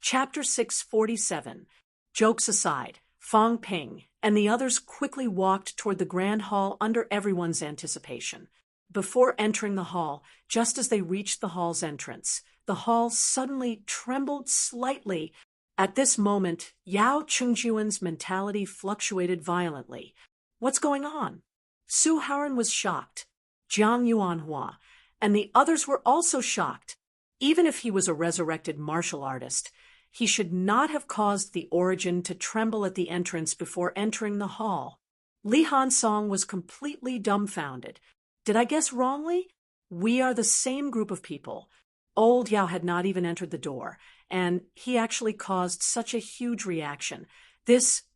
Chapter 647. Jokes aside, Fang Ping and the others quickly walked toward the grand hall under everyone's anticipation. Before entering the hall, just as they reached the hall's entrance, the hall suddenly trembled slightly. At this moment, Yao Chengjuan's mentality fluctuated violently. What's going on? Su Haoran was shocked. Jiang Yuanhua and the others were also shocked. Even if he was a resurrected martial artist, he should not have caused the origin to tremble at the entrance before entering the hall. Li Hansong was completely dumbfounded. Did I guess wrongly? We are the same group of people. Old Yao had not even entered the door, and he actually caused such a huge reaction.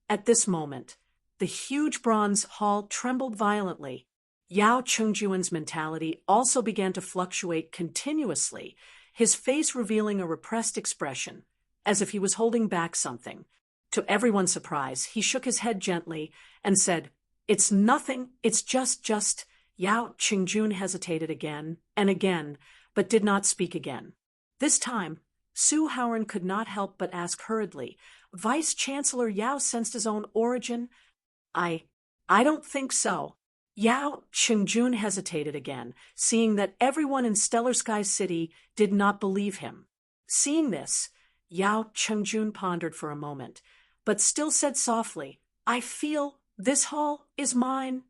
At this moment, the huge bronze hall trembled violently. Yao Chengjuan's mentality also began to fluctuate continuously, his face revealing a repressed expression, as if he was holding back something. To everyone's surprise, he shook his head gently and said, "It's nothing, it's just." Yao Chengjun hesitated again and again, but did not speak again. This time, Su Haoran could not help but ask hurriedly, "Vice-Chancellor Yao sensed his own origin?" I don't think so." Yao Chengjun hesitated again, seeing that everyone in Stellar Sky City did not believe him. Seeing this, Yao Chengjun pondered for a moment, but still said softly, "I feel this hall is mine."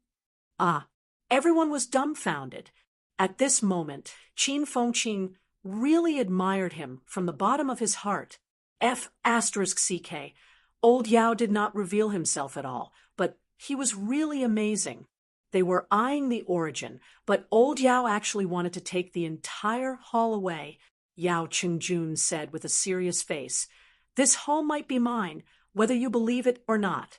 Everyone was dumbfounded. At this moment, Qin Fengqing really admired him from the bottom of his heart. F***CK. Old Yao did not reveal himself at all, but he was really amazing. They were eyeing the origin, but old Yao actually wanted to take the entire hall away. Yao Chengjun said with a serious face, "This hall might be mine, whether you believe it or not."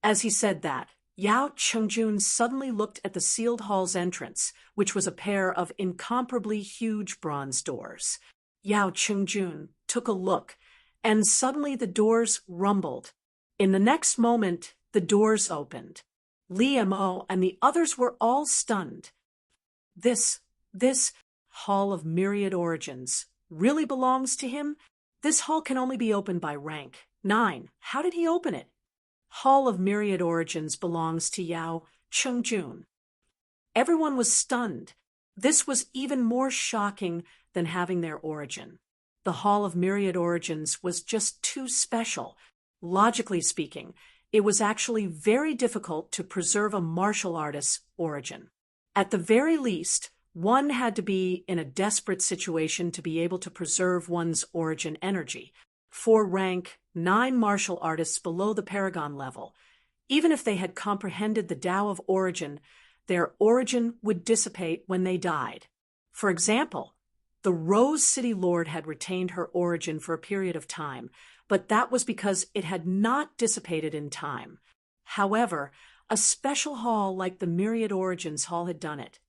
As he said that, Yao Chengjun suddenly looked at the sealed hall's entrance, which was a pair of incomparably huge bronze doors. Yao Chengjun took a look, and suddenly the doors rumbled. In the next moment, the doors opened. Li Mo and the others were all stunned. This Hall of Myriad Origins really belongs to him? This hall can only be opened by rank 9. How did he open it? Hall of Myriad Origins belongs to Yao Chengjun. Everyone was stunned. This was even more shocking than having their origin. The Hall of Myriad Origins was just too special. Logically speaking, it was actually very difficult to preserve a martial artist's origin. At the very least, one had to be in a desperate situation to be able to preserve one's origin energy. For rank 9 martial artists below the Paragon level, even if they had comprehended the Tao of origin, their origin would dissipate when they died. For example, the Rose City Lord had retained her origin for a period of time, but that was because it had not dissipated in time. However, a special hall like the Myriad Origins Hall had done it.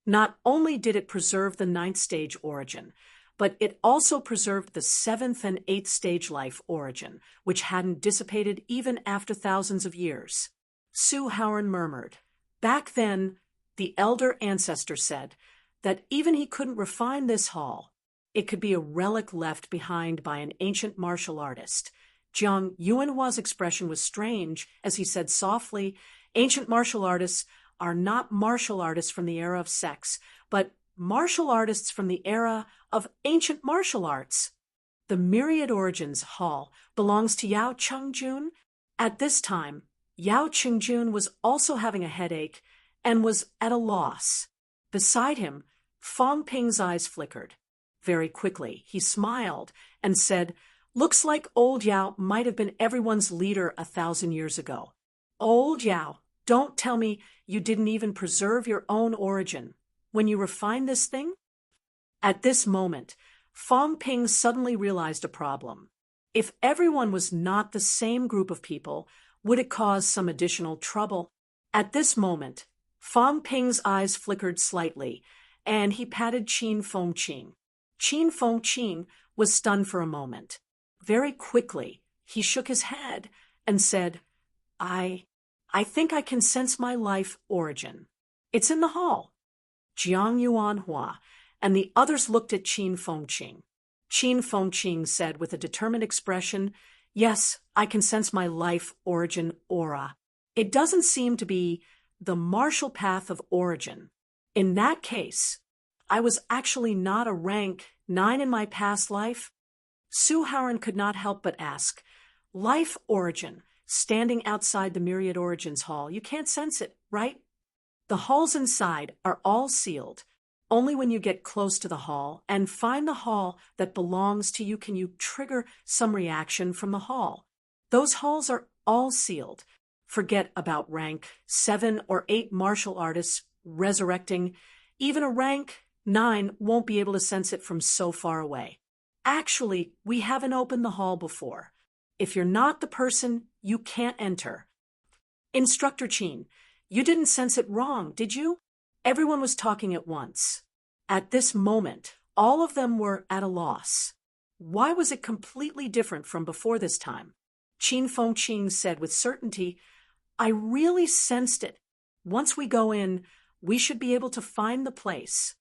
Not only did it preserve the 9th stage origin, but it also preserved the 7th and 8th stage life origin, which hadn't dissipated even after thousands of years. Su Haoran murmured. Back then, the elder ancestor said that even he couldn't refine this hall, it could be a relic left behind by an ancient martial artist. Jiang Yuanhua's expression was strange as he said softly, "Ancient martial artists are not martial artists from the era of sex, but martial artists from the era of ancient martial arts." The Myriad Origins Hall belongs to Yao Chengjun. At this time, Yao Chengjun was also having a headache and was at a loss. Beside him, Fang Ping's eyes flickered. Very quickly, he smiled and said, "Looks like old Yao might have been everyone's leader 1,000 years ago." "Old Yao, don't tell me you didn't even preserve your own origin when you refined this thing?" At this moment, Fang Ping suddenly realized a problem. If everyone was not the same group of people, would it cause some additional trouble? At this moment, Fang Ping's eyes flickered slightly, and he patted Qin Fengqing. Qin Fengqing was stunned for a moment. Very quickly, he shook his head and said, I think I can sense my life origin. It's in the hall." Jiang Yuanhua and the others looked at Qin Fengqing. Qin Fengqing said with a determined expression. Yes, I can sense my life origin aura. It doesn't seem to be the martial path of origin. In that case, I was actually not a rank 9 in my past life. Su Haoran could not help but ask. Life origin, standing outside the Myriad Origins Hall, you can't sense it, right? The halls inside are all sealed. Only when you get close to the hall and find the hall that belongs to you can you trigger some reaction from the hall. Those halls are all sealed. Forget about rank 7 or 8 martial artists resurrecting. Even a rank 9 won't be able to sense it from so far away. Actually, we haven't opened the hall before. If you're not the person, you can't enter. Instructor Qin, you didn't sense it wrong, did you? Everyone was talking at once. At this moment, all of them were at a loss. Why was it completely different from before this time? Qin Fengqing said with certainty, I really sensed it. Once we go in, we should be able to find the place.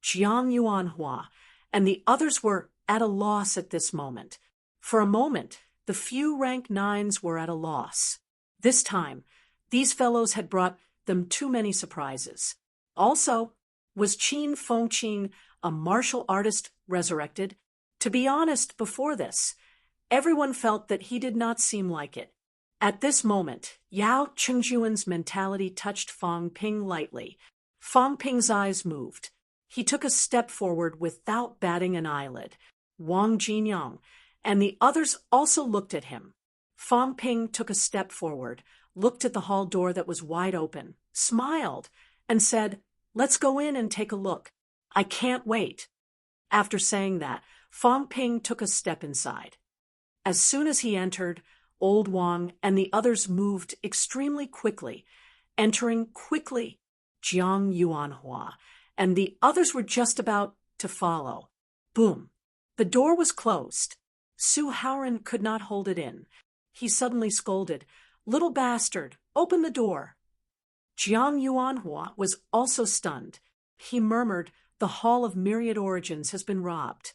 Jiang Yuanhua and the others were at a loss at this moment. For a moment, the few rank 9s were at a loss. This time, these fellows had brought them too many surprises. Also, was Qin Fengqing a martial artist resurrected? To be honest, before this, everyone felt that he did not seem like it. At this moment, Yao Chengjuan's mentality touched Fang Ping lightly. Fang Ping's eyes moved. He took a step forward without batting an eyelid. Wang Jinyang and the others also looked at him. Fang Ping took a step forward, looked at the hall door that was wide open, smiled, and said, Let's go in and take a look. I can't wait. After saying that, Fang Ping took a step inside. As soon as he entered, Old Wang and the others moved extremely quickly, entering quickly. Jiang Yuanhua and the others were just about to follow. Boom. The door was closed. Su Haoran could not hold it in. He suddenly scolded, Little bastard, open the door. Jiang Yuanhua was also stunned. He murmured, The Hall of Myriad Origins has been robbed.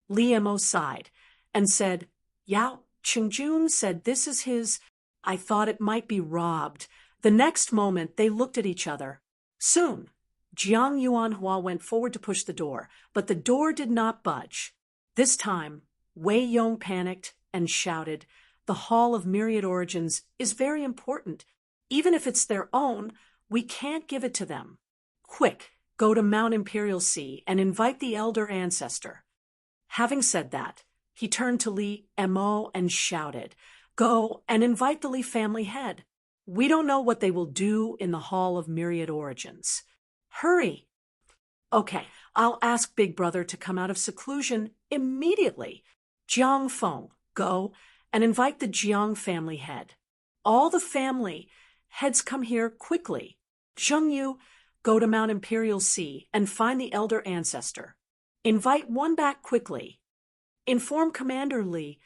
Li Mo sighed and said, Yao Chengjun said this is his. I thought it might be robbed. The next moment they looked at each other. Soon, Jiang Yuanhua went forward to push the door, but the door did not budge. This time, Wei Yong panicked and shouted, The Hall of Myriad Origins is very important. Even if it's their own, we can't give it to them. Quick, go to Mount Imperial Sea and invite the elder ancestor. Having said that, he turned to Li Mo and shouted, Go and invite the Li family head. We don't know what they will do in the Hall of Myriad Origins. Hurry! Okay, I'll ask Big Brother to come out of seclusion immediately. Jiang Feng, go and invite the Jiang family head. All the family heads come here quickly. Zheng Yu, go to Mount Imperial Sea and find the elder ancestor. Invite one back quickly. Inform Commander Li.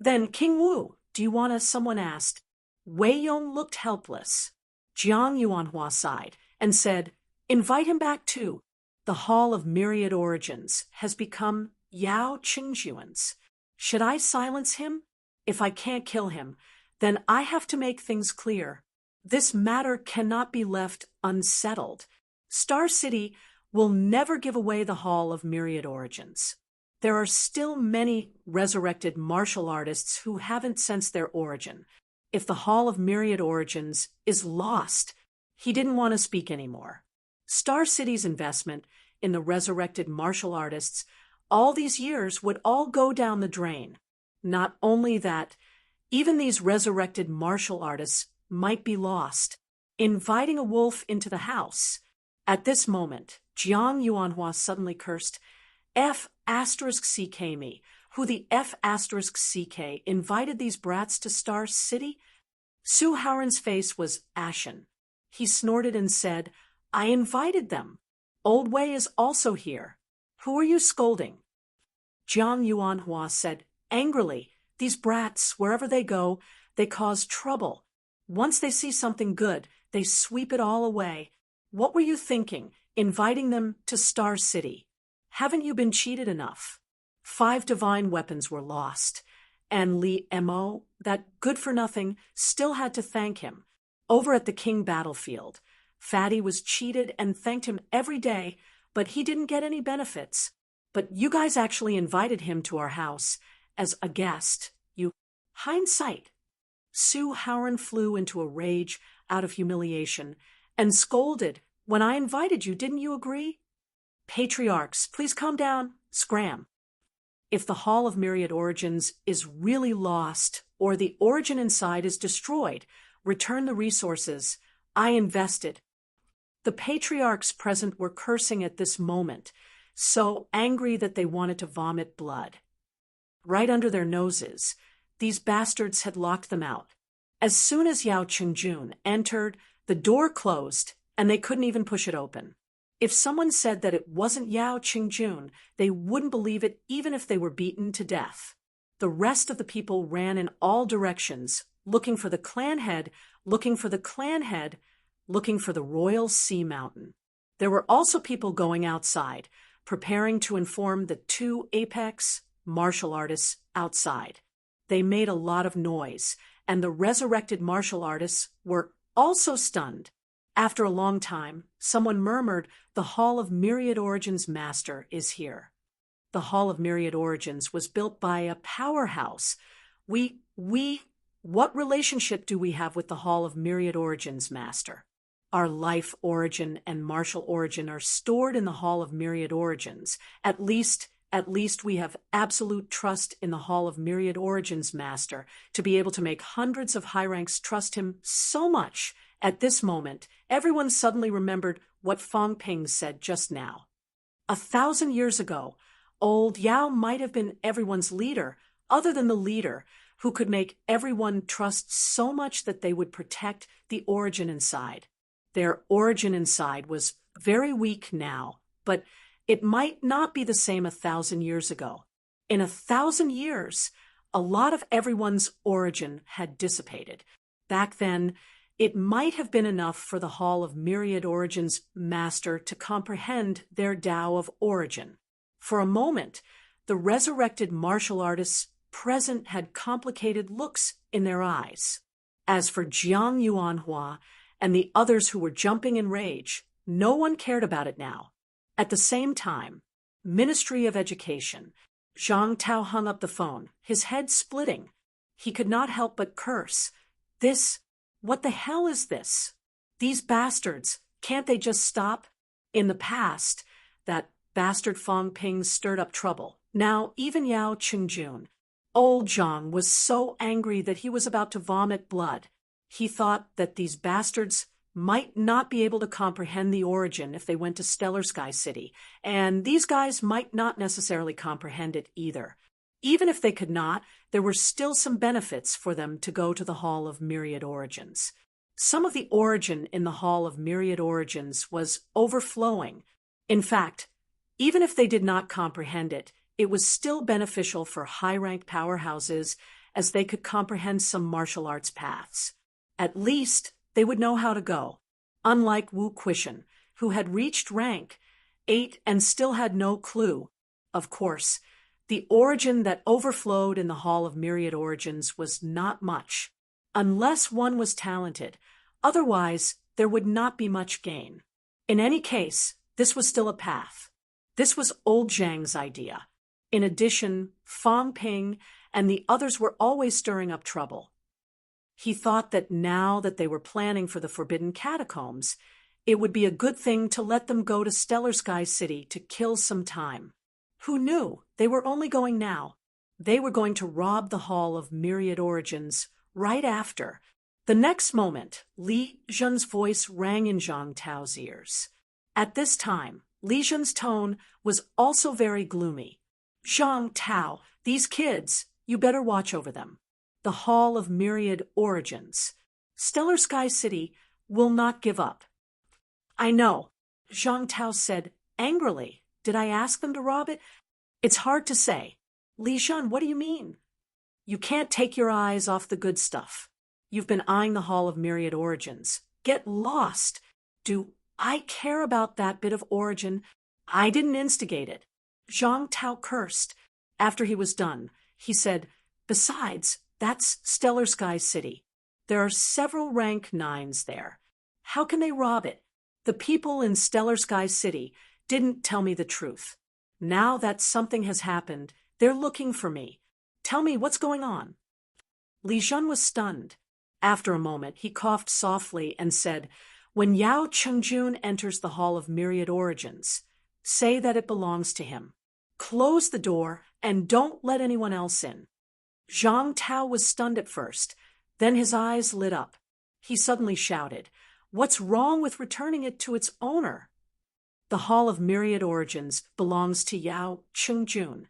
Then King Wu, do you want us? Someone asked. Wei Yong looked helpless. Jiang Yuanhua sighed and said, Invite him back too. The Hall of Myriad Origins has become Yao Qingjuan's. Should I silence him? If I can't kill him, then I have to make things clear. This matter cannot be left unsettled. Star City will never give away the Hall of Myriad Origins. There are still many resurrected martial artists who haven't sensed their origin. If the Hall of Myriad Origins is lost, he didn't want to speak anymore. Star City's investment in the resurrected martial artists all these years would all go down the drain. Not only that, even these resurrected martial artists might be lost. Inviting a wolf into the house. At this moment, Jiang Yuanhua suddenly cursed, F***ck me, who the F***ck invited these brats to Star City? Su Haoran's face was ashen. He snorted and said, I invited them. Old Wei is also here. Who are you scolding? Jiang Yuanhua said angrily, These brats, wherever they go, they cause trouble. Once they see something good, they sweep it all away. What were you thinking, inviting them to Star City? Haven't you been cheated enough? 5 divine weapons were lost, and Li Mo, that good-for-nothing, still had to thank him. Over at the King battlefield, Fatty was cheated and thanked him every day, but he didn't get any benefits. But you guys actually invited him to our house as a guest. You hindsight. Sue Howren flew into a rage out of humiliation and scolded. When I invited you, didn't you agree? Patriarchs, please calm down. Scram. If the Hall of Myriad Origins is really lost or the origin inside is destroyed, return the resources I invested. The patriarchs present were cursing at this moment, so angry that they wanted to vomit blood. Right under their noses, these bastards had locked them out. As soon as Yao Qingjun entered, the door closed, and they couldn't even push it open. If someone said that it wasn't Yao Qingjun, they wouldn't believe it even if they were beaten to death. The rest of the people ran in all directions, looking for the clan head, looking for the clan head, looking for the royal sea mountain. There were also people going outside, preparing to inform the 2 apex martial artists outside. They made a lot of noise, and the resurrected martial artists were also stunned. After a long time, someone murmured, "The Hall of Myriad Origins Master is here." The Hall of Myriad Origins was built by a powerhouse. What relationship do we have with the Hall of Myriad Origins Master? Our life origin and martial origin are stored in the Hall of Myriad Origins. At least we have absolute trust in the Hall of Myriad Origins Master to be able to make hundreds of high ranks trust him so much. At this moment, everyone suddenly remembered what Fang Ping said just now. 1,000 years ago, old Yao might have been everyone's leader, other than the leader, who could make everyone trust so much that they would protect the origin inside. Their origin inside was very weak now, but it might not be the same 1,000 years ago. In 1,000 years, a lot of everyone's origin had dissipated. Back then, it might have been enough for the Hall of Myriad Origins Master to comprehend their Tao of origin. For a moment, the resurrected martial artists present had complicated looks in their eyes. As for Jiang Yuanhua and the others who were jumping in rage, no one cared about it now. At the same time, Ministry of Education, Zhang Tao hung up the phone, his head splitting. He could not help but curse. What the hell is this? These bastards, can't they just stop? In the past, that bastard Fang Ping stirred up trouble. Now, even Yao Qingjun, old Zhang, was so angry that he was about to vomit blood. He thought that these bastards might not be able to comprehend the origin if they went to Stellar Sky City, and these guys might not necessarily comprehend it either. Even if they could not, there were still some benefits for them to go to the Hall of Myriad Origins. Some of the origin in the Hall of Myriad Origins was overflowing. In fact, even if they did not comprehend it, it was still beneficial for high-ranked powerhouses as they could comprehend some martial arts paths. At least they would know how to go. Unlike Wu Quishan, who had reached rank 8 and still had no clue. Of course, the origin that overflowed in the Hall of Myriad Origins was not much, unless one was talented. Otherwise, there would not be much gain. In any case, this was still a path. This was old Zhang's idea. In addition, Fang Ping and the others were always stirring up trouble. He thought that now that they were planning for the Forbidden Catacombs, it would be a good thing to let them go to Stellar Sky City to kill some time. Who knew? They were only going now. They were going to rob the Hall of Myriad Origins right after. The next moment, Li Zhen's voice rang in Zhang Tao's ears. At this time, Li Zhen's tone was also very gloomy. "Zhang Tao, these kids, you better watch over them. The Hall of Myriad Origins. Stellar Sky City will not give up." "I know," Zhang Tao said angrily. "Did I ask them to rob it?" "It's hard to say." "Li Zhen, what do you mean?" "You can't take your eyes off the good stuff. You've been eyeing the Hall of Myriad Origins. Get lost. Do I care about that bit of origin? I didn't instigate it." Zhang Tao cursed. After he was done, he said, "Besides, that's Stellar Sky City. There are several rank 9s there. How can they rob it? The people in Stellar Sky City didn't tell me the truth. Now that something has happened, they're looking for me. Tell me what's going on." Li Jun was stunned. After a moment, he coughed softly and said, "When Yao Chengjun enters the Hall of Myriad Origins, say that it belongs to him. Close the door and don't let anyone else in." Zhang Tao was stunned at first. Then his eyes lit up. He suddenly shouted, "What's wrong with returning it to its owner?" "The Hall of Myriad Origins belongs to Yao Chengjun.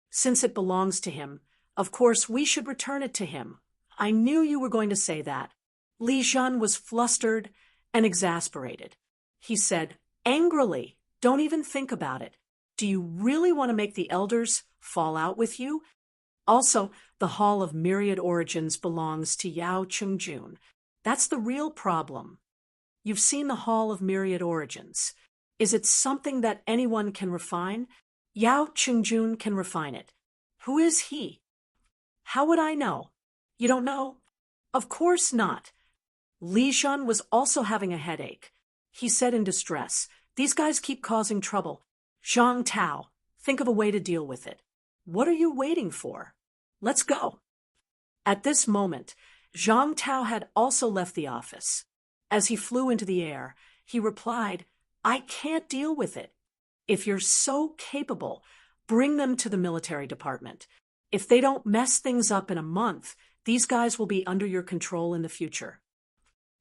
Since it belongs to him, of course we should return it to him. I knew you were going to say that." Li Jun was flustered and exasperated. He said, angrily, "Don't even think about it. Do you really want to make the elders fall out with you? Also, the Hall of Myriad Origins belongs to Yao Chengjun. That's the real problem. You've seen the Hall of Myriad Origins. Is it something that anyone can refine? Yao Chengjun can refine it. Who is he?" "How would I know?" "You don't know?" "Of course not." Li Jun was also having a headache. He said in distress, "These guys keep causing trouble. Zhang Tao, think of a way to deal with it." "What are you waiting for? Let's go." At this moment, Zhang Tao had also left the office. As he flew into the air, he replied, "I can't deal with it. If you're so capable, bring them to the military department. If they don't mess things up in a month, these guys will be under your control in the future."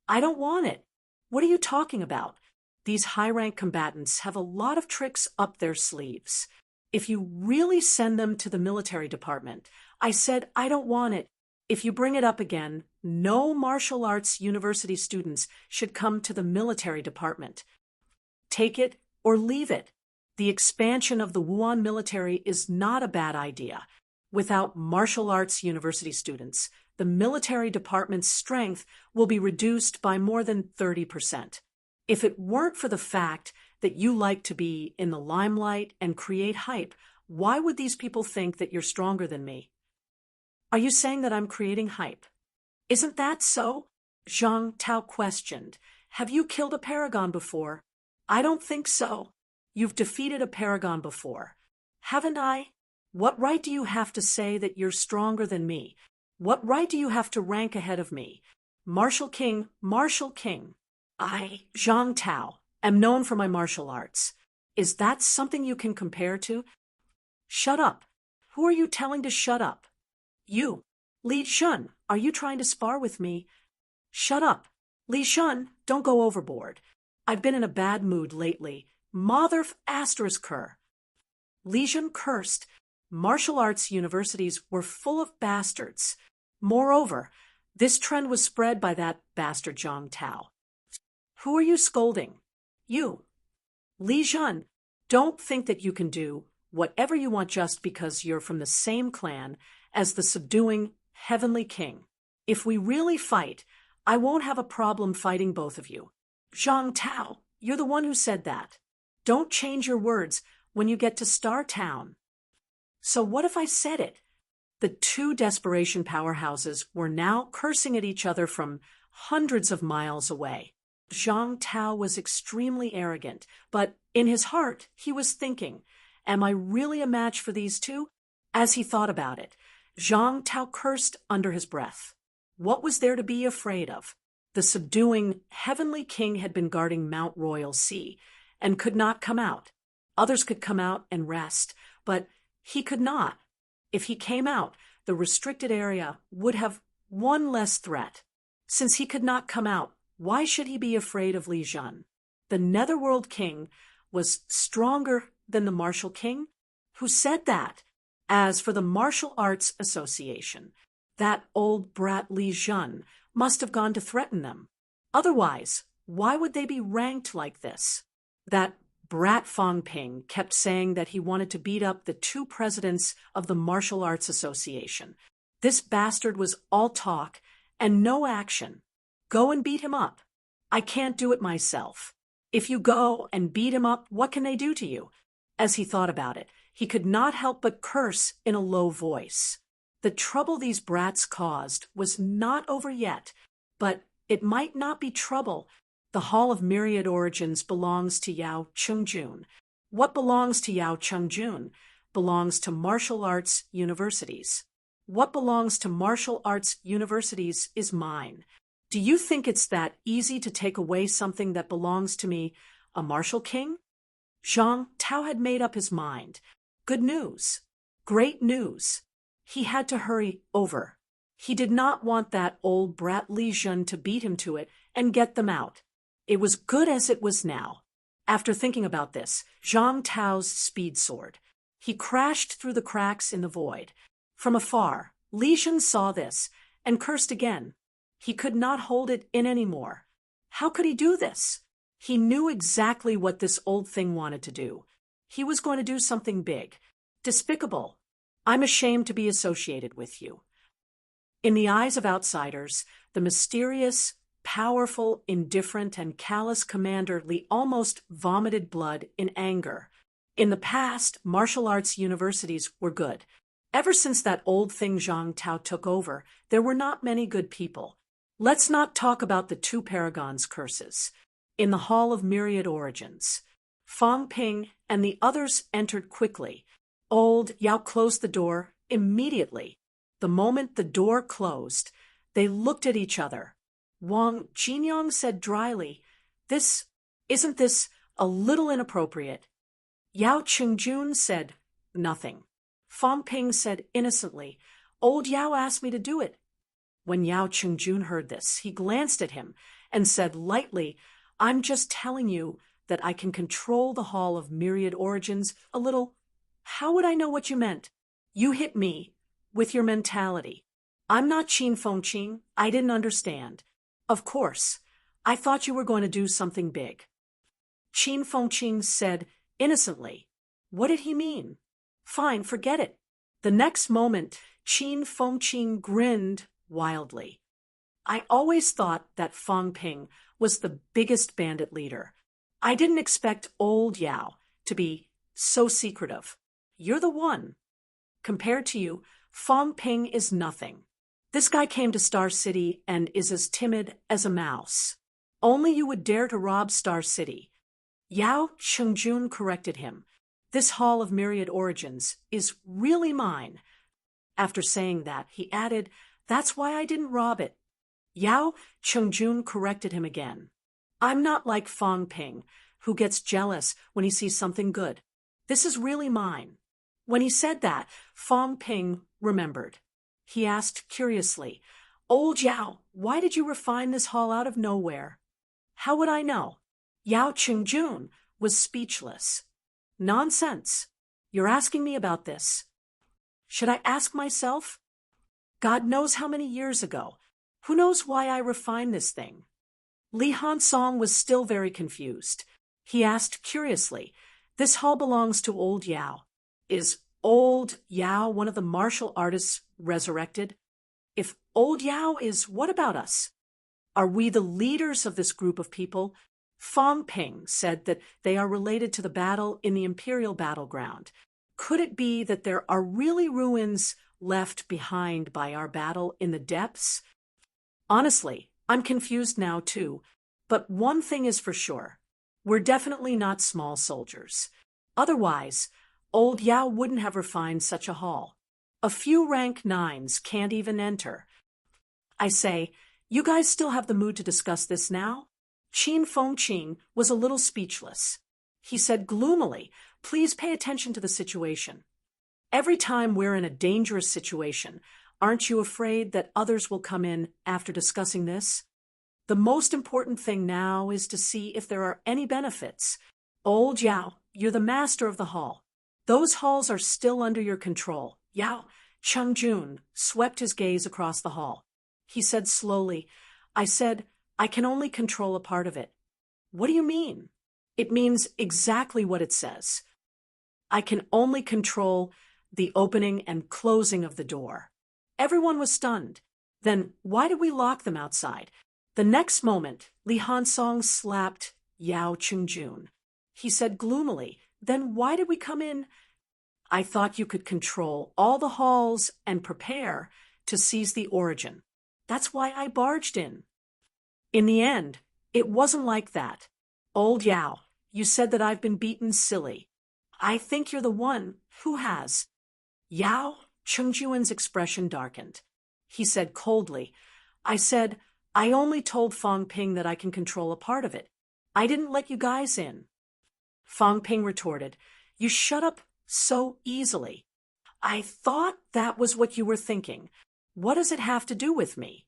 "I don't want it. What are you talking about? These high-rank combatants have a lot of tricks up their sleeves. If you really send them to the military department," I said, "I don't want it. If you bring it up again, no martial arts university students should come to the military department. Take it or leave it. The expansion of the Wuhan military is not a bad idea. Without martial arts university students, the military department's strength will be reduced by more than 30%. If it weren't for the fact that you like to be in the limelight and create hype, why would these people think that you're stronger than me?" "Are you saying that I'm creating hype?" "Isn't that so?" Zhang Tao questioned. "Have you killed a paragon before?" "I don't think so." "You've defeated a paragon before." "Haven't I?" "What right do you have to say that you're stronger than me? What right do you have to rank ahead of me? Martial King, Martial King. I, Zhang Tao, am known for my martial arts. Is that something you can compare to?" "Shut up. Who are you telling to shut up?" "You. Li Jun, are you trying to spar with me?" "Shut up. Li Jun, don't go overboard. I've been in a bad mood lately. Mother asterisk her." Li Jun cursed. Martial arts universities were full of bastards. Moreover, this trend was spread by that bastard Zhang Tao. "Who are you scolding?" "You." "Li Jun, don't think that you can do whatever you want just because you're from the same clan as the subduing Heavenly King. If we really fight, I won't have a problem fighting both of you." "Zhang Tao, you're the one who said that. Don't change your words when you get to Star Town." "So what if I said it?" The two desperation powerhouses were now cursing at each other from hundreds of miles away. Zhang Tao was extremely arrogant, but in his heart he was thinking, "Am I really a match for these two?" As he thought about it, Zhang Tao cursed under his breath. What was there to be afraid of? The subduing Heavenly King had been guarding Mount Royal Sea and could not come out. Others could come out and rest, but he could not. If he came out, the restricted area would have one less threat. Since he could not come out, why should he be afraid of Li Jun? The Netherworld King was stronger than the Martial King? Who said that? As for the Martial Arts Association, that old brat Li Jun must have gone to threaten them. Otherwise, why would they be ranked like this? That brat Fang Ping kept saying that he wanted to beat up the two presidents of the Martial Arts Association. This bastard was all talk and no action. Go and beat him up. I can't do it myself. If you go and beat him up, what can they do to you? As he thought about it, he could not help but curse in a low voice. The trouble these brats caused was not over yet, but it might not be trouble. The Hall of Myriad Origins belongs to Yao Chungjun. What belongs to Yao Chungjun belongs to martial arts universities. What belongs to martial arts universities is mine. Do you think it's that easy to take away something that belongs to me, a martial king? Zhang Tao had made up his mind. Good news. Great news. He had to hurry over. He did not want that old brat Li Jun to beat him to it and get them out. It was good as it was now. After thinking about this, Zhang Tao's speed soared. He crashed through the cracks in the void. From afar, Li Jun saw this and cursed again. He could not hold it in anymore. How could he do this? He knew exactly what this old thing wanted to do. He was going to do something big. Despicable. I'm ashamed to be associated with you. In the eyes of outsiders, the mysterious, powerful, indifferent, and callous Commander Li almost vomited blood in anger. In the past, martial arts universities were good. Ever since that old thing Zhang Tao took over, there were not many good people. Let's not talk about the two paragons' curses. In the Hall of Myriad Origins, Fang Ping and the others entered quickly. Old Yao closed the door immediately. The moment the door closed, they looked at each other. Wang Jinyong said dryly, Isn't this a little inappropriate? Yao Qingjun said, nothing. Fang Ping said innocently, Old Yao asked me to do it. When Yao Qingjun heard this, he glanced at him and said lightly, I'm just telling you that I can control the Hall of Myriad Origins a little. How would I know what you meant? You hit me with your mentality. I'm not Qin Fengqing. I didn't understand. Of course, I thought you were going to do something big. Qin Fengqing said innocently. What did he mean? Fine, forget it. The next moment, Qin Fengqing grinned wildly. I always thought that Fang Ping was the biggest bandit leader. I didn't expect old Yao to be so secretive. You're the one. Compared to you, Fang Ping is nothing. This guy came to Star City and is as timid as a mouse. Only you would dare to rob Star City. Yao Chungjun corrected him. This Hall of Myriad Origins is really mine. After saying that, he added, That's why I didn't rob it. Yao Chungjun corrected him again. I'm not like Fang Ping, who gets jealous when he sees something good. This is really mine. When he said that, Fang Ping remembered. He asked curiously, Old Yao, why did you refine this hall out of nowhere? How would I know? Yao Qingjun was speechless. Nonsense. You're asking me about this. Should I ask myself? God knows how many years ago. Who knows why I refined this thing? Li Hansong was still very confused. He asked curiously, This hall belongs to old Yao. Is old Yao one of the martial artists resurrected? If old Yao is, what about us? Are we the leaders of this group of people? Fang Ping said that they are related to the battle in the Imperial battleground. Could it be that there are really ruins left behind by our battle in the depths? Honestly, I'm confused now too, but one thing is for sure. We're definitely not small soldiers. Otherwise, old Yao wouldn't have refined such a hall. A few rank 9s can't even enter. I say, you guys still have the mood to discuss this now? Qin Fengqing was a little speechless. He said gloomily, Please pay attention to the situation. Every time we're in a dangerous situation, aren't you afraid that others will come in after discussing this? The most important thing now is to see if there are any benefits. Old Yao, you're the master of the hall. Those halls are still under your control. Yao Chungjun swept his gaze across the hall. He said slowly, I said, I can only control a part of it. What do you mean? It means exactly what it says. I can only control the opening and closing of the door. Everyone was stunned. Then why did we lock them outside? The next moment, Li Hansong slapped Yao Chungjun. He said gloomily, Then why did we come in? I thought you could control all the halls and prepare to seize the origin. That's why I barged in. In the end, it wasn't like that. Old Yao, you said that I've been beaten silly. I think you're the one who has. Yao Chengjuan's expression darkened. He said coldly, I said, I only told Fang Ping that I can control a part of it. I didn't let you guys in. Fang Ping retorted, You shut up so easily. I thought that was what you were thinking. What does it have to do with me?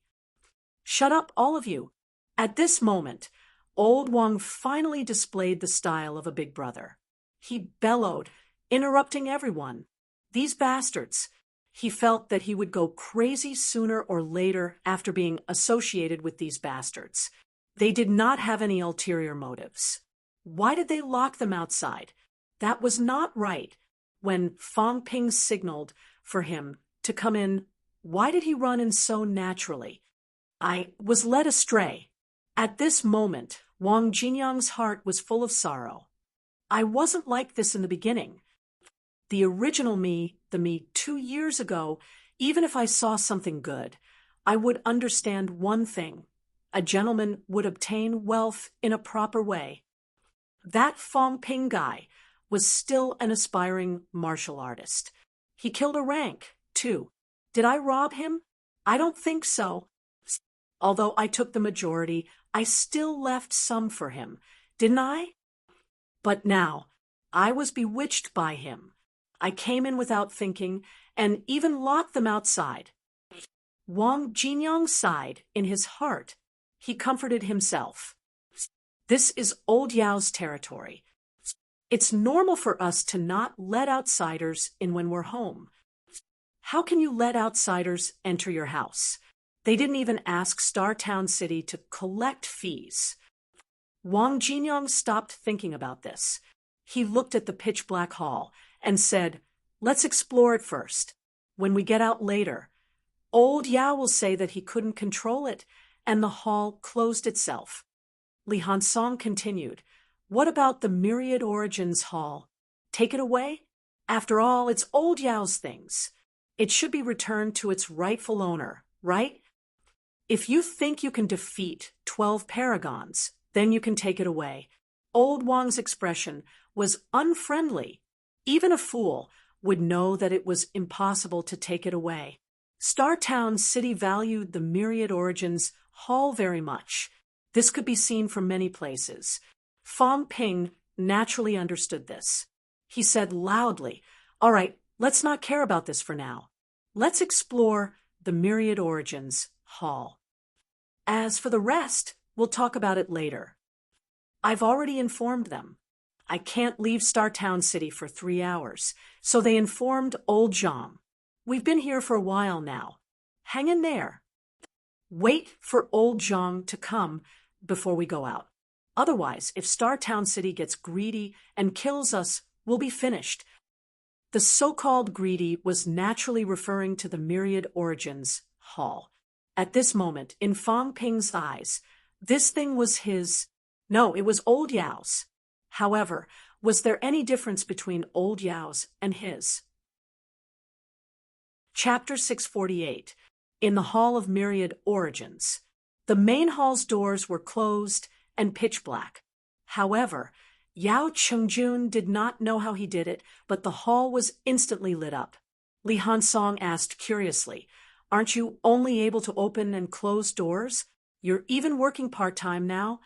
Shut up, all of you. At this moment, Old Wang finally displayed the style of a big brother. He bellowed, interrupting everyone. These bastards. He felt that he would go crazy sooner or later after being associated with these bastards. They did not have any ulterior motives. Why did they lock them outside? That was not right. When Fang Ping signaled for him to come in, why did he run in so naturally? I was led astray. At this moment, Wang Jinyang's heart was full of sorrow. I wasn't like this in the beginning. The original me, the me 2 years ago, even if I saw something good, I would understand one thing. A gentleman would obtain wealth in a proper way. That Fang Ping guy was still an aspiring martial artist. He killed a rank, too. Did I rob him? I don't think so. Although I took the majority, I still left some for him, didn't I? But now, I was bewitched by him. I came in without thinking, and even locked them outside. Wang Jinyang sighed in his heart. He comforted himself. This is Old Yao's territory. It's normal for us to not let outsiders in when we're home. How can you let outsiders enter your house? They didn't even ask Star Town City to collect fees. Wang Jinyang stopped thinking about this. He looked at the pitch-black hall and said, Let's explore it first. When we get out later, Old Yao will say that he couldn't control it, and the hall closed itself. Li Hansong continued, What about the Myriad Origins Hall? Take it away? After all, it's Old Yao's things. It should be returned to its rightful owner, right? If you think you can defeat 12 paragons, then you can take it away. Old Wang's expression was unfriendly. Even a fool would know that it was impossible to take it away. Star Town City valued the Myriad Origins Hall very much. This could be seen from many places. Fang Ping naturally understood this. He said loudly, All right, let's not care about this for now. Let's explore the Myriad Origins Hall. As for the rest, we'll talk about it later. I've already informed them. I can't leave Star Town City for 3 hours, so they informed Old Zhang. We've been here for a while now. Hang in there. Wait for Old Zhang to come before we go out. Otherwise, if Star Town City gets greedy and kills us, we'll be finished. The so-called greedy was naturally referring to the Myriad Origins Hall. At this moment, in Fang Ping's eyes, this thing was his. No, it was Old Yao's. However, was there any difference between Old Yao's and his? Chapter 648. In the Hall of Myriad Origins. The main hall's doors were closed and pitch black. However, Yao Chengjun did not know how he did it, but the hall was instantly lit up. Li Hansong asked curiously, Aren't you only able to open and close doors? You're even working part-time now?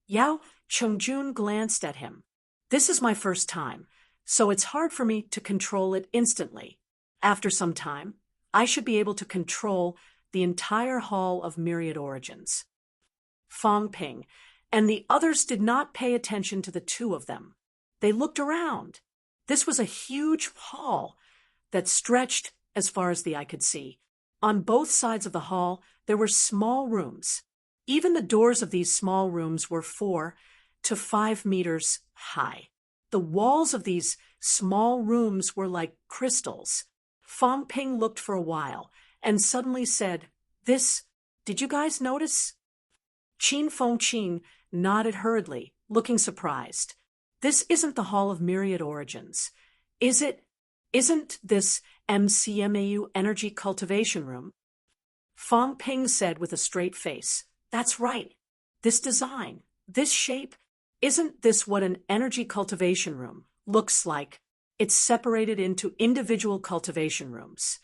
Yao Chengjun glanced at him. This is my first time, so it's hard for me to control it instantly. After some time, I should be able to control the entire Hall of Myriad Origins. Fang Ping and the others did not pay attention to the two of them. They looked around. This was a huge hall that stretched as far as the eye could see. On both sides of the hall, there were small rooms. Even the doors of these small rooms were 4 to 5 meters high. The walls of these small rooms were like crystals. Fang Ping looked for a while and suddenly said, Did you guys notice? Qin Fengqin nodded hurriedly, looking surprised. This isn't the Hall of Myriad Origins. Is it? Isn't this MCMAU energy cultivation room? Fong Ping said with a straight face. That's right. This design, this shape, isn't this what an energy cultivation room looks like? It's separated into individual cultivation rooms.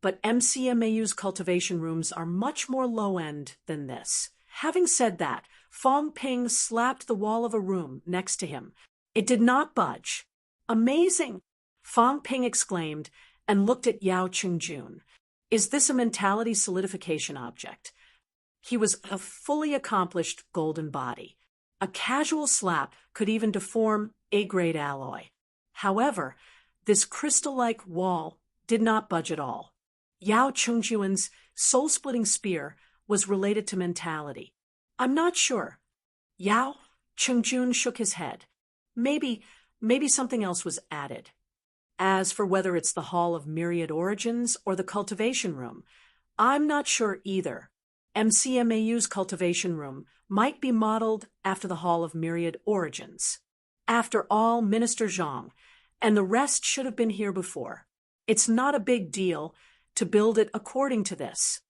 But MCMAU's cultivation rooms are much more low-end than this. Having said that, Fong Ping slapped the wall of a room next to him. It did not budge. Amazing! Fong Ping exclaimed and looked at Yao Qingjun. Is this a mentality solidification object? He was a fully accomplished golden body. A casual slap could even deform A-grade alloy. However, this crystal-like wall did not budge at all. Yao Qingjun's soul-splitting spear was related to mentality. I'm not sure. Yao Qingjun shook his head. Maybe something else was added. As for whether it's the Hall of Myriad Origins or the cultivation room, I'm not sure either. MCMAU's cultivation room might be modeled after the Hall of Myriad Origins. After all, Minister Zhang and the rest should have been here before. It's not a big deal to build it according to this.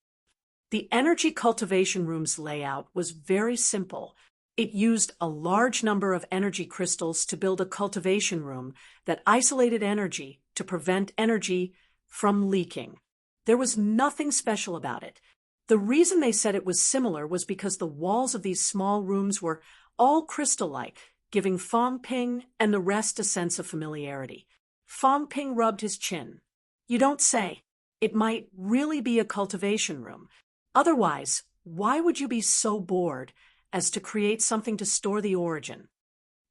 The energy cultivation room's layout was very simple. It used a large number of energy crystals to build a cultivation room that isolated energy to prevent energy from leaking. There was nothing special about it. The reason they said it was similar was because the walls of these small rooms were all crystal-like, giving Fong Ping and the rest a sense of familiarity. Fong Ping rubbed his chin. You don't say. It might really be a cultivation room. Otherwise, why would you be so bored as to create something to store the origin?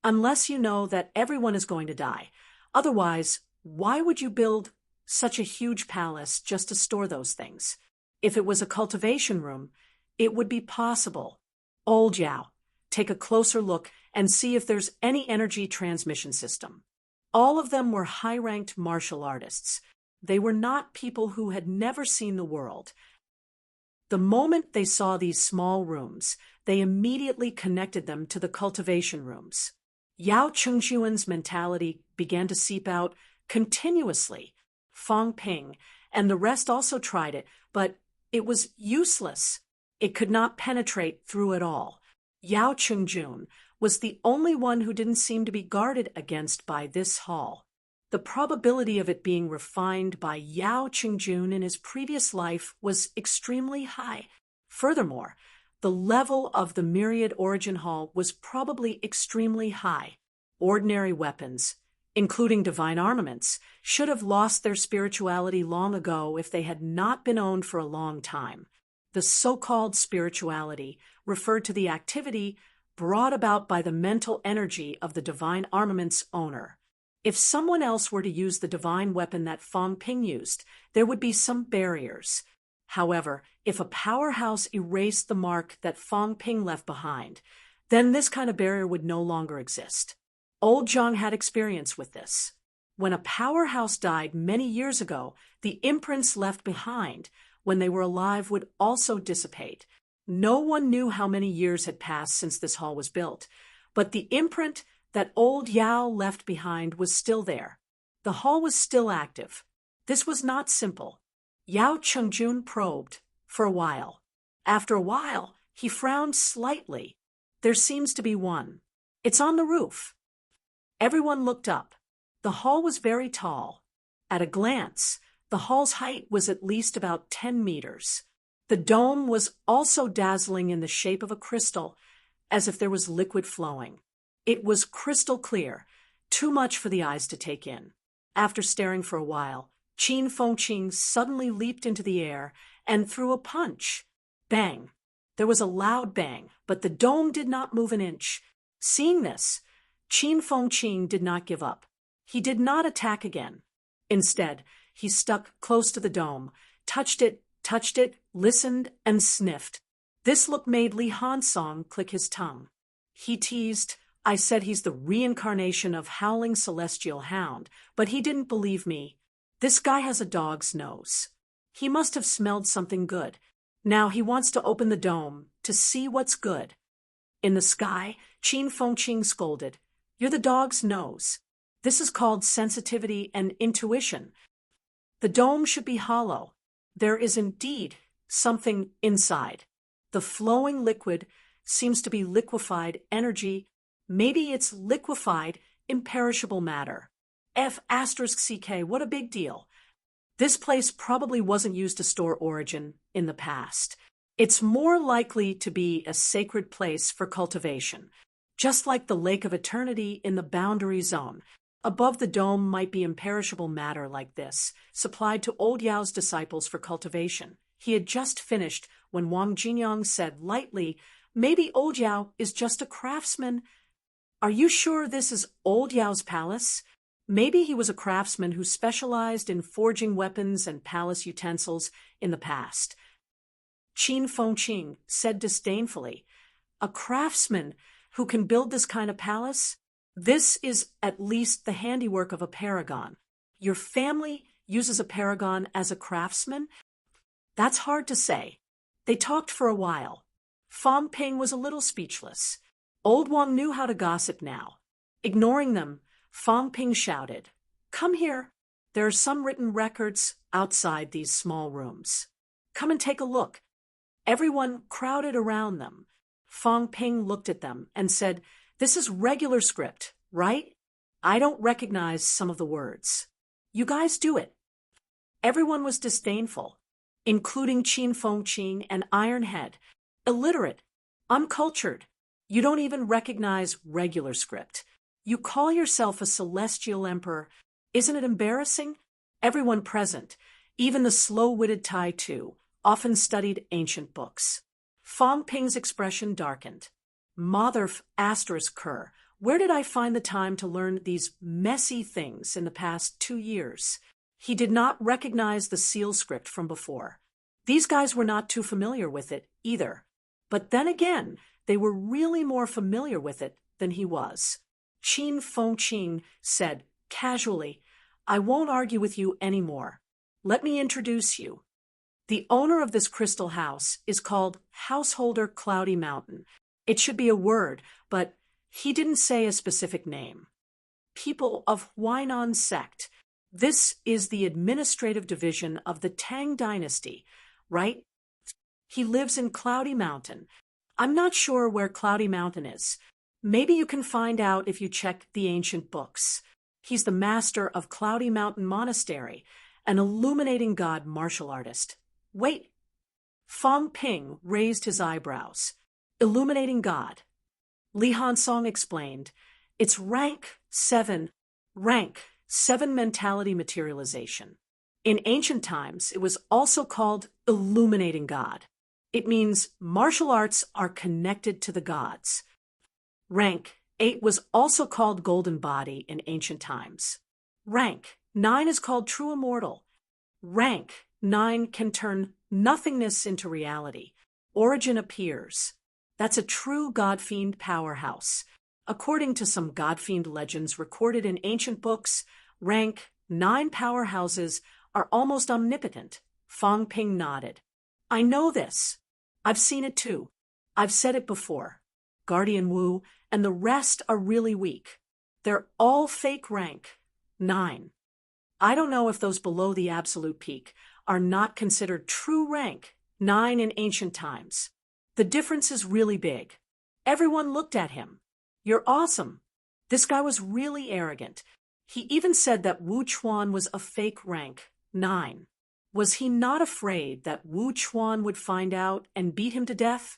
Unless you know that everyone is going to die. Otherwise, why would you build such a huge palace just to store those things? If it was a cultivation room, it would be possible. Old Yao, take a closer look and see if there's any energy transmission system. All of them were high-ranked martial artists. They were not people who had never seen the world. The moment they saw these small rooms, they immediately connected them to the cultivation rooms. Yao Qingjun's mentality began to seep out continuously. Fong Ping and the rest also tried it, but it was useless. It could not penetrate through it all. Yao Qingjun was the only one who didn't seem to be guarded against by this hall. The probability of it being refined by Yao Qingjun in his previous life was extremely high. Furthermore, the level of the Myriad Origin Hall was probably extremely high. Ordinary weapons, including divine armaments, should have lost their spirituality long ago if they had not been owned for a long time. The so-called spirituality referred to the activity brought about by the mental energy of the divine armament's owner. If someone else were to use the divine weapon that Fong Ping used, there would be some barriers. However, if a powerhouse erased the mark that Fong Ping left behind, then this kind of barrier would no longer exist. Old Zhang had experience with this. When a powerhouse died many years ago, the imprints left behind when they were alive would also dissipate. No one knew how many years had passed since this hall was built, but the imprint that old Yao left behind was still there. The hall was still active. This was not simple. Yao Qingjun probed for a while. After a while, he frowned slightly. There seems to be one. It's on the roof. Everyone looked up. The hall was very tall. At a glance, the hall's height was at least about 10 meters. The dome was also dazzling in the shape of a crystal, as if there was liquid flowing. It was crystal clear, too much for the eyes to take in. After staring for a while, Qin Fengqing suddenly leaped into the air and threw a punch. Bang! There was a loud bang, but the dome did not move an inch. Seeing this, Qin Fengqing did not give up. He did not attack again. Instead, he stuck close to the dome, touched it, listened, and sniffed. This look made Li Hansong click his tongue. He teased, I said he's the reincarnation of Howling Celestial Hound, but he didn't believe me. This guy has a dog's nose. He must have smelled something good. Now he wants to open the dome to see what's good. In the sky, Qin Fengqing scolded, You're the dog's nose. This is called sensitivity and intuition. The dome should be hollow. There is indeed something inside. The flowing liquid seems to be liquefied energy. Maybe it's liquefied, imperishable matter. F*CK, what a big deal. This place probably wasn't used to store origin in the past. It's more likely to be a sacred place for cultivation. Just like the Lake of Eternity in the boundary zone, above the dome might be imperishable matter like this, supplied to Old Yao's disciples for cultivation. He had just finished when Wang Jinyang said lightly, "Maybe Old Yao is just a craftsman." "Are you sure this is Old Yao's palace?" Maybe he was a craftsman who specialized in forging weapons and palace utensils in the past. Qin Fengqing said disdainfully, "A craftsman who can build this kind of palace? This is at least the handiwork of a paragon. Your family uses a paragon as a craftsman?" That's hard to say. They talked for a while. Fang Ping was a little speechless. Old Wang knew how to gossip now. Ignoring them, Fang Ping shouted, "Come here. There are some written records outside these small rooms. Come and take a look." Everyone crowded around them. Fang Ping looked at them and said, "This is regular script, right? I don't recognize some of the words. You guys do it." Everyone was disdainful, including Qin Fengqing and Ironhead. Illiterate, uncultured. You don't even recognize regular script. You call yourself a celestial emperor. Isn't it embarrassing? Everyone present, even the slow-witted Tai Tu, often studied ancient books. Fang Ping's expression darkened. Mother****, where did I find the time to learn these messy things in the past 2 years? He did not recognize the seal script from before. These guys were not too familiar with it either. But then again, they were really more familiar with it than he was. Qin Fengqing said casually, "I won't argue with you anymore. Let me introduce you. The owner of this crystal house is called Householder Cloudy Mountain. It should be a word, but he didn't say a specific name. People of Huainan sect. This is the administrative division of the Tang dynasty, right? He lives in Cloudy Mountain. I'm not sure where Cloudy Mountain is. Maybe you can find out if you check the ancient books. He's the master of Cloudy Mountain Monastery, an illuminating god martial artist." "Wait." Fang Ping raised his eyebrows. "Illuminating god." Li Hansong explained, "It's rank 7 mentality materialization. In ancient times, it was also called illuminating god. It means martial arts are connected to the gods. Rank 8 was also called golden body in ancient times. Rank 9 is called true immortal. Rank 9 can turn nothingness into reality. Origin appears. That's a true God-fiend powerhouse. According to some God-fiend legends recorded in ancient books, rank 9 powerhouses are almost omnipotent." Fang Ping nodded. "I know this. I've seen it too. I've said it before. Guardian Wu and the rest are really weak. They're all fake rank 9. I don't know if those below the absolute peak are not considered true rank 9 in ancient times. The difference is really big." Everyone looked at him. "You're awesome." This guy was really arrogant. He even said that Wu Chuan was a fake rank 9. Was he not afraid that Wu Chuan would find out and beat him to death?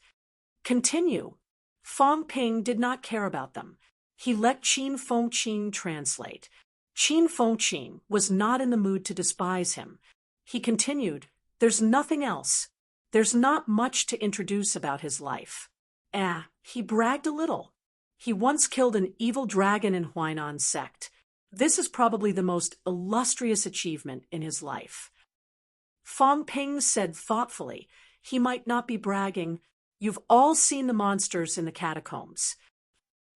"Continue." Fang Ping did not care about them. He let Qin Fengqing translate. Qin Fengqing was not in the mood to despise him. He continued, "There's nothing else. There's not much to introduce about his life. He bragged a little. He once killed an evil dragon in Huainan sect. This is probably the most illustrious achievement in his life." Fang Ping said thoughtfully, "He might not be bragging. You've all seen the monsters in the catacombs.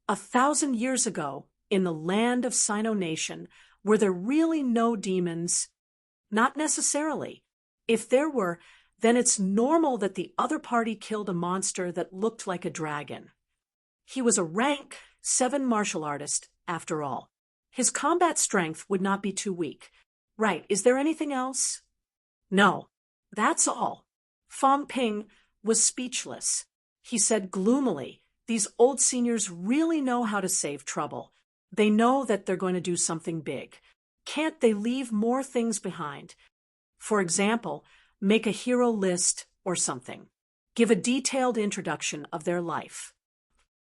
1,000 years ago, in the land of Sino Nation, were there really no demons? Not necessarily. If there were, then it's normal that the other party killed a monster that looked like a dragon. He was a rank 7 martial artist, after all. His combat strength would not be too weak. Right, is there anything else? No, that's all. Fong Ping was speechless. He said gloomily, these old seniors really know how to save trouble. They know that they're going to do something big. Can't they leave more things behind? For example, make a hero list or something. Give a detailed introduction of their life.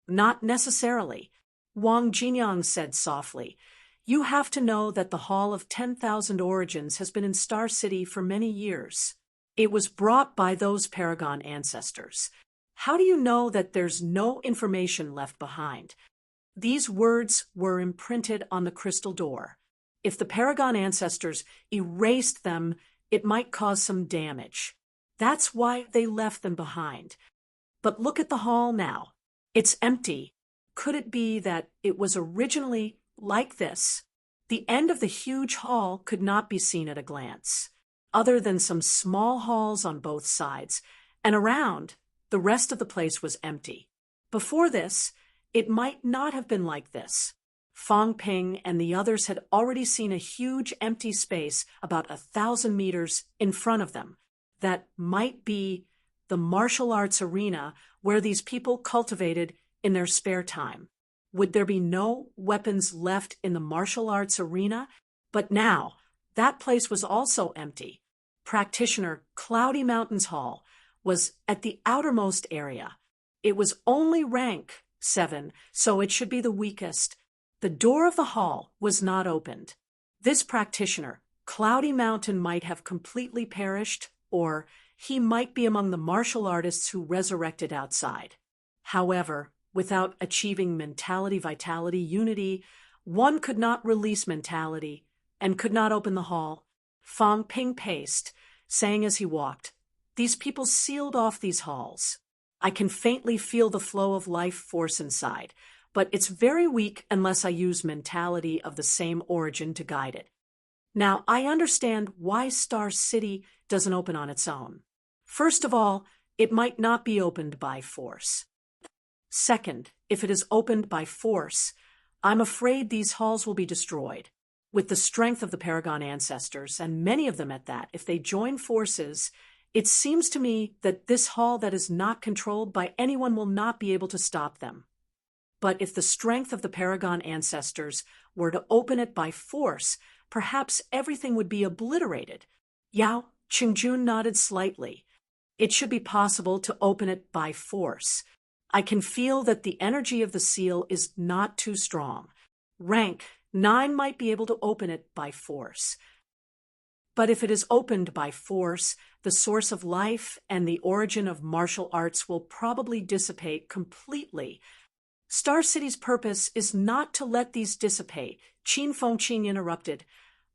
Not necessarily. Wang Jinyang said softly. You have to know that the Hall of 10,000 Origins has been in Star City for many years. It was brought by those Paragon ancestors. How do you know that there's no information left behind? These words were imprinted on the crystal door. If the Paragon ancestors erased them, it might cause some damage. That's why they left them behind. But look at the hall now. It's empty. Could it be that it was originally like this? The end of the huge hall could not be seen at a glance. Other than some small halls on both sides, and around, the rest of the place was empty. Before this, it might not have been like this. Fong Ping and the others had already seen a huge empty space about 1,000 meters in front of them. That might be the martial arts arena where these people cultivated in their spare time. Would there be no weapons left in the martial arts arena? But now, that place was also empty. Practitioner Cloudy Mountains Hall was at the outermost area. It was only rank 7, so it should be the weakest. The door of the hall was not opened. This practitioner, Cloudy Mountain, might have completely perished, or he might be among the martial artists who resurrected outside. However, without achieving mentality, vitality, unity, one could not release mentality and could not open the hall. Fong Ping paced, saying as he walked, "These people sealed off these halls. I can faintly feel the flow of life force inside, but it's very weak unless I use mentality of the same origin to guide it. Now, I understand why Star City doesn't open on its own. First of all, it might not be opened by force. Second, if it is opened by force, I'm afraid these halls will be destroyed. With the strength of the Paragon ancestors, and many of them at that, if they join forces, it seems to me that this hall that is not controlled by anyone will not be able to stop them. But if the strength of the Paragon ancestors were to open it by force, perhaps everything would be obliterated." Yao Qingjun nodded slightly. "It should be possible to open it by force. I can feel that the energy of the seal is not too strong. Rank 9 might be able to open it by force. But if it is opened by force, the source of life and the origin of martial arts will probably dissipate completely. Star City's purpose is not to let these dissipate." Qin Fengqin interrupted.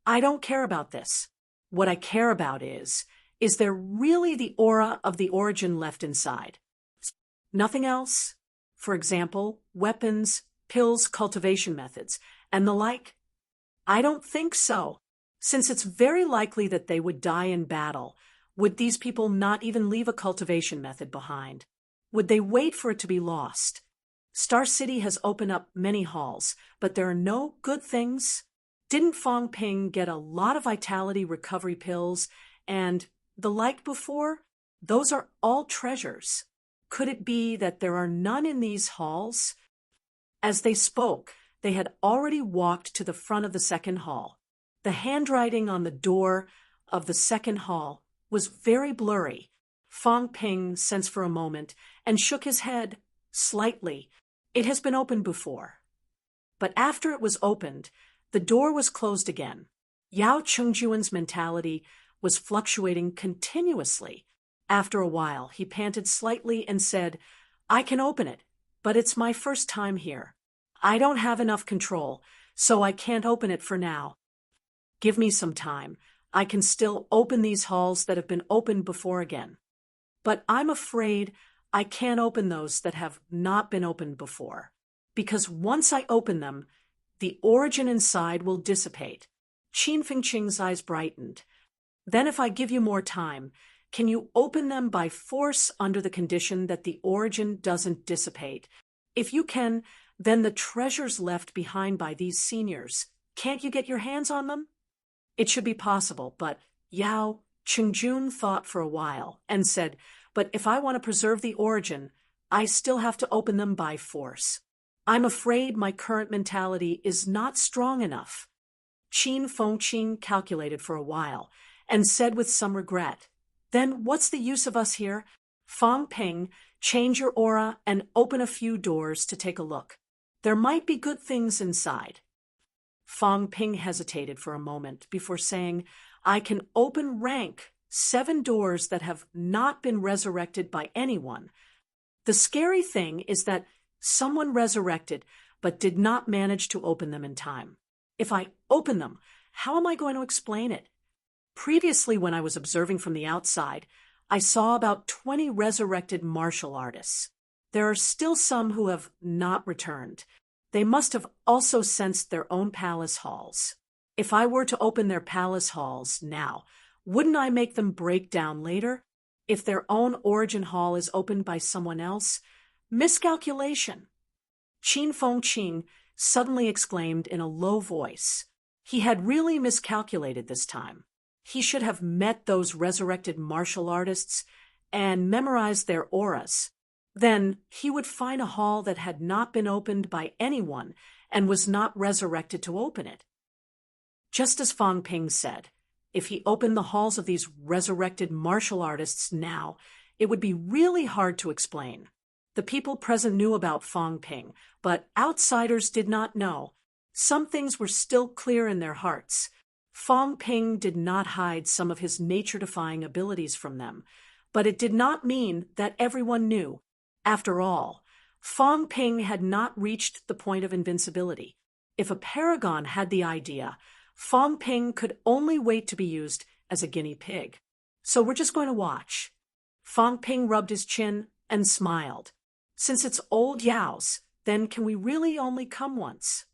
"I don't care about this. What I care about is there really the aura of the origin left inside? Nothing else? For example, weapons, pills, cultivation methods, and the like? I don't think so. Since it's very likely that they would die in battle, would these people not even leave a cultivation method behind? Would they wait for it to be lost? Star City has opened up many halls, but there are no good things. Didn't Fong Ping get a lot of vitality recovery pills and the like before? Those are all treasures. Could it be that there are none in these halls?" As they spoke, they had already walked to the front of the second hall. The handwriting on the door of the second hall was very blurry. Fong Ping sensed for a moment and shook his head slightly. It has been opened before. But after it was opened, the door was closed again. Yao Chengjuan's mentality was fluctuating continuously. After a while, he panted slightly and said, "I can open it, but it's my first time here. I don't have enough control, so I can't open it for now. Give me some time. I can still open these halls that have been opened before again. But I'm afraid I can't open those that have not been opened before, because once I open them, the origin inside will dissipate." Qin Fengqing's eyes brightened. "Then if I give you more time, can you open them by force under the condition that the origin doesn't dissipate? If you can, then the treasures left behind by these seniors, Can't you get your hands on them? It should be possible, but Yao Qingjun thought for a while and said, but if I want to preserve the origin, I still have to open them by force. I'm afraid my current mentality is not strong enough. Qin Fengqin calculated for a while and said with some regret, then what's the use of us here? Fang Ping, change your aura and open a few doors to take a look. There might be good things inside. Fang Ping hesitated for a moment before saying, I can open rank 7 doors that have not been resurrected by anyone. The scary thing is that someone resurrected but did not manage to open them in time. If I open them, how am I going to explain it? Previously, when I was observing from the outside, I saw about 20 resurrected martial artists. There are still some who have not returned. They must have also sensed their own palace halls. If I were to open their palace halls now, wouldn't I make them break down later? If their own origin hall is opened by someone else? Miscalculation. Qin Fengqin suddenly exclaimed in a low voice. He had really miscalculated this time. He should have met those resurrected martial artists and memorized their auras. Then he would find a hall that had not been opened by anyone and was not resurrected to open it. Just as Fang Ping said, if he opened the halls of these resurrected martial artists now, it would be really hard to explain. The people present knew about Fang Ping, but outsiders did not know. Some things were still clear in their hearts. Fang Ping did not hide some of his nature-defying abilities from them, but it did not mean that everyone knew. After all, Fang Ping had not reached the point of invincibility. If a paragon had the idea, Fang Ping could only wait to be used as a guinea pig. So we're just going to watch. Fang Ping rubbed his chin and smiled. Since it's old Yao's, then can we really only come once?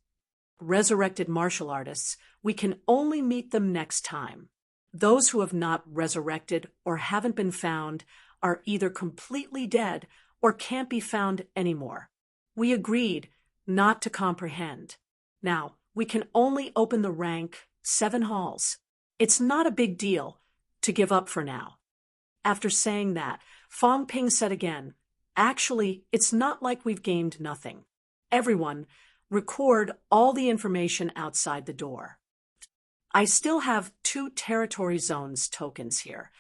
Resurrected martial artists, we can only meet them next time. Those who have not resurrected or haven't been found are either completely dead or can't be found anymore. We agreed not to comprehend. Now, we can only open the rank 7 halls. It's not a big deal to give up for now. After saying that, Fang Ping said again, actually, it's not like we've gained nothing. Everyone, record all the information outside the door. I still have 2 territory zones tokens here.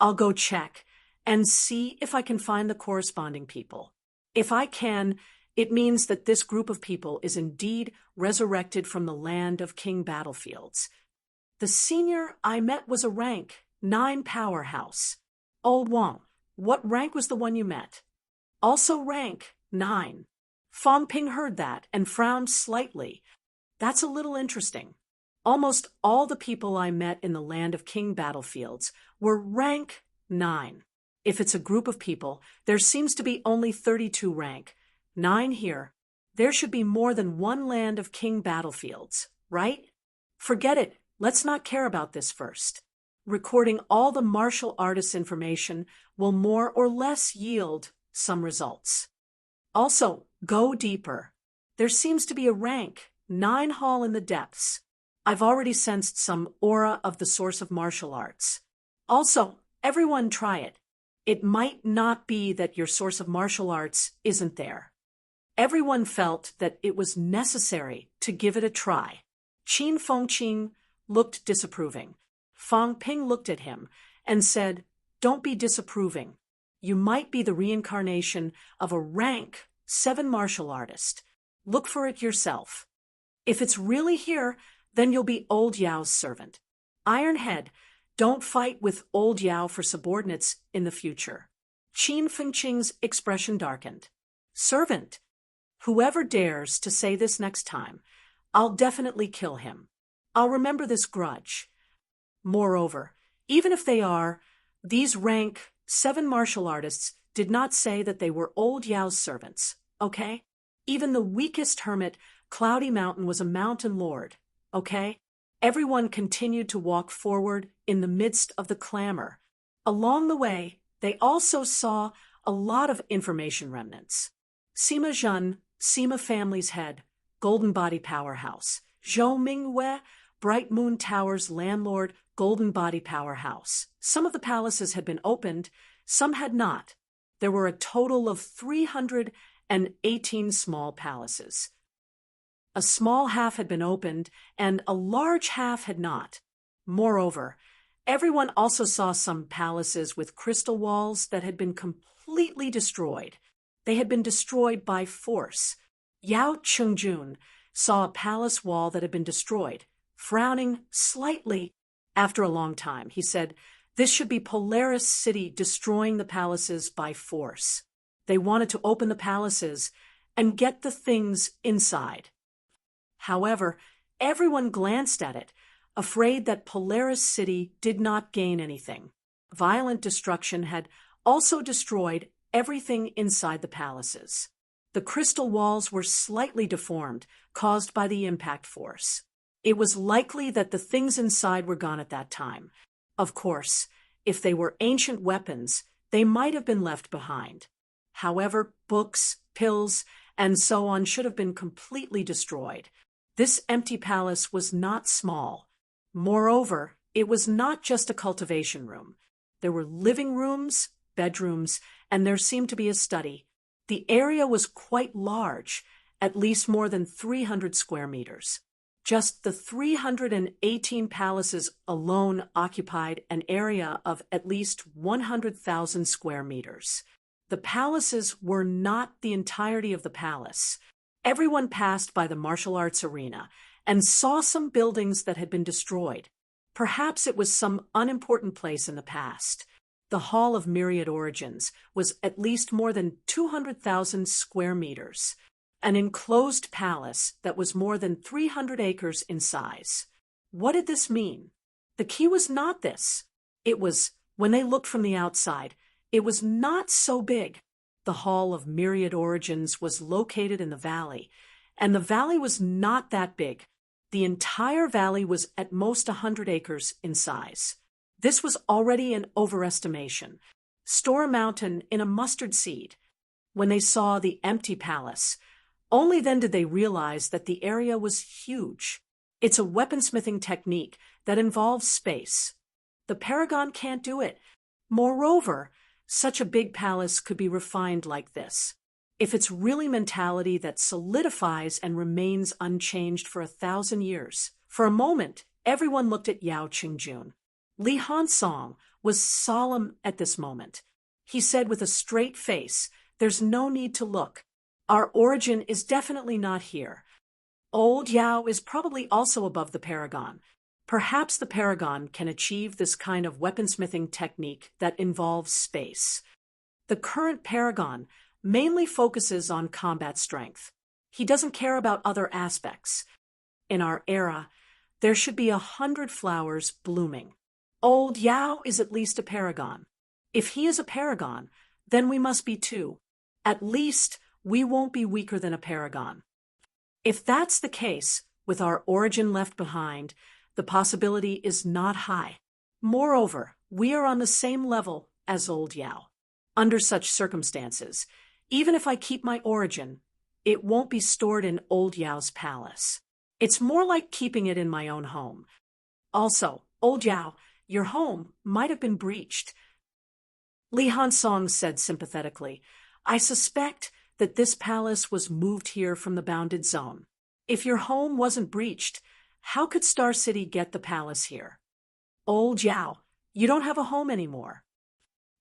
I'll go check and see if I can find the corresponding people. If I can, it means that this group of people is indeed resurrected from the land of king battlefields. The senior I met was a rank 9 powerhouse. Old Wang, what rank was the one you met? Also rank 9. Fang Ping heard that and frowned slightly. That's a little interesting. Almost all the people I met in the land of king battlefields were rank 9. If it's a group of people, there seems to be only 32 rank. 9 here. There should be more than 1 land of king battlefields, right? Forget it. Let's not care about this first. Recording all the martial artists' information will more or less yield some results. Also, go deeper. There seems to be a rank 9 hall in the depths. I've already sensed some aura of the source of martial arts. Also, everyone try it. It might not be that your source of martial arts isn't there. Everyone felt that it was necessary to give it a try. Qin Fengqin looked disapproving. Fang Ping looked at him and said, don't be disapproving. You might be the reincarnation of a rank 7 martial artist. Look for it yourself. If it's really here, then you'll be old Yao's servant. Ironhead, don't fight with old Yao for subordinates in the future. Qin Fengqin's expression darkened. Servant. Whoever dares to say this next time, I'll definitely kill him. I'll remember this grudge. Moreover, even if they are, these rank 7 martial artists did not say that they were old Yao's servants, okay? Even the weakest hermit, Cloudy Mountain, was a mountain lord, okay? Everyone continued to walk forward in the midst of the clamor. Along the way, they also saw a lot of information remnants. Sima Zhen, Sima family's head, Golden Body powerhouse. Zhou Mingwei, Bright Moon Tower's landlord, Golden Body Powerhouse. Some of the palaces had been opened, some had not. There were a total of 318 small palaces. A small half had been opened, and a large half had not. Moreover, everyone also saw some palaces with crystal walls that had been completely destroyed. They had been destroyed by force. Yao Chengjun saw a palace wall that had been destroyed. Frowning slightly after a long time, he said, "This should be Polaris City destroying the palaces by force. They wanted to open the palaces and get the things inside." However, everyone glanced at it, afraid that Polaris City did not gain anything. Violent destruction had also destroyed everything inside the palaces. The crystal walls were slightly deformed, caused by the impact force. It was likely that the things inside were gone at that time. Of course, if they were ancient weapons, they might have been left behind. However, books, pills, and so on should have been completely destroyed. This empty palace was not small. Moreover, it was not just a cultivation room. There were living rooms, bedrooms, and there seemed to be a study. The area was quite large, at least more than 300 square meters. Just the 318 palaces alone occupied an area of at least 100,000 square meters. The palaces were not the entirety of the palace. Everyone passed by the martial arts arena and saw some buildings that had been destroyed. Perhaps it was some unimportant place in the past. The Hall of Myriad Origins was at least more than 200,000 square meters. An enclosed palace that was more than 300 acres in size. What did this mean? The key was not this. It was, when they looked from the outside, it was not so big. The Hall of Myriad Origins was located in the valley, and the valley was not that big. The entire valley was at most 100 acres in size. This was already an overestimation. Store a mountain in a mustard seed. When they saw the empty palace, only then did they realize that the area was huge. It's a weaponsmithing technique that involves space. The Paragon can't do it. Moreover, such a big palace could be refined like this. If it's really mentality that solidifies and remains unchanged for 1,000 years. For a moment, everyone looked at Yao Chengjun. Li Hansong was solemn at this moment. He said with a straight face, "There's no need to look. Our origin is definitely not here. Old Yao is probably also above the Paragon. Perhaps the Paragon can achieve this kind of weaponsmithing technique that involves space. The current Paragon mainly focuses on combat strength. He doesn't care about other aspects. In our era, there should be 100 flowers blooming. Old Yao is at least a Paragon. If he is a Paragon, then we must be too. At least we won't be weaker than a Paragon. If that's the case, with our origin left behind, the possibility is not high. Moreover, we are on the same level as Old Yao. Under such circumstances, even if I keep my origin, it won't be stored in Old Yao's palace. It's more like keeping it in my own home. Also, Old Yao, your home might have been breached." Li Hansong said sympathetically, "I suspect that this palace was moved here from the bounded zone. If your home wasn't breached, how could Star City get the palace here? Old Yao, you don't have a home anymore."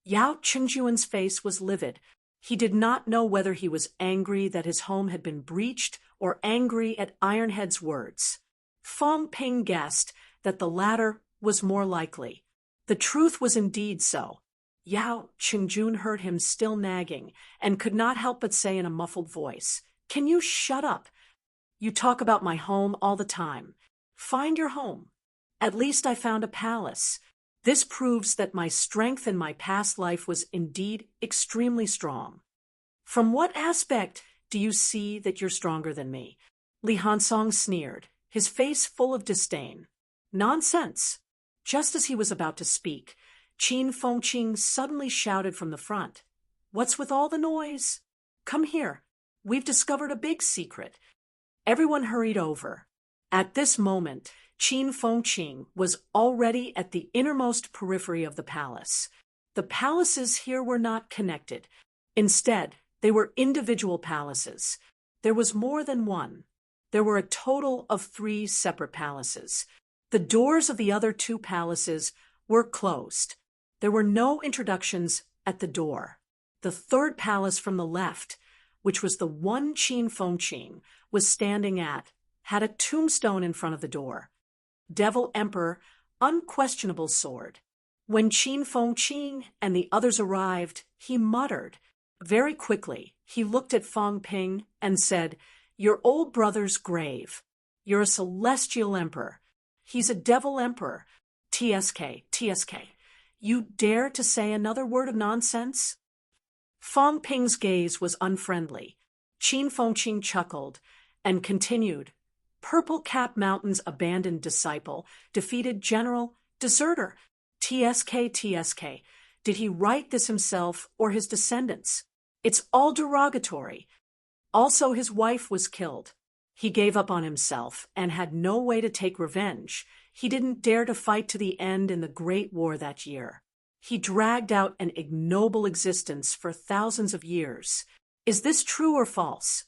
Yao Chengjun's face was livid. He did not know whether he was angry that his home had been breached or angry at Ironhead's words. Fong Ping guessed that the latter was more likely. The truth was indeed so. Yao Chengjun heard him still nagging and could not help but say in a muffled voice, "Can you shut up? You talk about my home all the time. Find your home. At least I found a palace. This proves that my strength in my past life was indeed extremely strong." "From what aspect do you see that you're stronger than me?" Li Hansong sneered, his face full of disdain. "Nonsense." Just as he was about to speak, Qin Fengqing suddenly shouted from the front, "What's with all the noise? Come here. We've discovered a big secret." Everyone hurried over. At this moment, Qin Fengqing was already at the innermost periphery of the palace. The palaces here were not connected. Instead, they were individual palaces. There was more than one. There were a total of 3 separate palaces. The doors of the other 2 palaces were closed. There were no introductions at the door. The 3rd palace from the left, which was the one Qin Fengqing was standing at, had a tombstone in front of the door. Devil Emperor, unquestionable sword. When Qin Fengqing and the others arrived, he muttered. Very quickly, he looked at Fang Ping and said, "Your old brother's grave. You're a celestial emperor. He's a devil emperor. TSK, TSK. You dare to say another word of nonsense?" Fang Ping's gaze was unfriendly. Qin Fengqing chuckled and continued, "Purple Cap Mountain's abandoned disciple, defeated general, deserter. TSK, TSK. Did he write this himself or his descendants? It's all derogatory. Also, his wife was killed. He gave up on himself and had no way to take revenge. He didn't dare to fight to the end in the Great War that year. He dragged out an ignoble existence for thousands of years. Is this true or false?"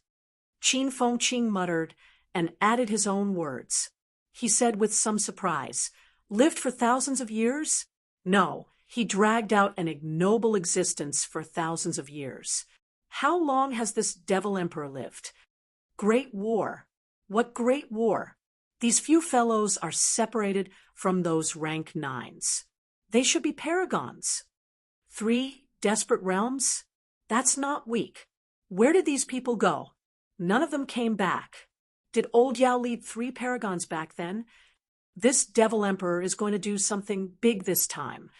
Qin Fengqing muttered and added his own words. He said with some surprise, "Lived for thousands of years? No, he dragged out an ignoble existence for thousands of years. How long has this devil emperor lived? Great War. What great war? These few fellows are separated from those rank 9s. They should be paragons. 3 desperate realms? That's not weak. Where did these people go? None of them came back. Did old Yao lead 3 paragons back then? This devil emperor is going to do something big this time.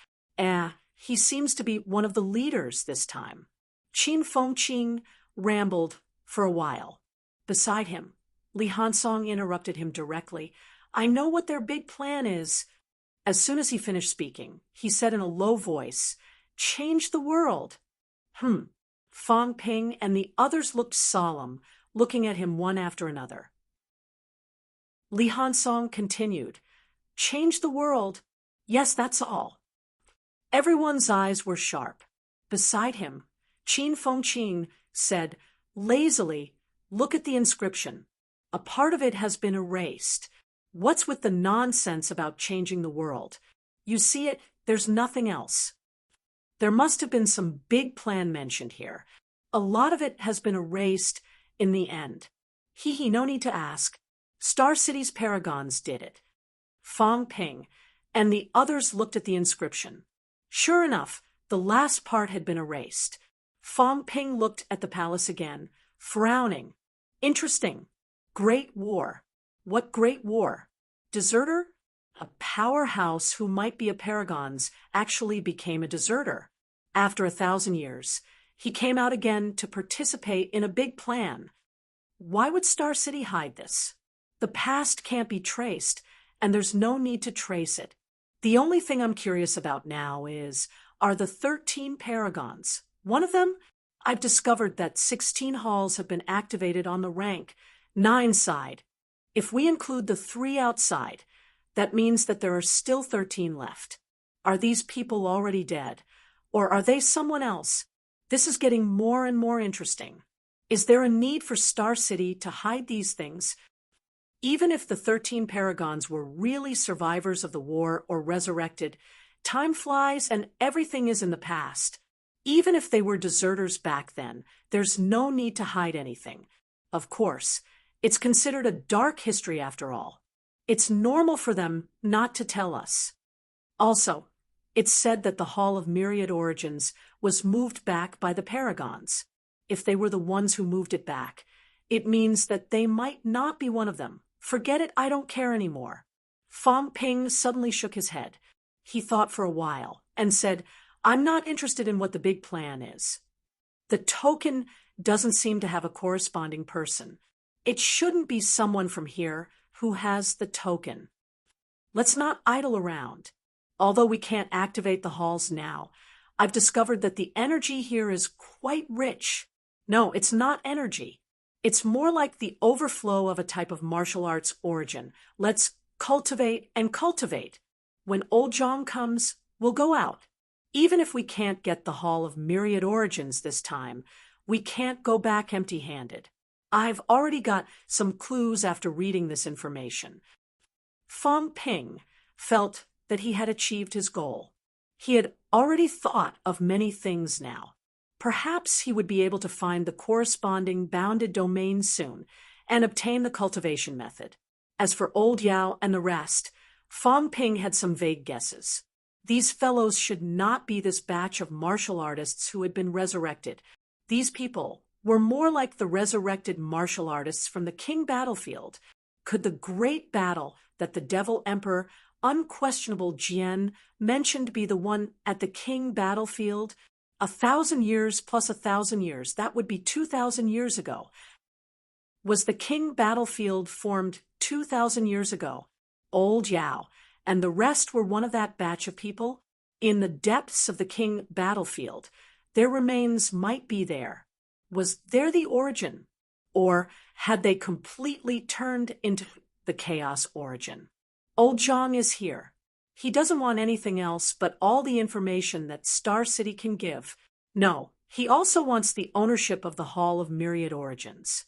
He seems to be one of the leaders this time." Qin Fengqing rambled for a while. Beside him, Li Hansong interrupted him directly. "I know what their big plan is." As soon as he finished speaking, he said in a low voice, "Change the world." Fang Ping and the others looked solemn, looking at him one after another. Li Hansong continued, "Change the world. Yes, that's all." Everyone's eyes were sharp. Beside him, Qin Fengqing said, lazily, "Look at the inscription. A part of it has been erased. What's with the nonsense about changing the world? You see it, there's nothing else." There must have been some big plan mentioned here. A lot of it has been erased in the end. No need to ask. Star City's paragons did it. Fang Ping and the others looked at the inscription. Sure enough, the last part had been erased. Fang Ping looked at the palace again, frowning. Interesting. Great War. What great war? Deserter? A powerhouse who might be a paragon's actually became a deserter. After 1,000 years, he came out again to participate in a big plan. Why would Star City hide this? The past can't be traced, and there's no need to trace it. The only thing I'm curious about now are the 13 paragons. One of them? I've discovered that 16 halls have been activated on the rank 9 side. If we include the 3 outside, that means that there are still 13 left. Are these people already dead? Or are they someone else? This is getting more and more interesting. Is there a need for Star City to hide these things? Even if the 13 paragons were really survivors of the war or resurrected, time flies and everything is in the past. Even if they were deserters back then, there's no need to hide anything. Of course, it's considered a dark history after all. It's normal for them not to tell us. Also, it's said that the Hall of Myriad Origins was moved back by the paragons. If they were the ones who moved it back, it means that they might not be one of them. Forget it, I don't care anymore. Fang Ping suddenly shook his head. He thought for a while and said, I'm not interested in what the big plan is. The token doesn't seem to have a corresponding person. It shouldn't be someone from here who has the token. Let's not idle around. Although we can't activate the halls now, I've discovered that the energy here is quite rich. No, it's not energy. It's more like the overflow of a type of martial arts origin. Let's cultivate and cultivate. When old Zhang comes, we'll go out. Even if we can't get the Hall of Myriad Origins this time, we can't go back empty-handed. I've already got some clues after reading this information. Fang Ping felt that he had achieved his goal. He had already thought of many things now. Perhaps he would be able to find the corresponding bounded domain soon and obtain the cultivation method. As for Old Yao and the rest, Fang Ping had some vague guesses. These fellows should not be this batch of martial artists who had been resurrected. These people were more like the resurrected martial artists from the King battlefield. Could the great battle that the Devil Emperor, unquestionable Jian, mentioned be the one at the King battlefield? 1,000 years plus 1,000 years, that would be 2,000 years ago. Was the King battlefield formed 2,000 years ago? Old Yao and the rest were one of that batch of people? In the depths of the King battlefield, their remains might be there. Was there the origin? Or had they completely turned into the chaos origin? Old Zhang is here. He doesn't want anything else but all the information that Star City can give. No, he also wants the ownership of the Hall of Myriad Origins.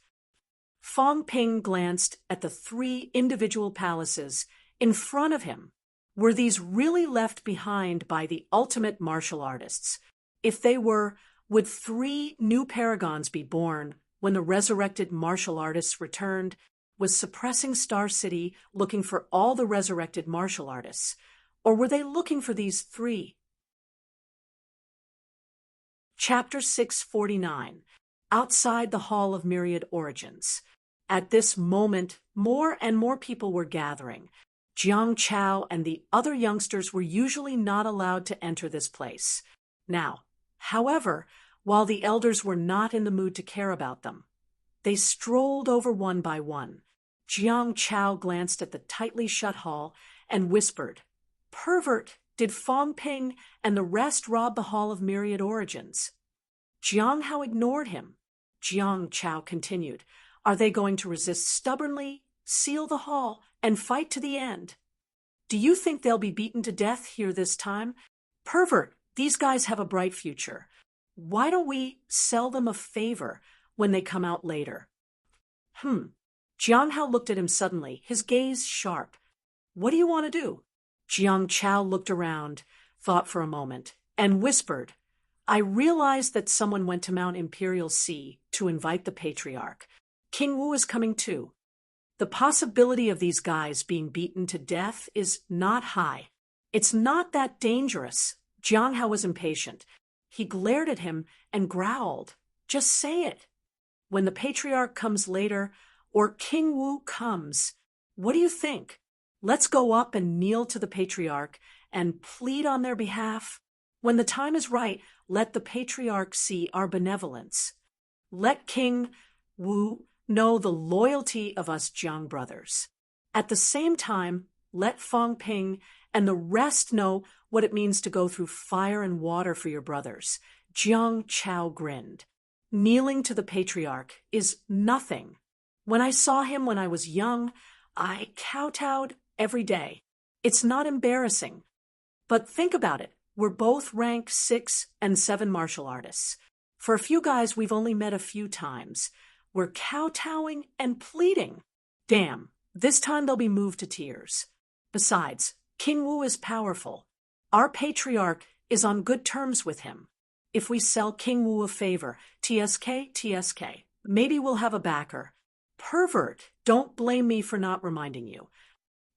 Fang Ping glanced at the 3 individual palaces in front of him. Were these really left behind by the ultimate martial artists? If they were, would 3 new paragons be born when the resurrected martial artists returned? Was suppressing Star City looking for all the resurrected martial artists? Or were they looking for these 3? Chapter 649. Outside the Hall of Myriad Origins. At this moment, more and more people were gathering. Jiang Chao and the other youngsters were usually not allowed to enter this place. Now, however, while the elders were not in the mood to care about them, they strolled over one by one. Jiang Chao glanced at the tightly shut hall and whispered, "Pervert, did Fang Ping and the rest rob the Hall of Myriad Origins?" Jiang Hao ignored him. Jiang Chao continued, "Are they going to resist stubbornly, seal the hall, and fight to the end? Do you think they'll be beaten to death here this time? Pervert, these guys have a bright future. Why don't we sell them a favor when they come out later?" Jiang Hao looked at him suddenly, his gaze sharp. "What do you want to do?" Jiang Chao looked around, thought for a moment, and whispered, "I realized that someone went to Mount Imperial Sea to invite the Patriarch. King Wu is coming too. The possibility of these guys being beaten to death is not high. It's not that dangerous." Jiang Hao was impatient. He glared at him and growled, "Just say it. When the Patriarch comes later, or King Wu comes, what do you think? Let's go up and kneel to the Patriarch and plead on their behalf. When the time is right, let the Patriarch see our benevolence. Let King Wu know the loyalty of us Jiang brothers. At the same time, let Fang Ping and the rest know what it means to go through fire and water for your brothers." Jiang Chao grinned. "Kneeling to the Patriarch is nothing. When I saw him when I was young, I kowtowed every day. It's not embarrassing. But think about it. We're both rank 6 and 7 martial artists. For a few guys we've only met a few times. We're kowtowing and pleading. Damn, this time they'll be moved to tears. Besides, King Wu is powerful. Our Patriarch is on good terms with him. If we sell King Wu a favor, TSK, maybe we'll have a backer. Pervert, don't blame me for not reminding you.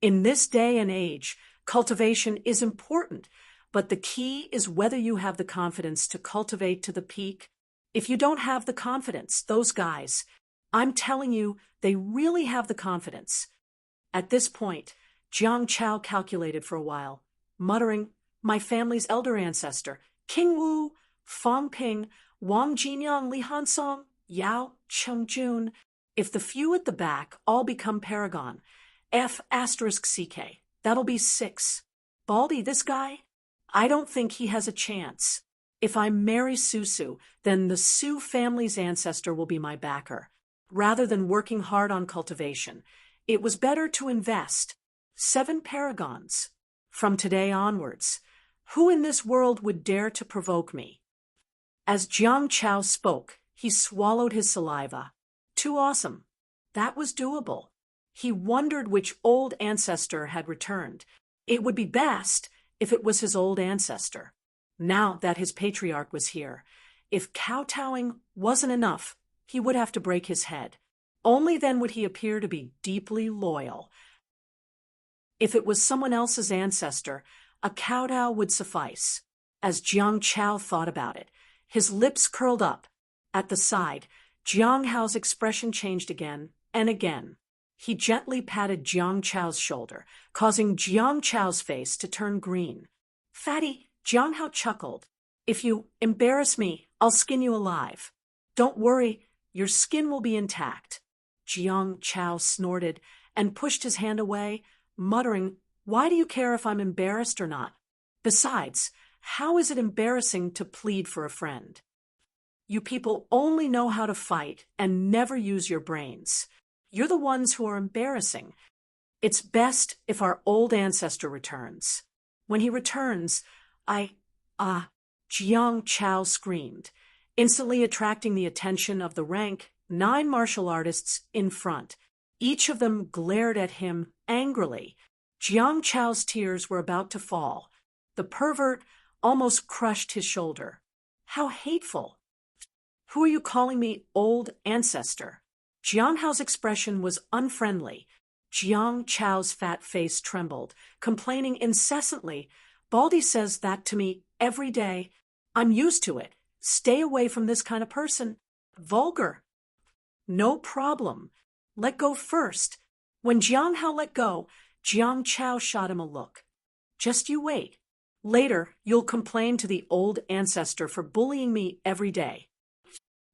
In this day and age, cultivation is important, but the key is whether you have the confidence to cultivate to the peak. If you don't have the confidence, those guys, I'm telling you, they really have the confidence." At this point, Jiang Chao calculated for a while, muttering, "My family's elder ancestor, King Wu, Fang Ping, Wang Jinyang, Li Hansong, Yao Chengjun. If the few at the back all become paragon, F***CK, that'll be 6. Baldy, this guy? I don't think he has a chance. If I marry Susu, then the Su family's ancestor will be my backer. Rather than working hard on cultivation, it was better to invest. 7 paragons. From today onwards, who in this world would dare to provoke me? As Jiang Chao spoke, he swallowed his saliva. Too awesome. That was doable. He wondered which old ancestor had returned. It would be best if it was his old ancestor. Now that his patriarch was here, if kowtowing wasn't enough, he would have to break his head. Only then would he appear to be deeply loyal. If it was someone else's ancestor, a kowtow would suffice. As Jiang Chao thought about it, his lips curled up. At the side, Jiang Hao's expression changed again and again. He gently patted Jiang Chao's shoulder, causing Jiang Chao's face to turn green. Fatty, Jiang Hao chuckled. If you embarrass me, I'll skin you alive. Don't worry, your skin will be intact. Jiang Chao snorted and pushed his hand away, muttering, Why do you care if I'm embarrassed or not? Besides, how is it embarrassing to plead for a friend? You people only know how to fight and never use your brains. You're the ones who are embarrassing. It's best if our old ancestor returns. When he returns, Jiang Chao screamed, instantly attracting the attention of the rank 9 martial artists in front. Each of them glared at him angrily. Jiang Chao's tears were about to fall. The pervert almost crushed his shoulder. How hateful! Who are you calling me old ancestor? Jiang Hao's expression was unfriendly. Jiang Chao's fat face trembled, complaining incessantly. Baldy says that to me every day. I'm used to it. Stay away from this kind of person. Vulgar. No problem. Let go first. When Jiang Hao let go, Jiang Chao shot him a look. Just you wait. Later, you'll complain to the old ancestor for bullying me every day.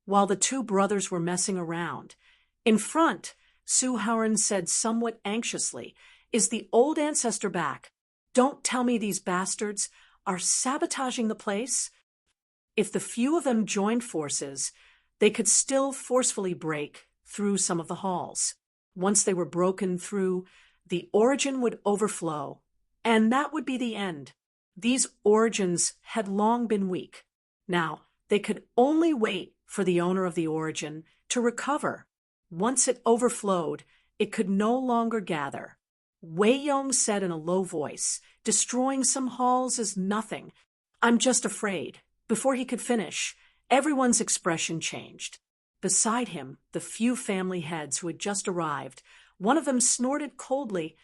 While the 2 brothers were messing around, in front, Su Haoren said somewhat anxiously, Is the old ancestor back? Don't tell me these bastards are sabotaging the place. If the few of them joined forces, they could still forcefully break through some of the halls. Once they were broken through, the origin would overflow, and that would be the end. These origins had long been weak. Now, they could only wait for the owner of the origin to recover. Once it overflowed, it could no longer gather. Wei Yong said in a low voice, Destroying some halls is nothing. I'm just afraid. Before he could finish, everyone's expression changed. Beside him, the few family heads who had just arrived, one of them snorted coldly,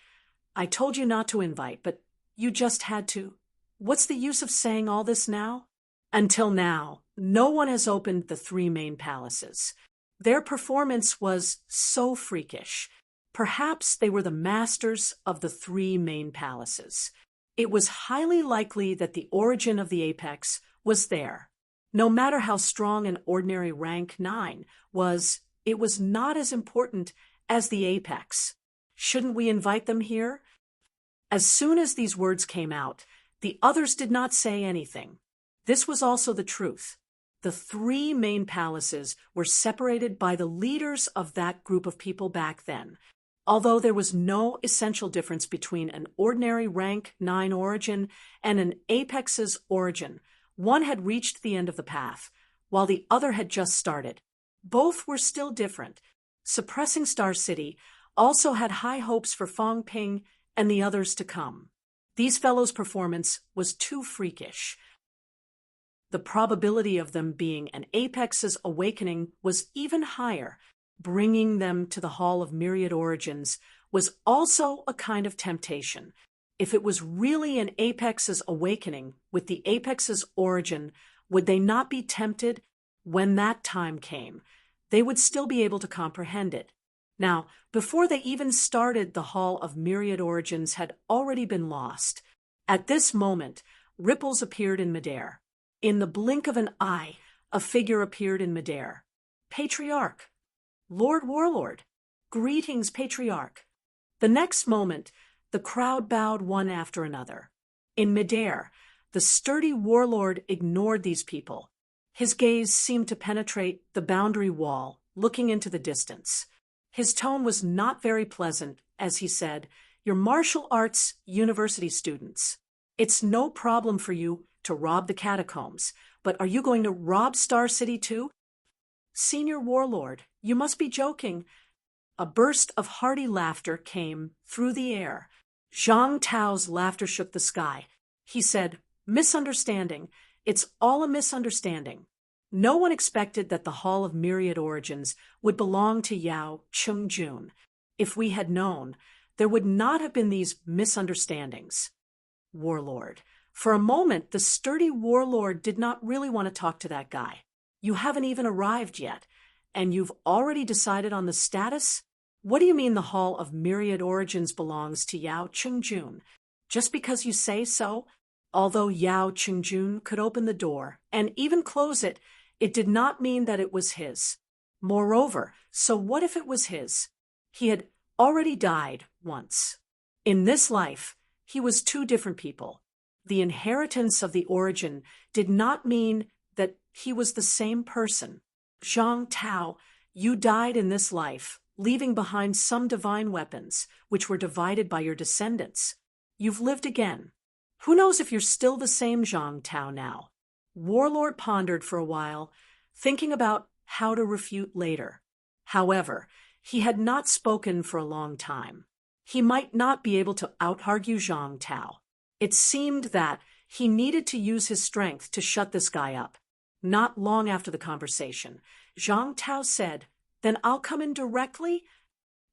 I told you not to invite, but you just had to. What's the use of saying all this now? Until now, no one has opened the 3 main palaces. Their performance was so freakish. Perhaps they were the masters of the 3 main palaces. It was highly likely that the origin of the apex was there. No matter how strong an ordinary rank 9 was, it was not as important as the apex. Shouldn't we invite them here? As soon as these words came out, the others did not say anything. This was also the truth. The 3 main palaces were separated by the leaders of that group of people back then. Although there was no essential difference between an ordinary rank 9 origin and an apex's origin, one had reached the end of the path, while the other had just started. Both were still different. Suppressing Star City also had high hopes for Fong Ping and the others to come. These fellows' performance was too freakish. The probability of them being an apex's awakening was even higher. Bringing them to the Hall of Myriad Origins was also a kind of temptation. If it was really an apex's awakening with the apex's origin, would they not be tempted? When that time came, they would still be able to comprehend it. Now, before they even started, the Hall of Myriad Origins had already been lost. At this moment, ripples appeared in midair. In the blink of an eye, a figure appeared in midair. Patriarch. Lord Warlord. Greetings, Patriarch. The next moment, the crowd bowed one after another. In midair, the sturdy warlord ignored these people. His gaze seemed to penetrate the boundary wall looking into the distance. His tone was not very pleasant as he said, "You're martial arts university students. It's no problem for you to rob the catacombs, but are you going to rob Star City too? Senior Warlord, you must be joking." A burst of hearty laughter came through the air. Zhang Tao's laughter shook the sky. He said, "Misunderstanding. It's all a misunderstanding. No one expected that the Hall of Myriad Origins would belong to Yao Chungjun. If we had known, there would not have been these misunderstandings." Warlord. For a moment, the sturdy warlord did not really want to talk to that guy. "You haven't even arrived yet, and you've already decided on the status? What do you mean the Hall of Myriad Origins belongs to Yao Chungjun? Just because you say so?" Although Yao Chungjun could open the door and even close it, it did not mean that it was his. Moreover, so what if it was his? He had already died once. In this life, he was two different people. The inheritance of the origin did not mean that he was the same person. Zhang Tao, you died in this life, leaving behind some divine weapons, which were divided by your descendants. You've lived again. Who knows if you're still the same Zhang Tao now? Warlord pondered for a while, thinking about how to refute later. However, he had not spoken for a long time. He might not be able to out-argue Zhang Tao. It seemed that he needed to use his strength to shut this guy up. Not long after the conversation, Zhang Tao said, "Then I'll come in directly?"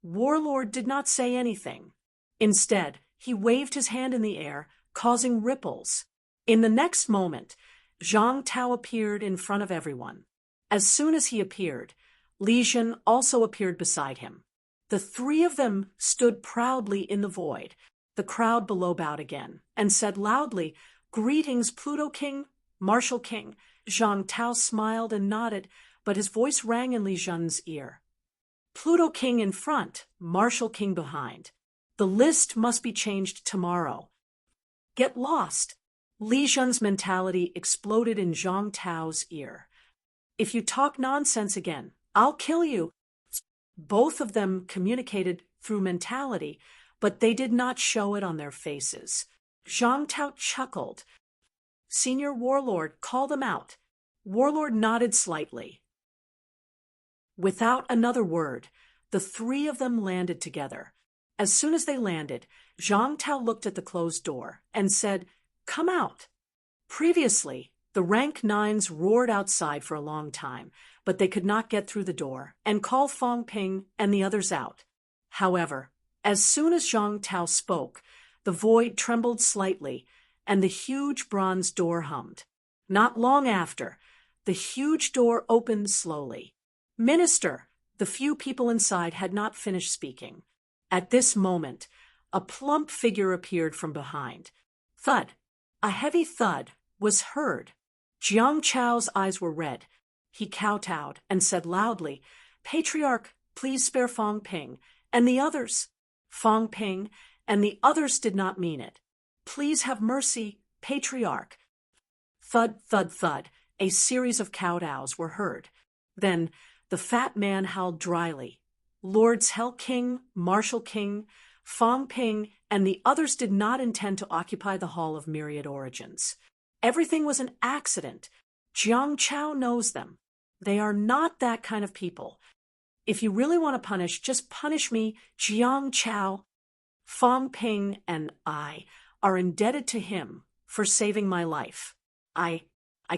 Warlord did not say anything. Instead, he waved his hand in the air, causing ripples. In the next moment, Zhang Tao appeared in front of everyone. As soon as he appeared, Li Jun also appeared beside him. The three of them stood proudly in the void. The crowd below bowed again and said loudly, "Greetings, Pluto King, Martial King." Zhang Tao smiled and nodded, but his voice rang in Li Jun's ear. "Pluto King in front, Martial King behind. The list must be changed tomorrow. Get lost." Li Jun's mentality exploded in Zhang Tao's ear. "If you talk nonsense again, I'll kill you." Both of them communicated through mentality, but they did not show it on their faces. Zhang Tao chuckled. "Senior Warlord, call them out." Warlord nodded slightly. Without another word, the three of them landed together. As soon as they landed, Zhang Tao looked at the closed door and said, "Come out." Previously, the rank nines roared outside for a long time, but they could not get through the door and call Fong Ping and the others out. However, as soon as Zhang Tao spoke, the void trembled slightly, and the huge bronze door hummed. Not long after, the huge door opened slowly. "Minister!" The few people inside had not finished speaking. At this moment, a plump figure appeared from behind. Thud! A heavy thud was heard. Jiang Chao's eyes were red. He kowtowed and said loudly, "Patriarch, please spare Fong Ping and the others." Fong Ping and the others did not mean it. "Please have mercy, Patriarch." Thud, thud, thud. A series of kowtows were heard. Then the fat man howled dryly. Lords Hell King, Martial King, Fong Ping, and the others did not intend to occupy the Hall of Myriad Origins. Everything was an accident. Jiang Chao knows them. They are not that kind of people. If you really want to punish, just punish me, Jiang Chao. Fong Ping and I are indebted to him for saving my life. I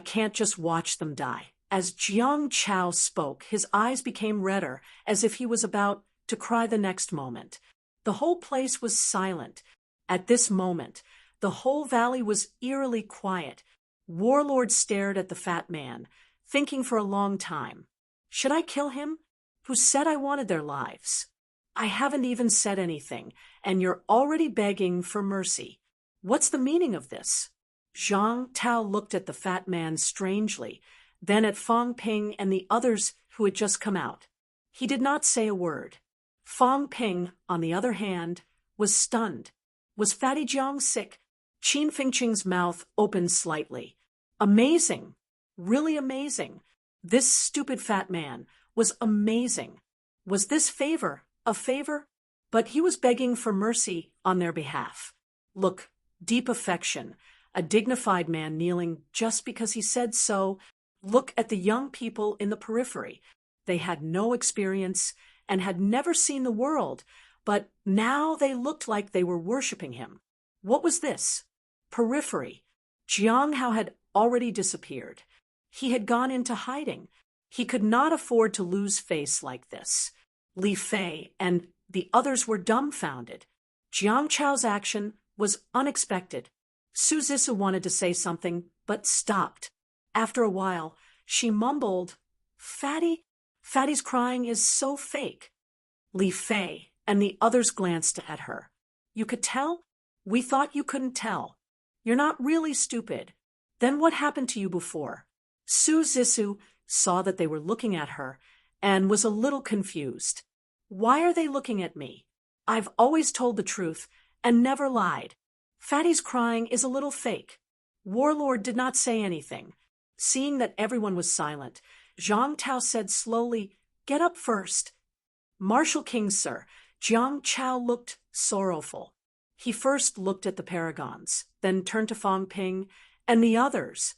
can't just watch them die. As Jiang Chao spoke, his eyes became redder, as if he was about to cry the next moment. The whole place was silent. At this moment, the whole valley was eerily quiet. Warlord stared at the fat man, thinking for a long time. Should I kill him? Who said I wanted their lives? I haven't even said anything, and you're already begging for mercy. What's the meaning of this? Zhang Tao looked at the fat man strangely, then at Fong Ping and the others who had just come out. He did not say a word. Fong Ping, on the other hand, was stunned. Was Fatty Jiang sick? Qin Fingqing's mouth opened slightly. Amazing. Really amazing. This stupid fat man was amazing. Was this favor a favor? But he was begging for mercy on their behalf. Look, deep affection, a dignified man kneeling just because he said so. Look at the young people in the periphery. They had no experience and had never seen the world, but now they looked like they were worshipping him. What was this? Periphery. Jiang Hao had already disappeared. He had gone into hiding. He could not afford to lose face like this. Li Fei and the others were dumbfounded. Jiang Chao's action was unexpected. Su Zissou wanted to say something, but stopped. After a while, she mumbled, "Fatty? Fatty's crying is so fake." Li Fei and the others glanced at her. "You could tell? We thought you couldn't tell. You're not really stupid. Then what happened to you before?" Su Zissou saw that they were looking at her and was a little confused. "Why are they looking at me? I've always told the truth and never lied. Fatty's crying is a little fake." Warlord did not say anything. Seeing that everyone was silent, Zhang Tao said slowly, "Get up first." "Marshal King, sir." Jiang Chao looked sorrowful. He first looked at the paragons, then turned to Fang Ping and the others.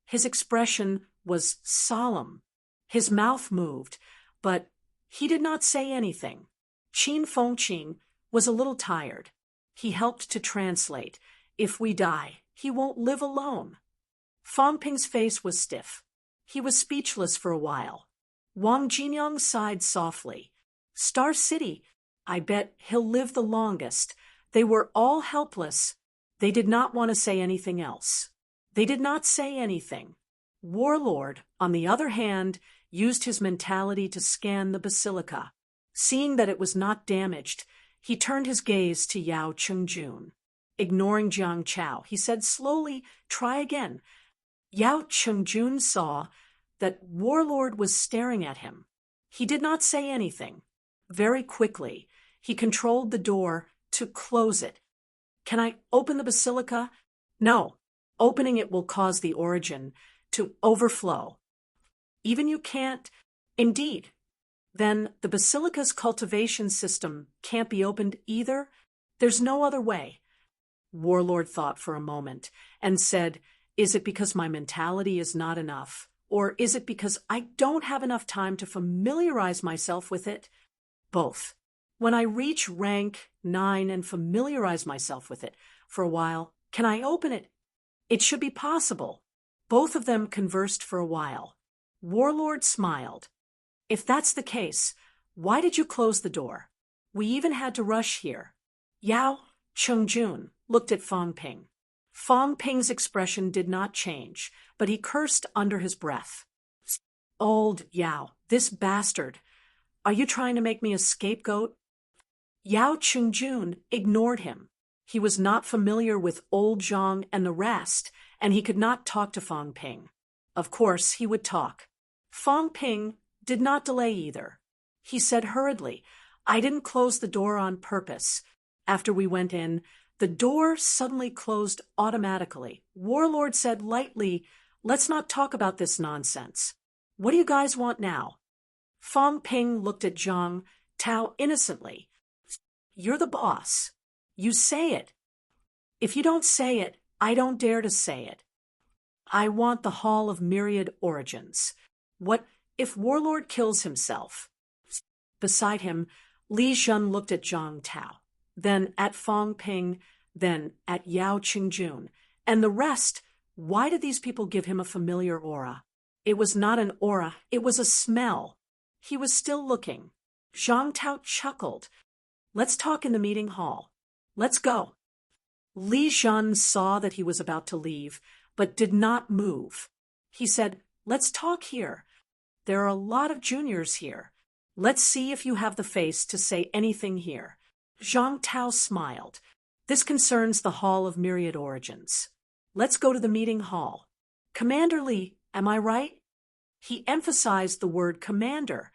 His expression was solemn. His mouth moved, but he did not say anything. Qin Fengqin was a little tired. He helped to translate. "If we die, he won't live alone." Fang Ping's face was stiff. He was speechless for a while. Wang Jinyang sighed softly. "Star City, I bet he'll live the longest." They were all helpless. They did not want to say anything else. They did not say anything. Warlord, on the other hand, used his mentality to scan the basilica. Seeing that it was not damaged, he turned his gaze to Yao Chengjun. Ignoring Jiang Chao, he said slowly, "Try again." Yao Chengjun saw that Warlord was staring at him. He did not say anything. Very quickly, he controlled the door to close it. "Can I open the basilica?" "No. Opening it will cause the origin to overflow." "Even you can't?" "Indeed." "Then the basilica's cultivation system can't be opened either?" "There's no other way." Warlord thought for a moment and said, "Is it because my mentality is not enough? Or is it because I don't have enough time to familiarize myself with it?" "Both. When I reach rank 9 and familiarize myself with it for a while, can I open it?" "It should be possible." Both of them conversed for a while. Warlord smiled. "If that's the case, why did you close the door? We even had to rush here." Yao Chengjun looked at Fang Ping. Fang Ping's expression did not change, but he cursed under his breath. "Old Yao, this bastard. Are you trying to make me a scapegoat?" Yao Chengjun ignored him. He was not familiar with old Zhang and the rest, and he could not talk to Fang Ping. Of course, he would talk. Fang Ping did not delay either. He said hurriedly, "I didn't close the door on purpose. After we went in, the door suddenly closed automatically." Warlord said lightly, "Let's not talk about this nonsense. What do you guys want now?" Fang Ping looked at Zhang Tao innocently. "You're the boss. You say it. If you don't say it, I don't dare to say it. I want the Hall of Myriad Origins. What if Warlord kills himself?" Beside him, Li Zhen looked at Zhang Tao, then at Fang Ping, then at Yao Chengjun. And the rest, why did these people give him a familiar aura? It was not an aura, it was a smell. He was still looking. Zhang Tao chuckled. "Let's talk in the meeting hall. Let's go." Li Zhen saw that he was about to leave, but did not move. He said, "Let's talk here. There are a lot of juniors here. Let's see if you have the face to say anything here." Zhang Tao smiled. "This concerns the Hall of Myriad Origins. Let's go to the meeting hall. Commander Li, am I right?" He emphasized the word commander.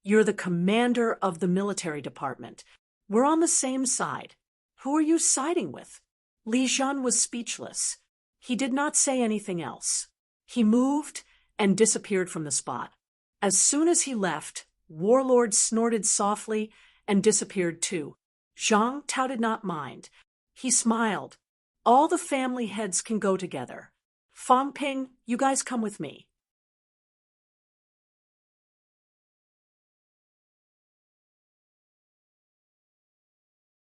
"You're the commander of the military department. We're on the same side. Who are you siding with?" Li Zhen was speechless. He did not say anything else. He moved and disappeared from the spot. As soon as he left, Warlord snorted softly and disappeared too. Zhang Tao did not mind. He smiled. All the family heads can go together. Fang Ping, you guys come with me.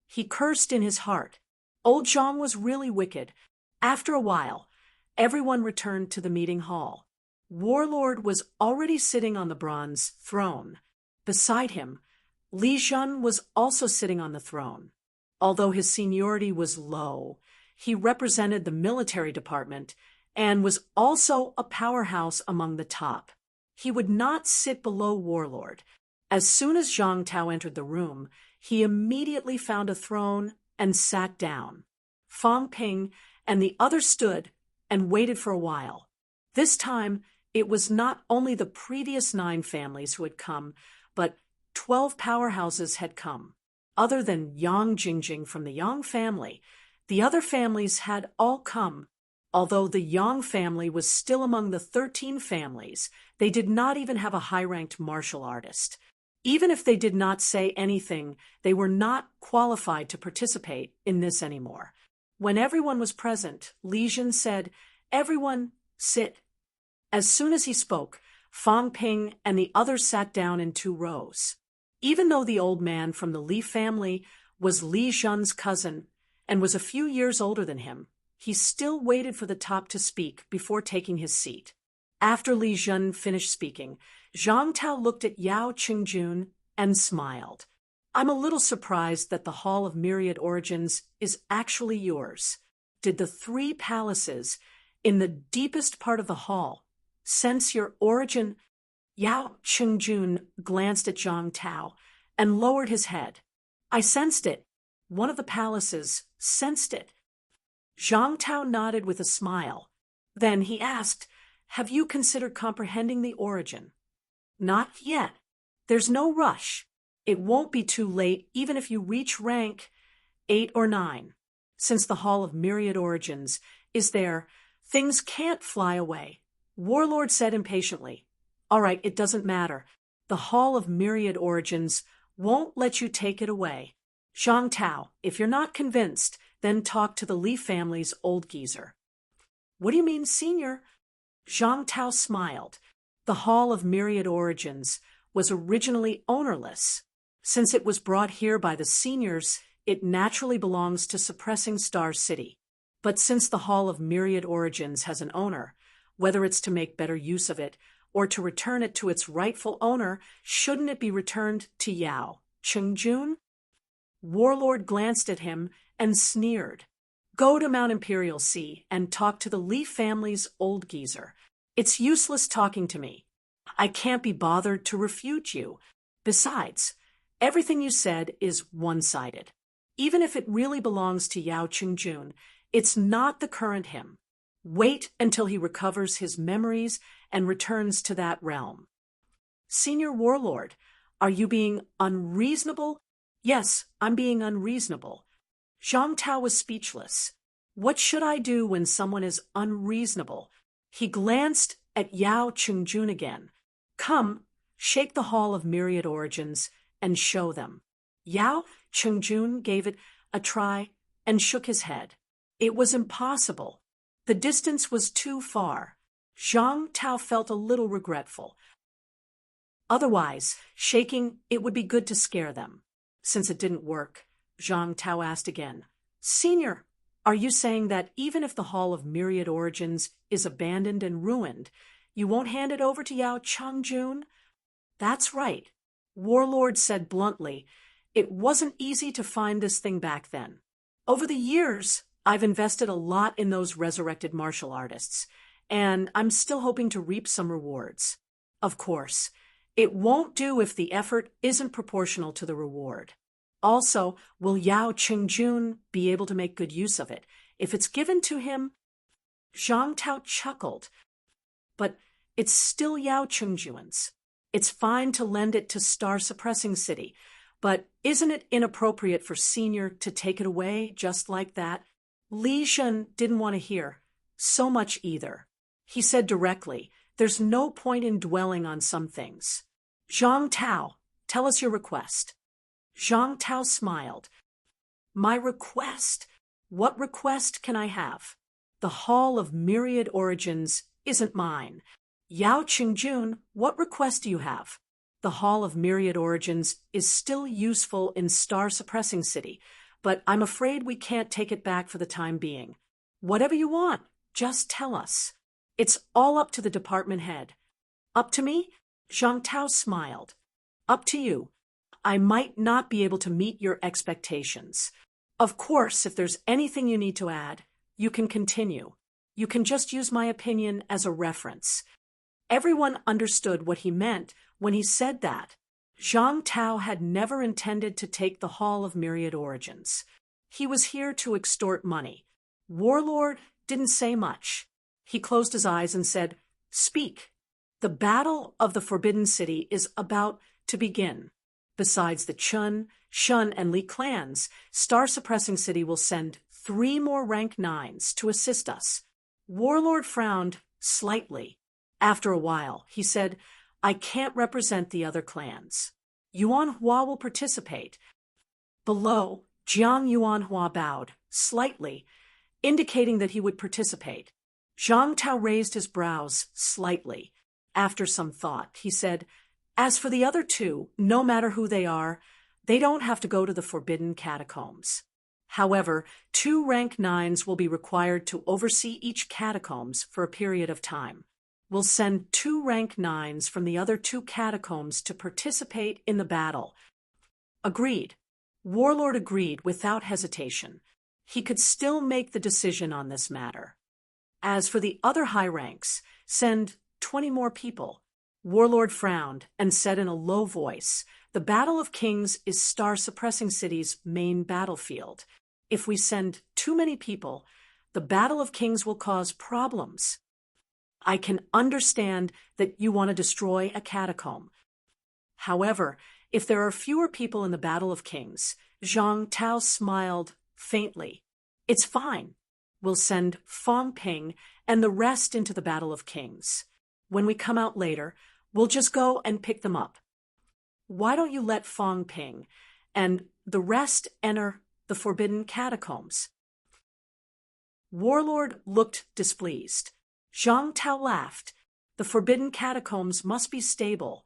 He cursed in his heart. Old Zhang was really wicked. After a while, everyone returned to the meeting hall. Warlord was already sitting on the bronze throne. Beside him, Li Jun was also sitting on the throne. Although his seniority was low, he represented the military department and was also a powerhouse among the top. He would not sit below Warlord. As soon as Zhang Tao entered the room, he immediately found a throne and sat down. Fang Ping and the others stood and waited for a while. This time, it was not only the previous 9 families who had come, but 12 powerhouses had come. Other than Yang Jingjing from the Yang family, the other families had all come. Although the Yang family was still among the 13 families, they did not even have a high-ranked martial artist. Even if they did not say anything, they were not qualified to participate in this anymore. When everyone was present, Li Jun said, "Everyone, sit." As soon as he spoke, Fang Ping and the others sat down in 2 rows. Even though the old man from the Li family was Li Jun's cousin and was a few years older than him, he still waited for the top to speak before taking his seat. After Li Jun finished speaking, Zhang Tao looked at Yao Qingjun and smiled. "I'm a little surprised that the Hall of Myriad Origins is actually yours. Did the 3 palaces in the deepest part of the hall sense your origin?" Yao Qingjun glanced at Zhang Tao and lowered his head. "I sensed it. One of the palaces sensed it." Zhang Tao nodded with a smile. Then he asked, "Have you considered comprehending the origin?" "Not yet. There's no rush. It won't be too late even if you reach rank 8 or 9. Since the Hall of Myriad Origins is there, things can't fly away." Warlord said impatiently, "All right, it doesn't matter. The Hall of Myriad Origins won't let you take it away. Zhang Tao, if you're not convinced, then talk to the Li family's old geezer." "What do you mean, senior?" Zhang Tao smiled. The Hall of Myriad Origins was originally ownerless. Since it was brought here by the seniors, it naturally belongs to Suppressing Star City. But since the Hall of Myriad Origins has an owner, whether it's to make better use of it or to return it to its rightful owner, shouldn't it be returned to Yao Qingjun? Warlord glanced at him and sneered. "Go to Mount Imperial Sea and talk to the Li family's old geezer. It's useless talking to me. I can't be bothered to refute you. Besides, everything you said is one-sided. Even if it really belongs to Yao Qingjun, it's not the current him. Wait until he recovers his memories and returns to that realm." "Senior Warlord, are you being unreasonable?" "Yes, I'm being unreasonable." Zhang Tao was speechless. What should I do when someone is unreasonable? He glanced at Yao Qingjun again. "Come, shake the Hall of Myriad Origins and show them." Yao Qingjun gave it a try and shook his head. It was impossible. The distance was too far. Zhang Tao felt a little regretful. Otherwise, shaking it would be good to scare them. Since it didn't work, Zhang Tao asked again, "Senior, are you saying that even if the Hall of Myriad Origins is abandoned and ruined, you won't hand it over to Yao Qingjun?" "That's right." Warlord said bluntly, "It wasn't easy to find this thing back then. Over the years, I've invested a lot in those resurrected martial artists, and I'm still hoping to reap some rewards. Of course, it won't do if the effort isn't proportional to the reward. Also, will Yao Qingjun be able to make good use of it? If it's given to him..." Zhang Tao chuckled. "But it's still Yao Qingjun's. It's fine to lend it to Star Suppressing City, but isn't it inappropriate for Senior to take it away just like that?" Li Jun didn't want to hear so much either. He said directly, There's no point in dwelling on some things. Zhang Tao, tell us your request. Zhang Tao smiled. My request? What request can I have? The Hall of Myriad Origins isn't mine. Yao Qingjun, what request do you have? The Hall of Myriad Origins is still useful in Star Suppressing City, but I'm afraid we can't take it back for the time being. Whatever you want, just tell us. It's all up to the department head. Up to me? Zhang Tao smiled. Up to you. I might not be able to meet your expectations. Of course, if there's anything you need to add, you can continue. You can just use my opinion as a reference. Everyone understood what he meant when he said that. Zhang Tao had never intended to take the Hall of Myriad Origins. He was here to extort money. Warlord didn't say much. He closed his eyes and said, "Speak. The battle of the Forbidden City is about to begin. Besides the Chun, Shun, and Li clans, Star Suppressing City will send 3 more rank 9s to assist us." Warlord frowned slightly. After a while, he said, "I can't represent the other clans. Yuan Hua will participate." Below, Jiang Yuan Hua bowed slightly, indicating that he would participate. Zhang Tao raised his brows slightly. After some thought, he said, "As for the other 2, no matter who they are, they don't have to go to the Forbidden Catacombs. However, 2 rank 9s will be required to oversee each catacombs for a period of time. We'll send 2 rank 9s from the other 2 catacombs to participate in the battle." Agreed. Warlord agreed without hesitation. He could still make the decision on this matter. As for the other high ranks, send 20 more people. Warlord frowned and said in a low voice, "The Battle of Kings is Star Suppressing City's main battlefield. If we send too many people, the Battle of Kings will cause problems. I can understand that you want to destroy a catacomb. However, if there are fewer people in the Battle of Kings," Zhang Tao smiled faintly, "it's fine. We'll send Fong Ping and the rest into the Battle of Kings. When we come out later, we'll just go and pick them up. Why don't you let Fong Ping and the rest enter the Forbidden Catacombs?" Warlord looked displeased. Zhang Tao laughed. "The Forbidden Catacombs must be stable.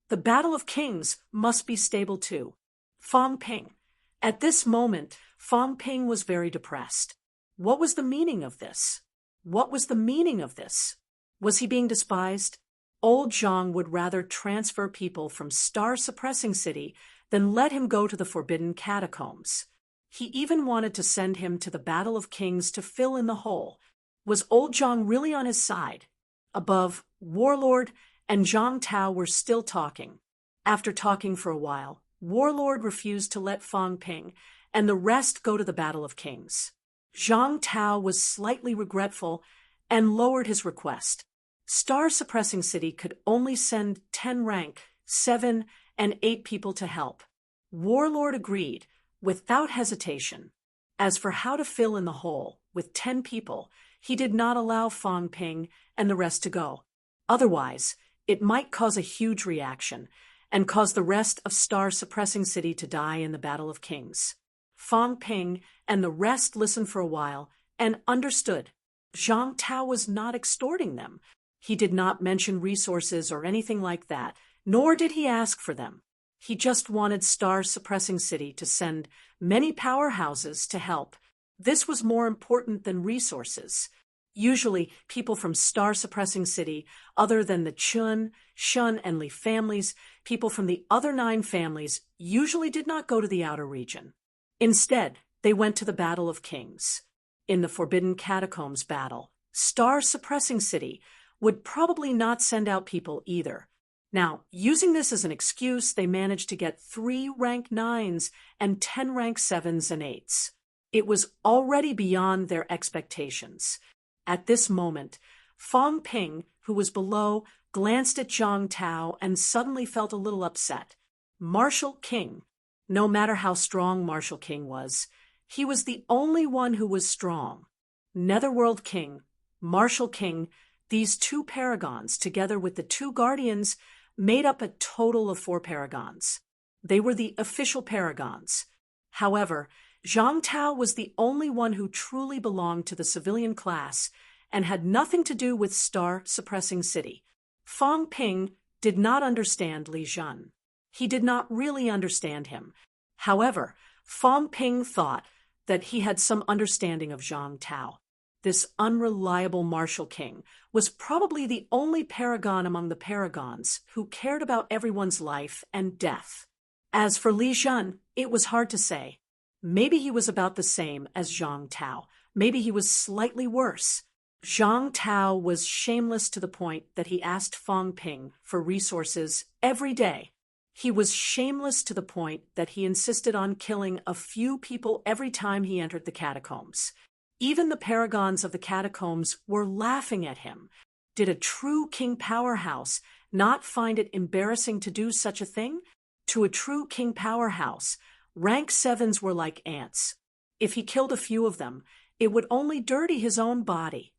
The Battle of Kings must be stable too. Fong Ping." At this moment, Fong Ping was very depressed. What was the meaning of this? What was the meaning of this? Was he being despised? Old Zhang would rather transfer people from Star Suppressing City than let him go to the Forbidden Catacombs. He even wanted to send him to the Battle of Kings to fill in the hole. Was old Zhang really on his side? Above, Warlord and Zhang Tao were still talking. After talking for a while, Warlord refused to let Fong Ping and the rest go to the Battle of Kings. Zhang Tao was slightly regretful and lowered his request. Star Suppressing City could only send 10 rank, 7, and 8 people to help. Warlord agreed, without hesitation. As for how to fill in the hole with 10 people, he did not allow Fong Ping and the rest to go. Otherwise, it might cause a huge reaction and cause the rest of Star Suppressing City to die in the Battle of Kings. Fong Ping and the rest listened for a while and understood. Zhang Tao was not extorting them. He did not mention resources or anything like that, nor did he ask for them. He just wanted Star Suppressing City to send many powerhouses to help. This was more important than resources. Usually, people from Star Suppressing City, other than the Chun, Shun, and Li families, people from the other 9 families usually did not go to the outer region. Instead, they went to the Battle of Kings. In the Forbidden Catacombs battle, Star Suppressing City would probably not send out people either. Now, using this as an excuse, they managed to get 3 rank 9s and 10 rank 7s and 8s. It was already beyond their expectations. At this moment, Fong Ping, who was below, glanced at Zhang Tao and suddenly felt a little upset. Marshal King. No matter how strong Marshal King was, he was the only one who was strong. Netherworld King, Marshal King, These two paragons, together with the two guardians, made up a total of 4 paragons. They were the official paragons. However, Zhang Tao was the only one who truly belonged to the civilian class and had nothing to do with star-suppressing city. Fang Ping did not understand Li Jun. He did not really understand him. However, Fang Ping thought that he had some understanding of Zhang Tao. This unreliable martial king was probably the only paragon among the paragons who cared about everyone's life and death. As for Li Jun, it was hard to say. Maybe he was about the same as Zhang Tao. Maybe he was slightly worse. Zhang Tao was shameless to the point that he asked Fang Ping for resources every day. He was shameless to the point that he insisted on killing a few people every time he entered the catacombs. Even the paragons of the catacombs were laughing at him. Did a true king powerhouse not find it embarrassing to do such a thing? To a true king powerhouse, rank 7s were like ants. If he killed a few of them, it would only dirty his own body.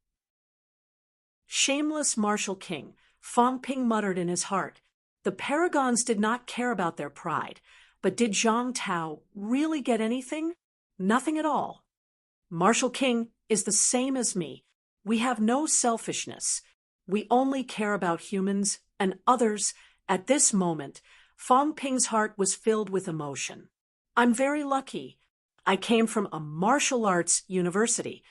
Shameless martial king, Fang Ping muttered in his heart. The paragons did not care about their pride, but did Zhang Tao really get anything? Nothing at all. Martial king is the same as me. We have no selfishness. We only care about humans and others. At this moment, Fang Ping's heart was filled with emotion. I'm very lucky. I came from a martial arts university.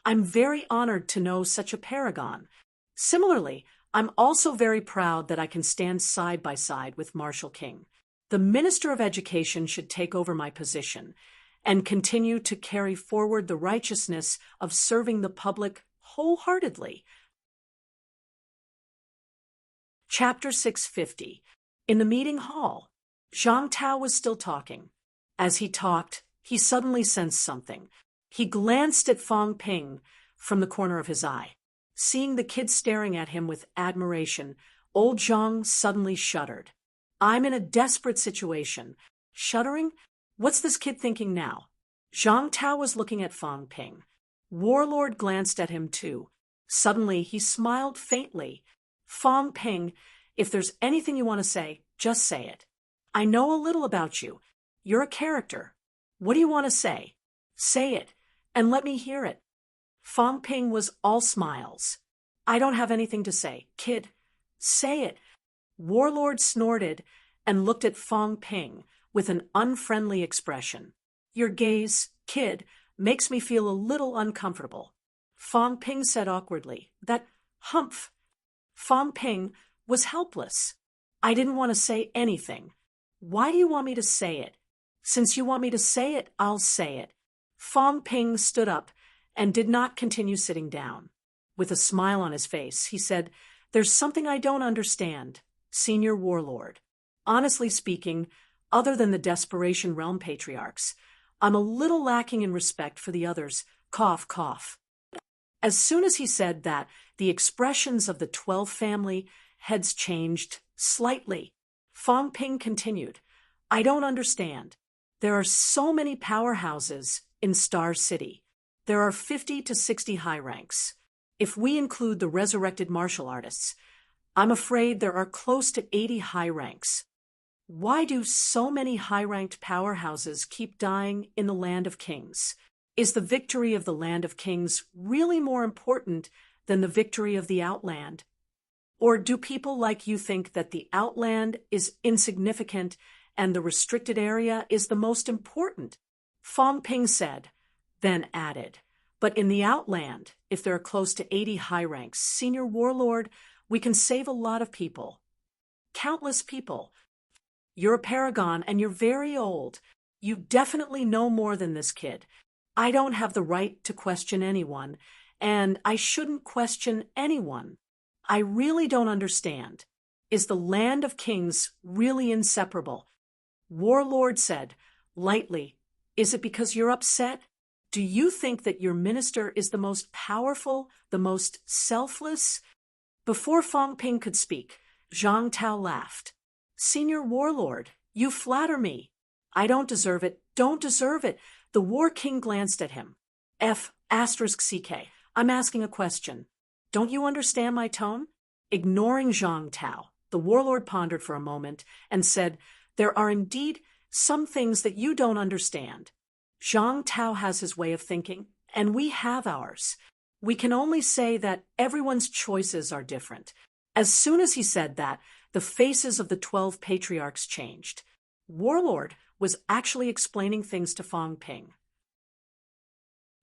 I'm very honored to know such a paragon. Similarly, I'm also very proud that I can stand side by side with Martial King. The Minister of Education should take over my position and continue to carry forward the righteousness of serving the public wholeheartedly. Chapter 650. In the meeting hall, Zhang Tao was still talking. As he talked, he suddenly sensed something. He glanced at Fang Ping from the corner of his eye. Seeing the kid staring at him with admiration, old Zhang suddenly shuddered. I'm in a desperate situation. Shuddering? What's this kid thinking now? Zhang Tao was looking at Fang Ping. Warlord glanced at him too. Suddenly, he smiled faintly. Fang Ping, if there's anything you want to say, just say it. I know a little about you. You're a character. What do you want to say? Say it, and let me hear it. Fang Ping was all smiles. I don't have anything to say. Kid, say it. Warlord snorted and looked at Fang Ping with an unfriendly expression. Your gaze, kid, makes me feel a little uncomfortable. Fang Ping said awkwardly, that humph. Fang Ping was helpless. I didn't want to say anything. Why do you want me to say it? Since you want me to say it, I'll say it. Fang Ping stood up and did not continue sitting down. With a smile on his face, he said, There's something I don't understand, Senior Warlord. Honestly speaking, other than the Desperation Realm Patriarchs, I'm a little lacking in respect for the others. Cough, cough. As soon as he said that, the expressions of the 12 family heads changed slightly. Fang Ping continued, I don't understand. There are so many powerhouses in Star City. There are 50 to 60 high ranks. If we include the resurrected martial artists, I'm afraid there are close to 80 high ranks. Why do so many high-ranked powerhouses keep dying in the Land of Kings? Is the victory of the Land of Kings really more important than the victory of the Outland? Or do people like you think that the Outland is insignificant and the restricted area is the most important? Fang Ping said, then added, but in the Outland, if there are close to 80 high ranks, Senior Warlord, we can save a lot of people. Countless people. You're a paragon and you're very old. You definitely know more than this kid. I don't have the right to question anyone, and I shouldn't question anyone. I really don't understand. Is the Land of Kings really inseparable? Warlord said, lightly, is it because you're upset? Do you think that your minister is the most powerful, the most selfless? Before Fang Ping could speak, Zhang Tao laughed. Senior Warlord, you flatter me. I don't deserve it, don't deserve it. The War King glanced at him. CK, I'm asking a question. Don't you understand my tone? Ignoring Zhang Tao, the warlord pondered for a moment and said, "There are indeed some things that you don't understand. Zhang Tao has his way of thinking, and we have ours. We can only say that everyone's choices are different." As soon as he said that, the faces of the 12 patriarchs changed. Warlord was actually explaining things to Fang Ping.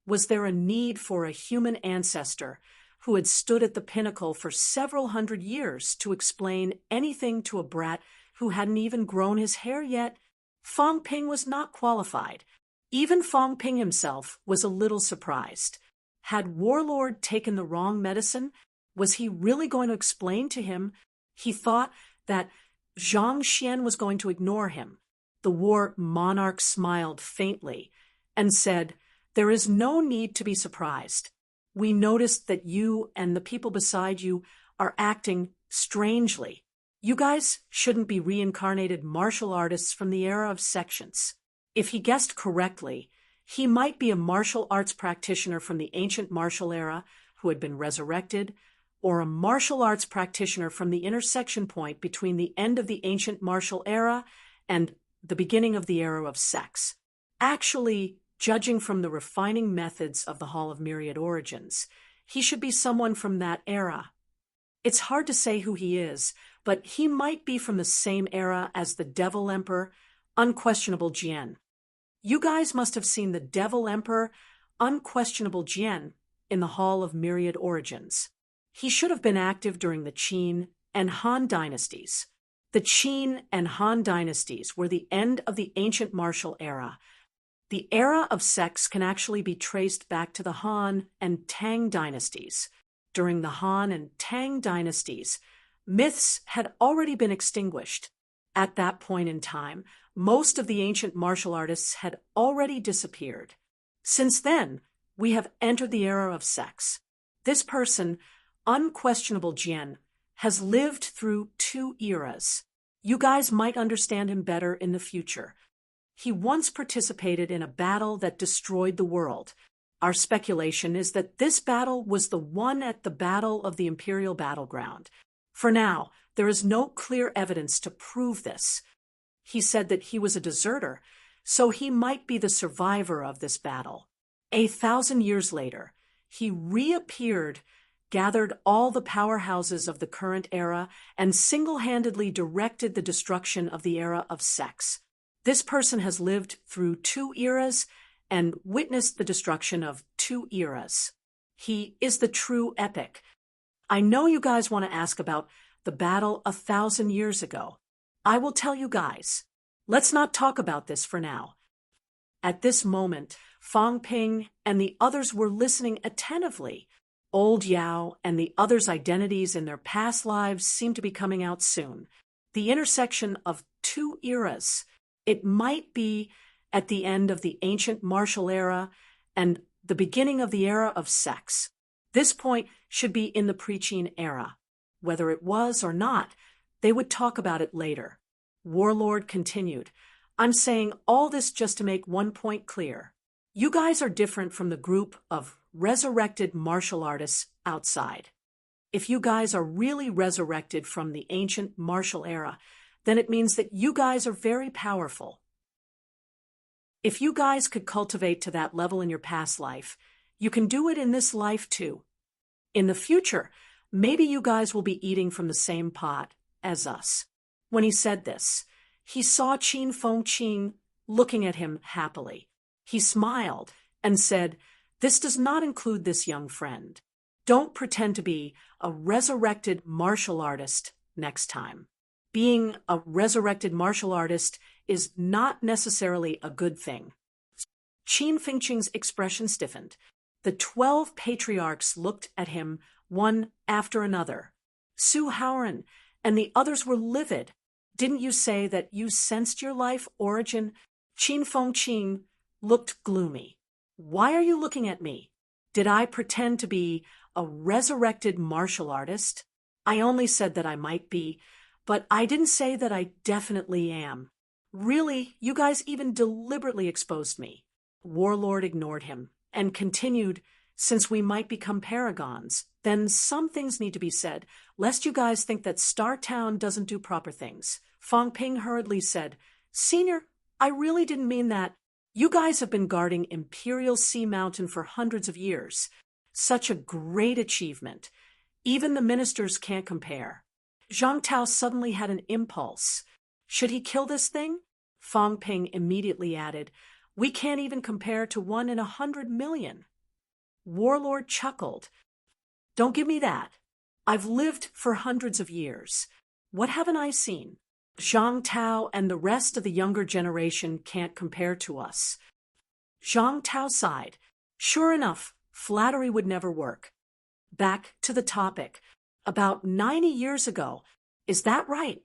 Was there a need for a human ancestor who had stood at the pinnacle for several hundred years to explain anything to a brat who hadn't even grown his hair yet? Fang Ping was not qualified. Even Fang Ping himself was a little surprised. Had Warlord taken the wrong medicine? Was he really going to explain to him? He thought that Zhang Xian was going to ignore him. The war monarch smiled faintly and said, "There is no need to be surprised. We noticed that you and the people beside you are acting strangely. You guys shouldn't be reincarnated martial artists from the era of sections." If he guessed correctly, he might be a martial arts practitioner from the ancient martial era who had been resurrected, or a martial arts practitioner from the intersection point between the end of the ancient martial era and the beginning of the era of sex. Actually, judging from the refining methods of the Hall of Myriad Origins, he should be someone from that era. It's hard to say who he is, but he might be from the same era as the Devil Emperor, Unquestionable Jian. You guys must have seen the Devil Emperor, Unquestionable Jian, in the Hall of Myriad Origins. He should have been active during the Qin and Han dynasties. The Qin and Han dynasties were the end of the ancient martial era. The era of sex can actually be traced back to the Han and Tang dynasties. During the Han and Tang dynasties, myths had already been extinguished. At that point in time, most of the ancient martial artists had already disappeared. Since then, we have entered the era of sex. This person, Unquestionable Jian, has lived through 2 eras. You guys might understand him better in the future. He once participated in a battle that destroyed the world. Our speculation is that this battle was the one at the Battle of the Imperial Battleground. For now, there is no clear evidence to prove this. He said that he was a deserter, so he might be the survivor of this battle. 1,000 years later, he reappeared, gathered all the powerhouses of the current era, and single-handedly directed the destruction of the era of sex. This person has lived through 2 eras and witnessed the destruction of 2 eras. He is the true epic. I know you guys want to ask about the battle 1,000 years ago. I will tell you guys. Let's not talk about this for now. At this moment, Fang Ping and the others were listening attentively. Old Yao and the others' identities in their past lives seemed to be coming out soon. The intersection of 2 eras. It might be at the end of the ancient martial era and the beginning of the era of sex. This point should be in the pre-Qin era. Whether it was or not, they would talk about it later. Warlord continued, "I'm saying all this just to make one point clear. You guys are different from the group of resurrected martial artists outside. If you guys are really resurrected from the ancient martial era, then it means that you guys are very powerful. If you guys could cultivate to that level in your past life, you can do it in this life too. In the future, maybe you guys will be eating from the same pot as us." When he said this, he saw Qin Fengqing looking at him happily. He smiled and said, "This does not include this young friend. Don't pretend to be a resurrected martial artist next time. Being a resurrected martial artist is not necessarily a good thing." Qin Fengqing's expression stiffened. The 12 patriarchs looked at him one after another. Su Haoran and the others were livid. "Didn't you say that you sensed your life origin?" Qin Fengqing looked gloomy. "Why are you looking at me? Did I pretend to be a resurrected martial artist? I only said that I might be, but I didn't say that I definitely am. Really, you guys even deliberately exposed me." Warlord ignored him and continued, Since we might become paragons, then some things need to be said, lest you guys think that Star Town doesn't do proper things. Fong Ping hurriedly said, Senior, I really didn't mean that. You guys have been guarding Imperial Sea Mountain for hundreds of years. Such a great achievement. Even the ministers can't compare. Zhang Tao suddenly had an impulse. Should he kill this thing? Fong Ping immediately added, We can't even compare to 1 in 100 million. Warlord chuckled. Don't give me that. I've lived for hundreds of years. What haven't I seen? Zhang Tao and the rest of the younger generation can't compare to us. Zhang Tao sighed. Sure enough, flattery would never work. Back to the topic. About 90 years ago. Is that right?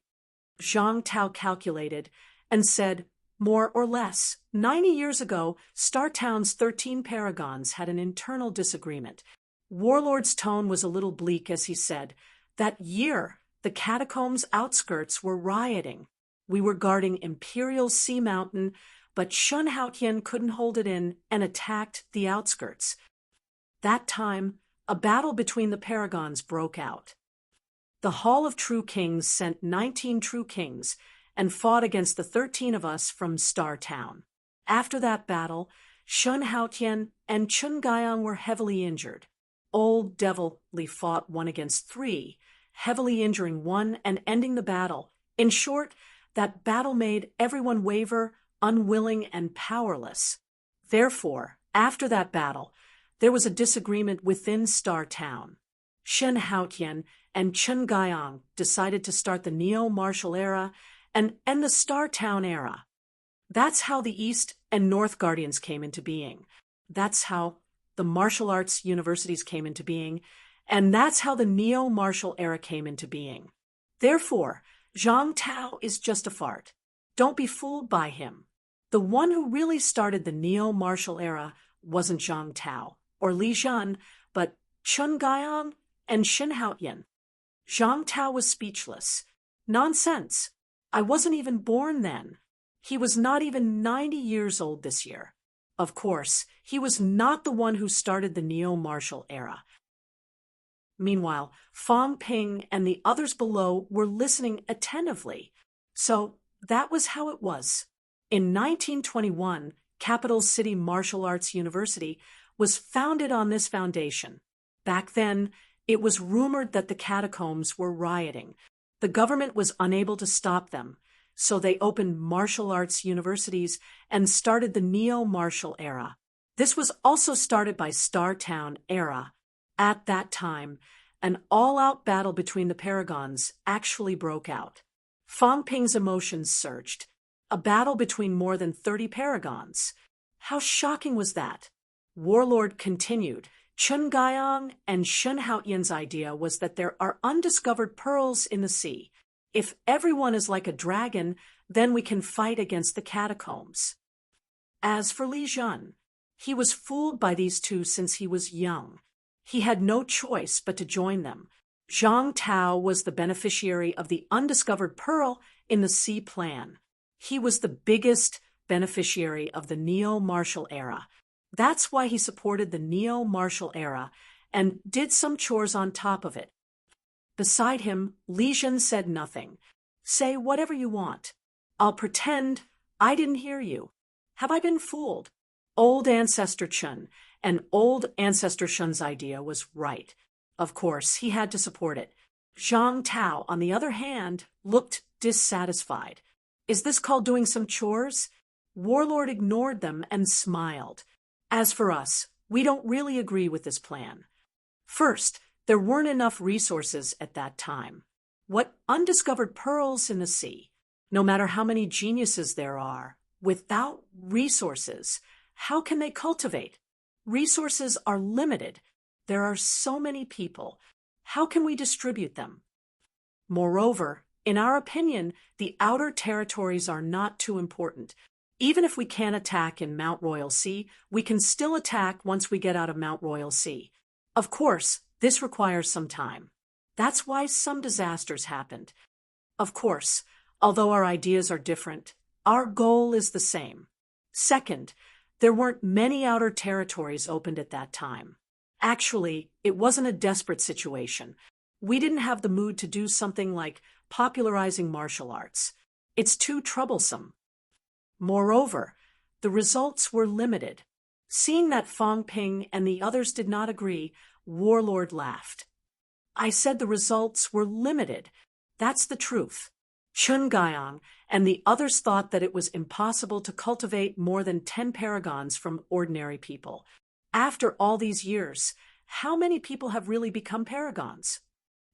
Zhang Tao calculated and said, more or less, 90 years ago, Star Town's 13 paragons had an internal disagreement. Warlord's tone was a little bleak as he said, That year, the catacombs' outskirts were rioting. We were guarding Imperial Sea Mountain, but Shun Haotian couldn't hold it in and attacked the outskirts. That time, a battle between the paragons broke out. The Hall of True Kings sent 19 True Kings and fought against the 13 of us from Star Town. After that battle, Shun Haotian and Chun Gaiang were heavily injured. Old Devil Li fought 1 against 3, heavily injuring 1 and ending the battle. In short, that battle made everyone waver, unwilling, and powerless. Therefore, after that battle, there was a disagreement within Star Town. Shen Haotian and Chun Gaiang decided to start the Neo-Martial Era and end the Star Town era. That's how the East and North Guardians came into being. That's how the martial arts universities came into being, and that's how the Neo-Martial Era came into being. Therefore, Zhang Tao is just a fart. Don't be fooled by him. The one who really started the Neo-Martial Era wasn't Zhang Tao or Li Zhan, but Chun Gaiang and Shen Haotian. Zhang Tao was speechless. Nonsense. I wasn't even born then. He was not even 90 years old this year. Of course, he was not the one who started the Neo-Martial Era. Meanwhile, Fong Ping and the others below were listening attentively. So that was how it was. In 1921, Capital City Martial Arts University was founded on this foundation. Back then, it was rumored that the catacombs were rioting. The government was unable to stop them, so they opened martial arts universities and started the Neo-Martial Era. This was also started by Star Town Era. At that time, an all-out battle between the paragons actually broke out. Fong Ping's emotions surged. A battle between more than 30 paragons. How shocking was that? Warlord continued. Chun Gaiang and Shun Haotian's idea was that there are undiscovered pearls in the sea. If everyone is like a dragon, then we can fight against the catacombs. As for Li Zhan, he was fooled by these two since he was young. He had no choice but to join them. Zhang Tao was the beneficiary of the undiscovered pearl in the sea plan. He was the biggest beneficiary of the Neo-Martial Era. That's why he supported the Neo-Martial Era and did some chores on top of it. Beside him, Li Zhan said nothing. Say whatever you want. I'll pretend I didn't hear you. Have I been fooled? Old Ancestor Chun and Old Ancestor Shun's idea was right. Of course, he had to support it. Zhang Tao, on the other hand, looked dissatisfied. Is this called doing some chores? Warlord ignored them and smiled. As for us, we don't really agree with this plan. First, there weren't enough resources at that time. What undiscovered pearls in the sea? No matter how many geniuses there are, without resources, how can they cultivate? Resources are limited. There are so many people. How can we distribute them? Moreover, in our opinion, the outer territories are not too important. Even if we can't attack in Mount Royal Sea, we can still attack once we get out of Mount Royal Sea. Of course, this requires some time. That's why some disasters happened. Of course, although our ideas are different, our goal is the same. Second, there weren't many outer territories opened at that time. Actually, it wasn't a desperate situation. We didn't have the mood to do something like popularizing martial arts. It's too troublesome. Moreover, the results were limited. Seeing that Fong Ping and the others did not agree, Warlord laughed. I said the results were limited. That's the truth. Chun Gaiang and the others thought that it was impossible to cultivate more than 10 paragons from ordinary people. After all these years, how many people have really become paragons?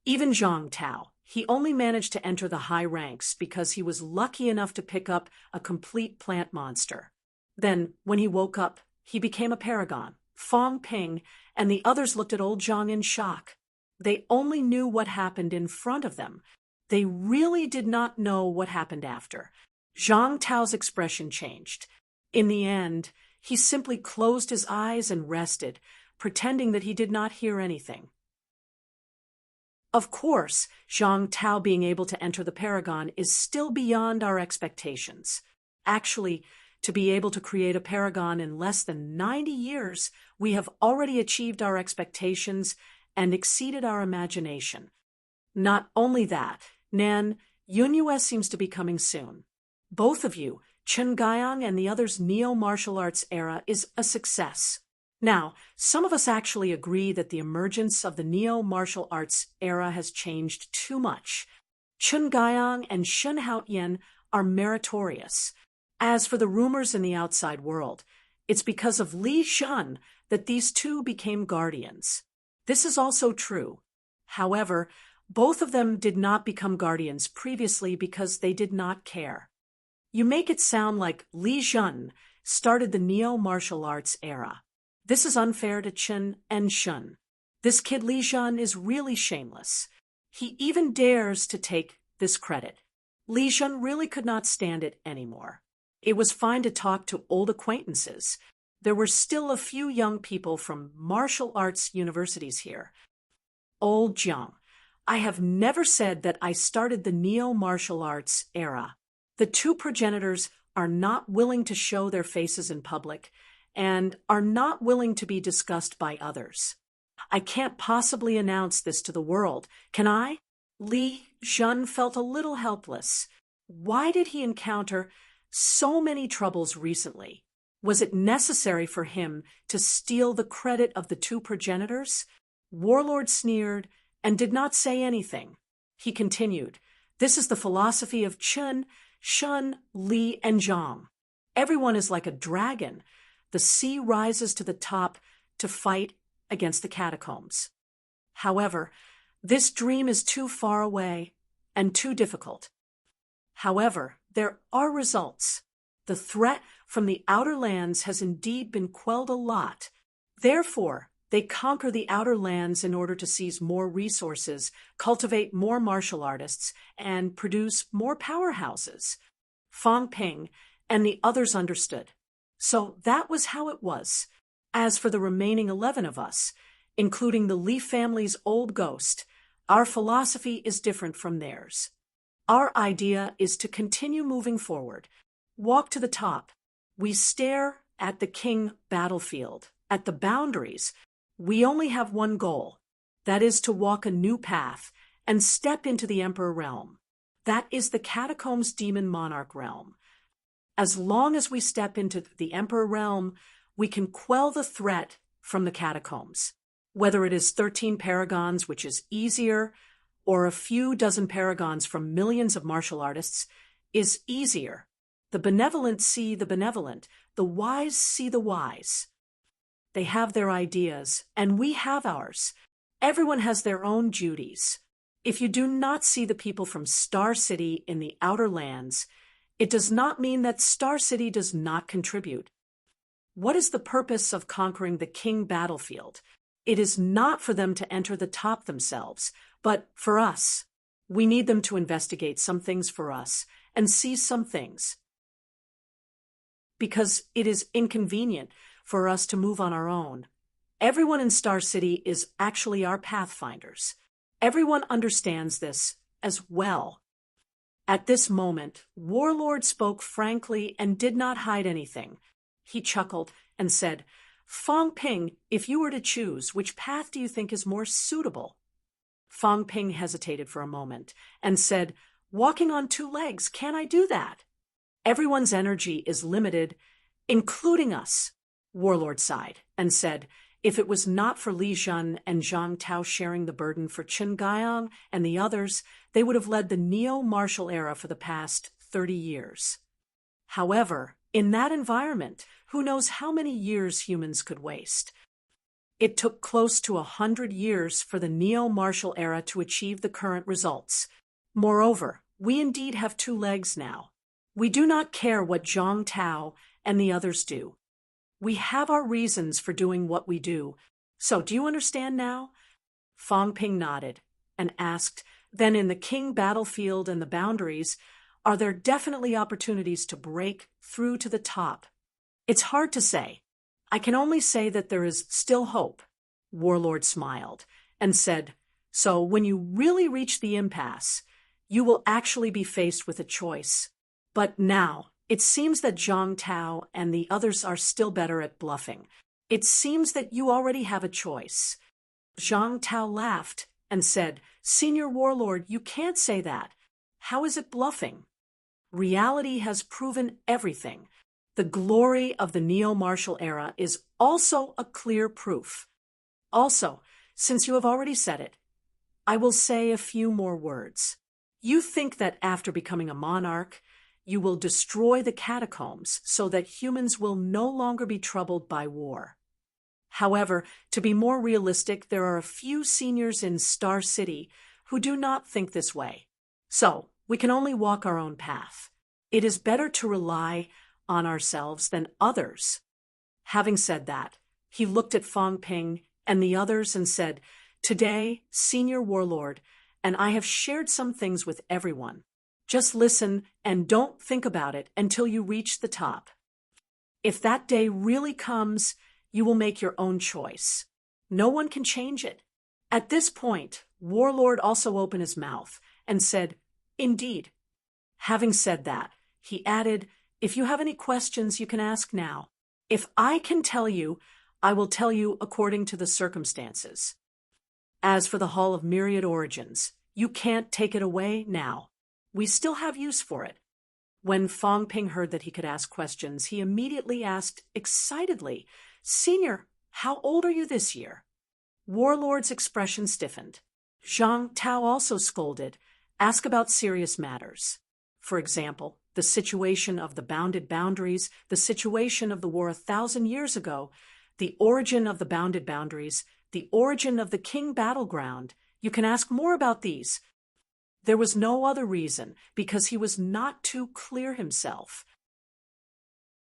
Even Zhang Tao, he only managed to enter the high ranks because he was lucky enough to pick up a complete plant monster. Then, when he woke up, he became a paragon. Fong Ping and the others looked at old Zhang in shock. They only knew what happened in front of them. They really did not know what happened after. Zhang Tao's expression changed. In the end, he simply closed his eyes and rested, pretending that he did not hear anything. Of course, Zhang Tao being able to enter the Paragon is still beyond our expectations. Actually, to be able to create a Paragon in less than 90 years, we have already achieved our expectations and exceeded our imagination. Not only that, Nan, Yunyue seems to be coming soon. Both of you, Chen Gaiang and the others' neo-martial arts era is a success. Now, some of us actually agree that the emergence of the neo-martial arts era has changed too much. Chen Gaiang and Shen Haotian are meritorious. As for the rumors in the outside world, it's because of Li Shun that these two became guardians. This is also true. However, both of them did not become guardians previously because they did not care. You make it sound like Li Shun started the neo-martial arts era. This is unfair to Chen and Shun. This kid Li Shun is really shameless. He even dares to take this credit. Li Shun really could not stand it anymore. It was fine to talk to old acquaintances. There were still a few young people from martial arts universities here. Old Jiang, I have never said that I started the neo-martial arts era. The two progenitors are not willing to show their faces in public and are not willing to be discussed by others. I can't possibly announce this to the world, can I? Li Shun felt a little helpless. Why did he encounter so many troubles recently? Was it necessary for him to steal the credit of the two progenitors? Warlord sneered and did not say anything. He continued, "This is the philosophy of Chen, Shun, Li, and Zhang. Everyone is like a dragon. The sea rises to the top to fight against the catacombs. However, this dream is too far away and too difficult. However, there are results. The threat from the outer lands has indeed been quelled a lot. Therefore, they conquer the outer lands in order to seize more resources, cultivate more martial artists, and produce more powerhouses." Fong Ping and the others understood. So that was how it was. As for the remaining 11 of us, including the Li family's old ghost, our philosophy is different from theirs. Our idea is to continue moving forward. Walk to the top. We stare at the king battlefield, at the boundaries. We only have one goal. That is to walk a new path and step into the Emperor realm. That is the Catacombs Demon Monarch realm. As long as we step into the Emperor realm, we can quell the threat from the catacombs. Whether it is 13 paragons, which is easier, or a few dozen paragons from millions of martial artists, is easier. The benevolent see the benevolent. The wise see the wise. They have their ideas, and we have ours. Everyone has their own duties. If you do not see the people from Star City in the outer lands, it does not mean that Star City does not contribute. What is the purpose of conquering the king battlefield? It is not for them to enter the top themselves, but for us. We need them to investigate some things for us and see some things. Because it is inconvenient for us to move on our own. Everyone in Star City is actually our pathfinders. Everyone understands this as well. At this moment, Warlord spoke frankly and did not hide anything. He chuckled and said, Fong Ping, if you were to choose, which path do you think is more suitable? Fong Ping hesitated for a moment and said, walking on two legs, can I do that? Everyone's energy is limited, including us. Warlord sighed and said, if it was not for Li Jun and Zhang Tao sharing the burden for Chen Gaiang and the others, they would have led the neo-martial era for the past 30 years. However, in that environment, who knows how many years humans could waste? It took close to 100 years for the neo-martial era to achieve the current results. Moreover, we indeed have two legs now. We do not care what Zhang Tao and the others do. We have our reasons for doing what we do. So, do you understand now? Fong Ping nodded and asked, then in the King battlefield and the boundaries, are there definitely opportunities to break through to the top? It's hard to say. I can only say that there is still hope. Warlord smiled and said, so when you really reach the impasse, you will actually be faced with a choice. But now, it seems that Zhang Tao and the others are still better at bluffing. It seems that you already have a choice. Zhang Tao laughed and said, Senior Warlord, you can't say that. How is it bluffing? Reality has proven everything. The glory of the neo-martial era is also a clear proof. Also, since you have already said it, I will say a few more words. You think that after becoming a monarch, you will destroy the catacombs so that humans will no longer be troubled by war. However, to be more realistic, there are a few seniors in Star City who do not think this way. So, we can only walk our own path. It is better to rely on ourselves than others. Having said that, he looked at Fong Ping and the others and said, today, Senior Warlord, and I have shared some things with everyone. Just listen and don't think about it until you reach the top. If that day really comes, you will make your own choice. No one can change it. At this point, Warlord also opened his mouth and said, indeed. Having said that, he added, if you have any questions, you can ask now. If I can tell you, I will tell you according to the circumstances. As for the Hall of Myriad Origins, you can't take it away now. We still have use for it. When Fong Ping heard that he could ask questions, he immediately asked excitedly, Senior, how old are you this year? Warlord's expression stiffened. Zhang Tao also scolded, ask about serious matters. For example, the situation of the bounded boundaries, the situation of the war 1,000 years ago, the origin of the bounded boundaries, the origin of the King battleground. You can ask more about these. There was no other reason, because he was not too clear himself.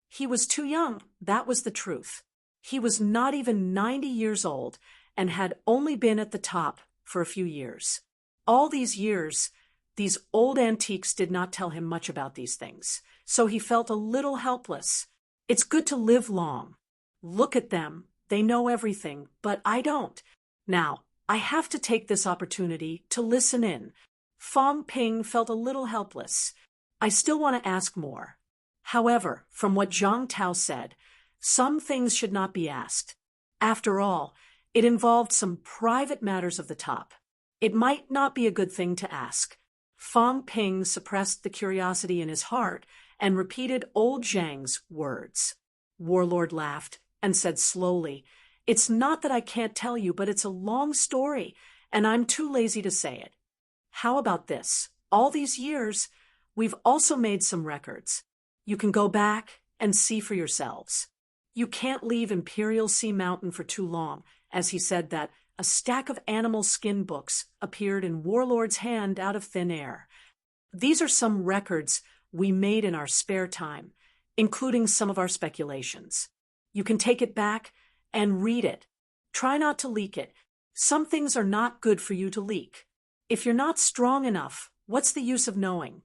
He was too young, that was the truth. He was not even 90 years old and had only been at the top for a few years. All these years, these old antiques did not tell him much about these things, so he felt a little helpless. It's good to live long. Look at them, they know everything, but I don't. Now, I have to take this opportunity to listen in. Fong Ping felt a little helpless. I still want to ask more. However, from what Zhang Tao said, some things should not be asked. After all, it involved some private matters of the top. It might not be a good thing to ask. Fong Ping suppressed the curiosity in his heart and repeated old Zhang's words. Warlord laughed and said slowly, it's not that I can't tell you, but it's a long story, and I'm too lazy to say it. How about this? All these years, we've also made some records. You can go back and see for yourselves. You can't leave Imperial Sea Mountain for too long, as he said that a stack of animal skin books appeared in Warlord's hand out of thin air. These are some records we made in our spare time, including some of our speculations. You can take it back and read it. Try not to leak it. Some things are not good for you to leak. If you're not strong enough, what's the use of knowing?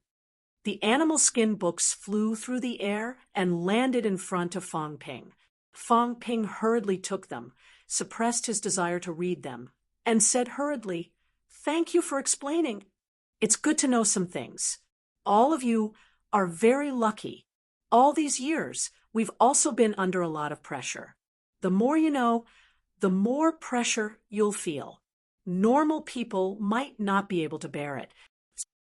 The animal skin books flew through the air and landed in front of Fong Ping. Fong Ping hurriedly took them, suppressed his desire to read them, and said hurriedly, thank you for explaining. It's good to know some things. All of you are very lucky. All these years, we've also been under a lot of pressure. The more you know, the more pressure you'll feel. Normal people might not be able to bear it.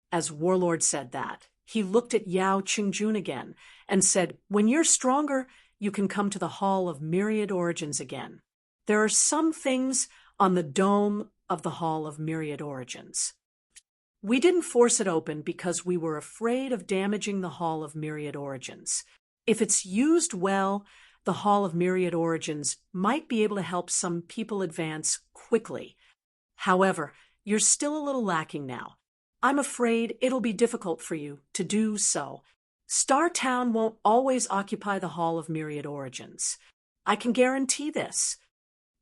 As Warlord said that, he looked at Yao Qingjun again and said, "When you're stronger, you can come to the Hall of Myriad Origins again. There are some things on the dome of the Hall of Myriad Origins. We didn't force it open because we were afraid of damaging the Hall of Myriad Origins. If it's used well, the Hall of Myriad Origins might be able to help some people advance quickly. However, you're still a little lacking now. I'm afraid it'll be difficult for you to do so. Star Town won't always occupy the Hall of Myriad Origins. I can guarantee this.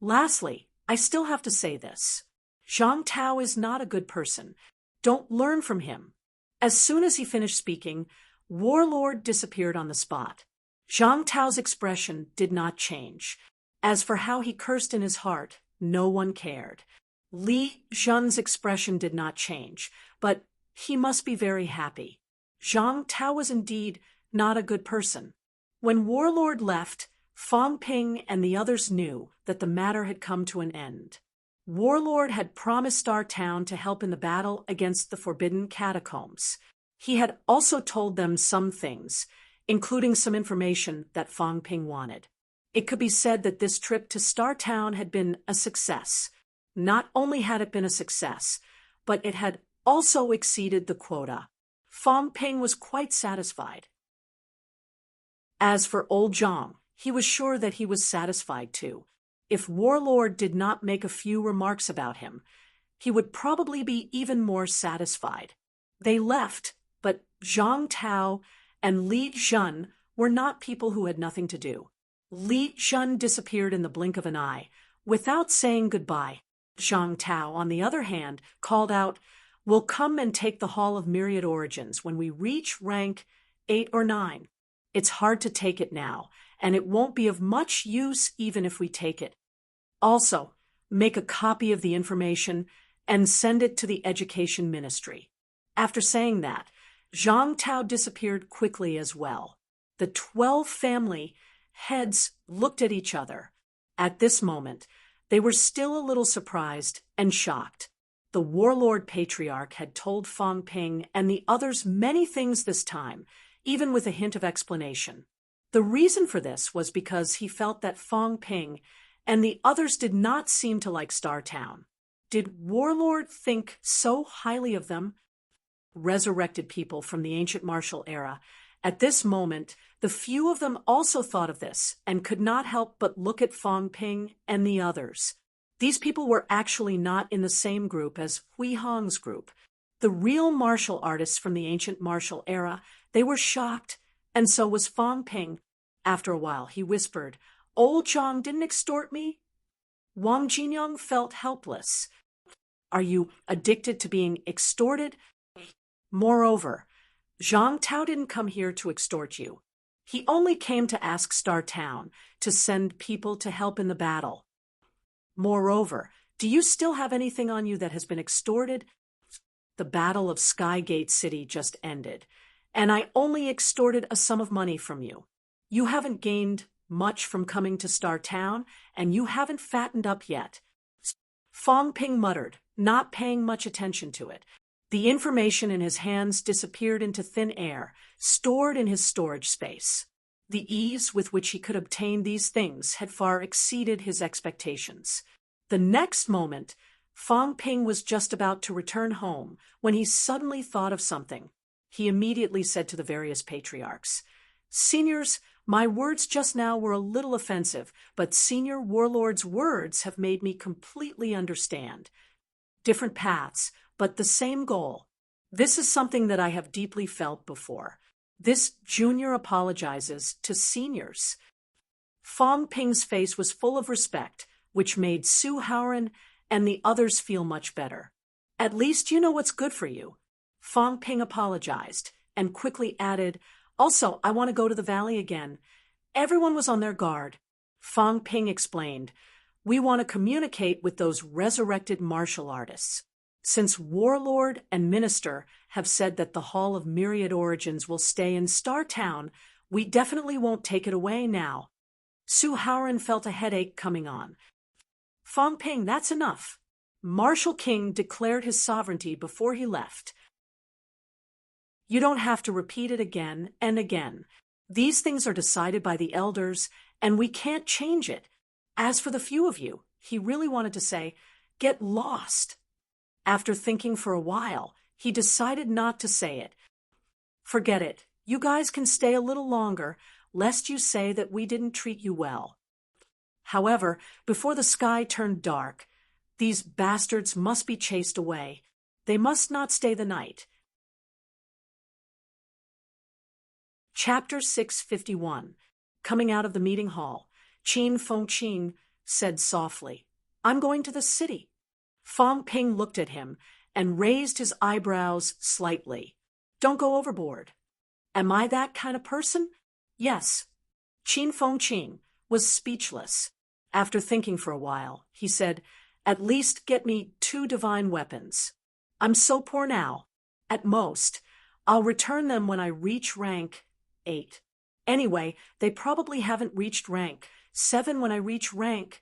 Lastly, I still have to say this. Zhang Tao is not a good person. Don't learn from him." As soon as he finished speaking, Warlord disappeared on the spot. Zhang Tao's expression did not change. As for how he cursed in his heart, no one cared. Li Zhen's expression did not change, but he must be very happy. Zhang Tao was indeed not a good person. When Warlord left, Fang Ping and the others knew that the matter had come to an end. Warlord had promised Star Town to help in the battle against the Forbidden Catacombs. He had also told them some things, including some information that Fang Ping wanted. It could be said that this trip to Star Town had been a success. Not only had it been a success, but it had also exceeded the quota. Fang Ping was quite satisfied. As for old Zhang, he was sure that he was satisfied too. If Warlord did not make a few remarks about him, he would probably be even more satisfied. They left, but Zhang Tao and Li Zhen were not people who had nothing to do. Li Zhen disappeared in the blink of an eye, without saying goodbye. Zhang Tao, on the other hand, called out, "We'll come and take the Hall of Myriad Origins when we reach rank 8 or 9. It's hard to take it now, and it won't be of much use even if we take it. Also, make a copy of the information and send it to the Education Ministry." After saying that, Zhang Tao disappeared quickly as well. The 12 family heads looked at each other. At this moment, they were still a little surprised and shocked. The Warlord Patriarch had told Fang Ping and the others many things this time, even with a hint of explanation. The reason for this was because he felt that Fang Ping and the others did not seem to like Star Town. Did Warlord think so highly of them? Resurrected people from the ancient martial era. At this moment, the few of them also thought of this and could not help but look at Fang Ping and the others. These people were actually not in the same group as Hui Hong's group. The real martial artists from the ancient martial era. They were shocked, and so was Fang Ping. After a while, he whispered, "Old Zhang didn't extort me?" Wang Jinyong felt helpless. "Are you addicted to being extorted? Moreover, Zhang Tao didn't come here to extort you. He only came to ask Star Town to send people to help in the battle. Moreover, do you still have anything on you that has been extorted? The Battle of Skygate City just ended, and I only extorted a sum of money from you. You haven't gained much from coming to Star Town, and you haven't fattened up yet." Fang Ping muttered, not paying much attention to it. The information in his hands disappeared into thin air, stored in his storage space. The ease with which he could obtain these things had far exceeded his expectations. The next moment, Fang Ping was just about to return home when he suddenly thought of something. He immediately said to the various patriarchs, "Seniors, my words just now were a little offensive, but Senior Warlord's words have made me completely understand. Different paths, but the same goal. This is something that I have deeply felt before. This junior apologizes to seniors." Fang Ping's face was full of respect, which made Su Haoran and the others feel much better. "At least you know what's good for you." Fang Ping apologized and quickly added, "Also, I want to go to the valley again." Everyone was on their guard. Fang Ping explained, "We want to communicate with those resurrected martial artists. Since Warlord and Minister have said that the Hall of Myriad Origins will stay in Star Town, we definitely won't take it away now. Su Haoran felt a headache coming on. Fong Ping, that's enough. Marshal King declared his sovereignty before he left. You don't have to repeat it again and again. These things are decided by the elders, and we can't change it. As for the few of you, he really wanted to say, get lost. After thinking for a while, he decided not to say it. Forget it. You guys can stay a little longer, lest you say that we didn't treat you well. However, before the sky turned dark, these bastards must be chased away. They must not stay the night. Chapter 651. Coming out of the meeting hall, Qin Fengqin said softly, I'm going to the city. Fong Ping looked at him and raised his eyebrows slightly. Don't go overboard. Am I that kind of person? Yes. Qin Fengqin was speechless. After thinking for a while, he said, At least get me 2 divine weapons. I'm so poor now. At most, I'll return them when I reach rank 8. Anyway, they probably haven't reached rank 7 when I reach rank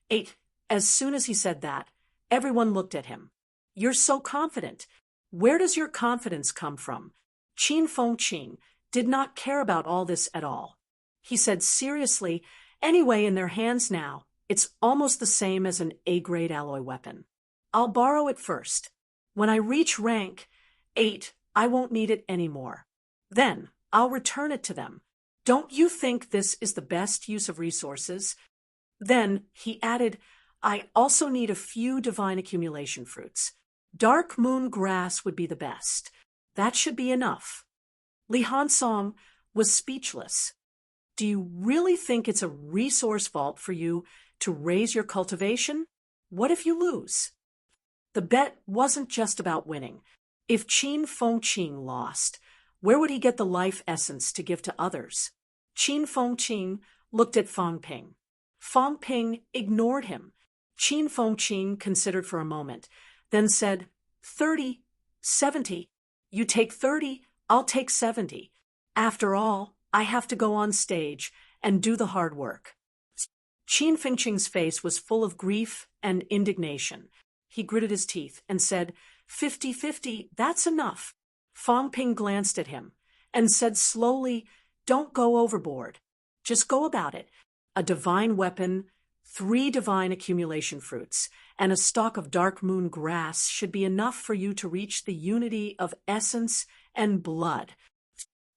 8. As soon as he said that, everyone looked at him. You're so confident. Where does your confidence come from? Qin Fengqin did not care about all this at all. He said seriously, anyway, in their hands now, it's almost the same as an A-grade alloy weapon. I'll borrow it first. When I reach rank 8, I won't need it anymore. Then I'll return it to them. Don't you think this is the best use of resources? Then he added, I also need a few divine accumulation fruits. Dark moon grass would be the best. That should be enough. Li Hansong was speechless. Do you really think it's a resource vault for you to raise your cultivation? What if you lose? The bet wasn't just about winning. If Qin Fengqin lost, where would he get the life essence to give to others? Qin Fengqin looked at Fong Ping. Fong Ping ignored him. Qin Fengqin considered for a moment, then said, 30, 70. You take 30, I'll take 70. After all, I have to go on stage and do the hard work. Qin Fengqin's face was full of grief and indignation. He gritted his teeth and said, 50-50, that's enough. Fong Ping glanced at him and said slowly, don't go overboard. Just go about it. A divine weapon, 3 divine accumulation fruits, and a stalk of dark moon grass should be enough for you to reach the unity of essence and blood.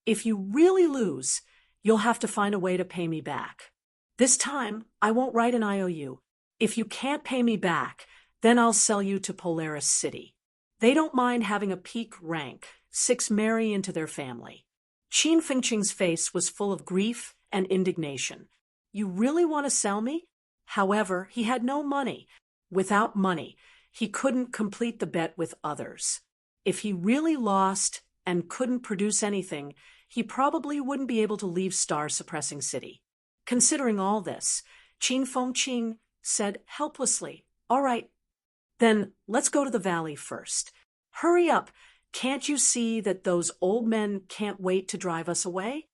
If you really lose, you'll have to find a way to pay me back. This time, I won't write an IOU. If you can't pay me back, then I'll sell you to Polaris City. They don't mind having a peak rank 6 marry into their family. Qin Fengqin's face was full of grief and indignation. You really want to sell me? However, he had no money. Without money, he couldn't complete the bet with others. If he really lost and couldn't produce anything, he probably wouldn't be able to leave star-suppressing city. Considering all this, Qin Fengqin said helplessly, all right, then let's go to the valley first. Hurry up. Can't you see that those old men can't wait to drive us away?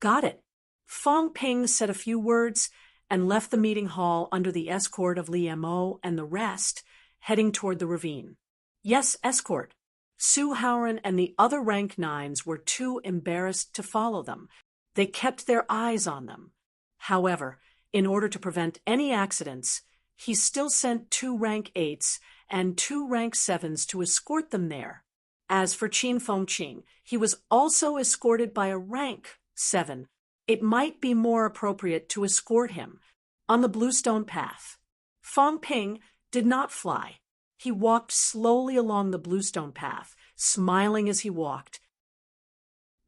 Got it. Fong Ping said a few words and left the meeting hall under the escort of Li Mo and the rest, heading toward the ravine. Yes, escort. Su Haoran and the other rank 9s were too embarrassed to follow them. They kept their eyes on them. However, in order to prevent any accidents, he still sent 2 rank 8s and 2 rank 7s to escort them there. As for Qin Fengqin, he was also escorted by a rank 7. It might be more appropriate to escort him on the bluestone path. Fong Ping did not fly. He walked slowly along the bluestone path, smiling as he walked.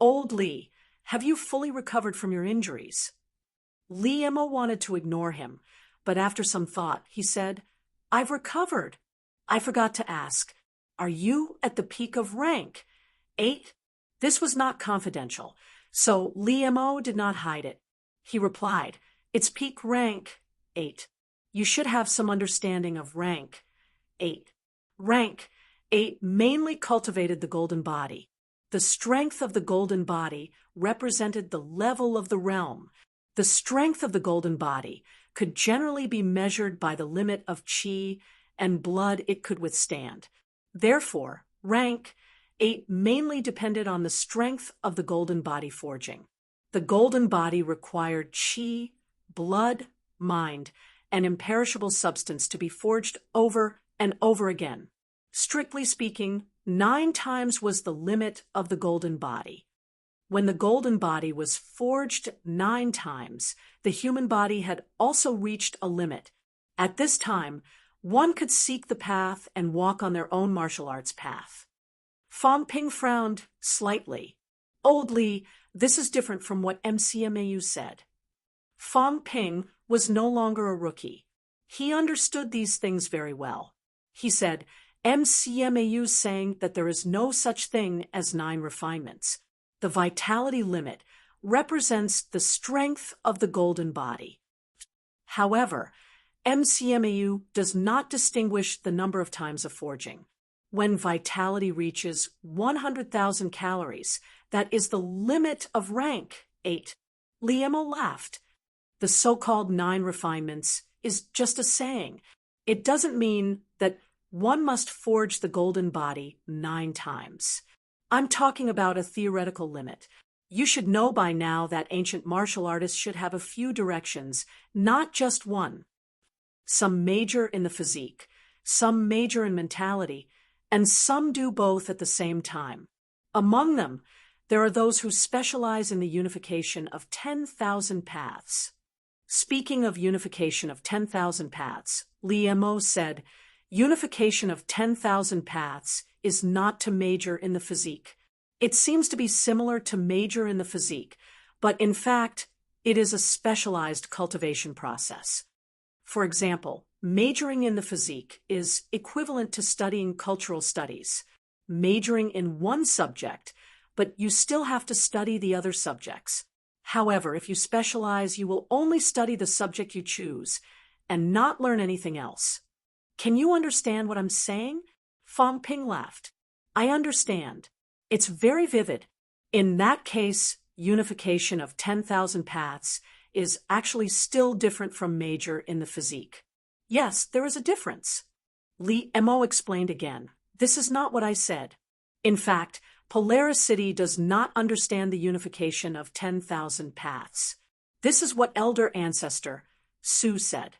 Old Li, have you fully recovered from your injuries? Li Mo wanted to ignore him, but after some thought, he said, I've recovered. I forgot to ask, are you at the peak of rank 8? This was not confidential, so Li Mo did not hide it. He replied, it's peak rank 8. You should have some understanding of rank 8. Rank 8 mainly cultivated the golden body. The strength of the golden body represented the level of the realm. The strength of the golden body could generally be measured by the limit of qi and blood it could withstand. Therefore, rank 8 mainly depended on the strength of the golden body forging. The golden body required qi, blood, mind, and imperishable substance to be forged over and over again. Strictly speaking, 9 times was the limit of the golden body. When the golden body was forged 9 times, the human body had also reached a limit. At this time, one could seek the path and walk on their own martial arts path. Fang Ping frowned slightly. Old Li, this is different from what MCMAU said. Fang Ping was no longer a rookie. He understood these things very well. He said, MCMAU's saying that there is no such thing as 9 refinements. The vitality limit represents the strength of the golden body. However, MCMAU does not distinguish the number of times of forging. When vitality reaches 100,000 calories, that is the limit of rank 8. Liemo laughed. The so-called 9 refinements is just a saying. It doesn't mean that one must forge the golden body 9 times. I'm talking about a theoretical limit. You should know by now that ancient martial artists should have a few directions, not just one. Some major in the physique, some major in mentality, and some do both at the same time. Among them, there are those who specialize in the unification of 10,000 paths. Speaking of unification of 10,000 paths, Liemo said, unification of 10,000 paths is not to major in the physique. It seems to be similar to major in the physique, but in fact, it is a specialized cultivation process. For example, majoring in the physique is equivalent to studying cultural studies, majoring in one subject, but you still have to study the other subjects. However, if you specialize, you will only study the subject you choose and not learn anything else. Can you understand what I'm saying? Fang Ping laughed. I understand. It's very vivid. In that case, unification of 10,000 paths is actually still different from major in the physique. Yes, there is a difference. Liemo explained again. This is not what I said. In fact, Polaris City does not understand the unification of 10,000 paths. This is what elder ancestor Su said.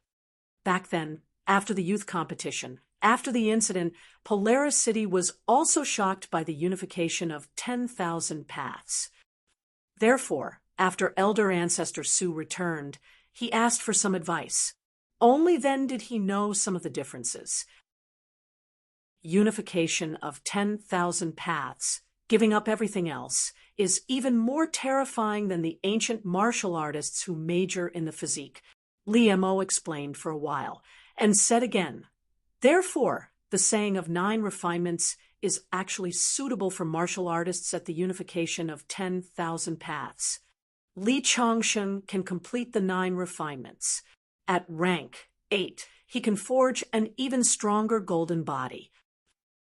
Back then, after the youth competition, after the incident, Polaris City was also shocked by the unification of 10,000 paths. Therefore, after elder ancestor Su returned, he asked for some advice. Only then did he know some of the differences. Unification of 10,000 paths, giving up everything else, is even more terrifying than the ancient martial artists who major in the physique. Liemo explained for a while, and said again, therefore, the saying of 9 refinements is actually suitable for martial artists at the unification of 10,000 paths. Li Changsheng can complete the 9 refinements. At rank 8, he can forge an even stronger golden body.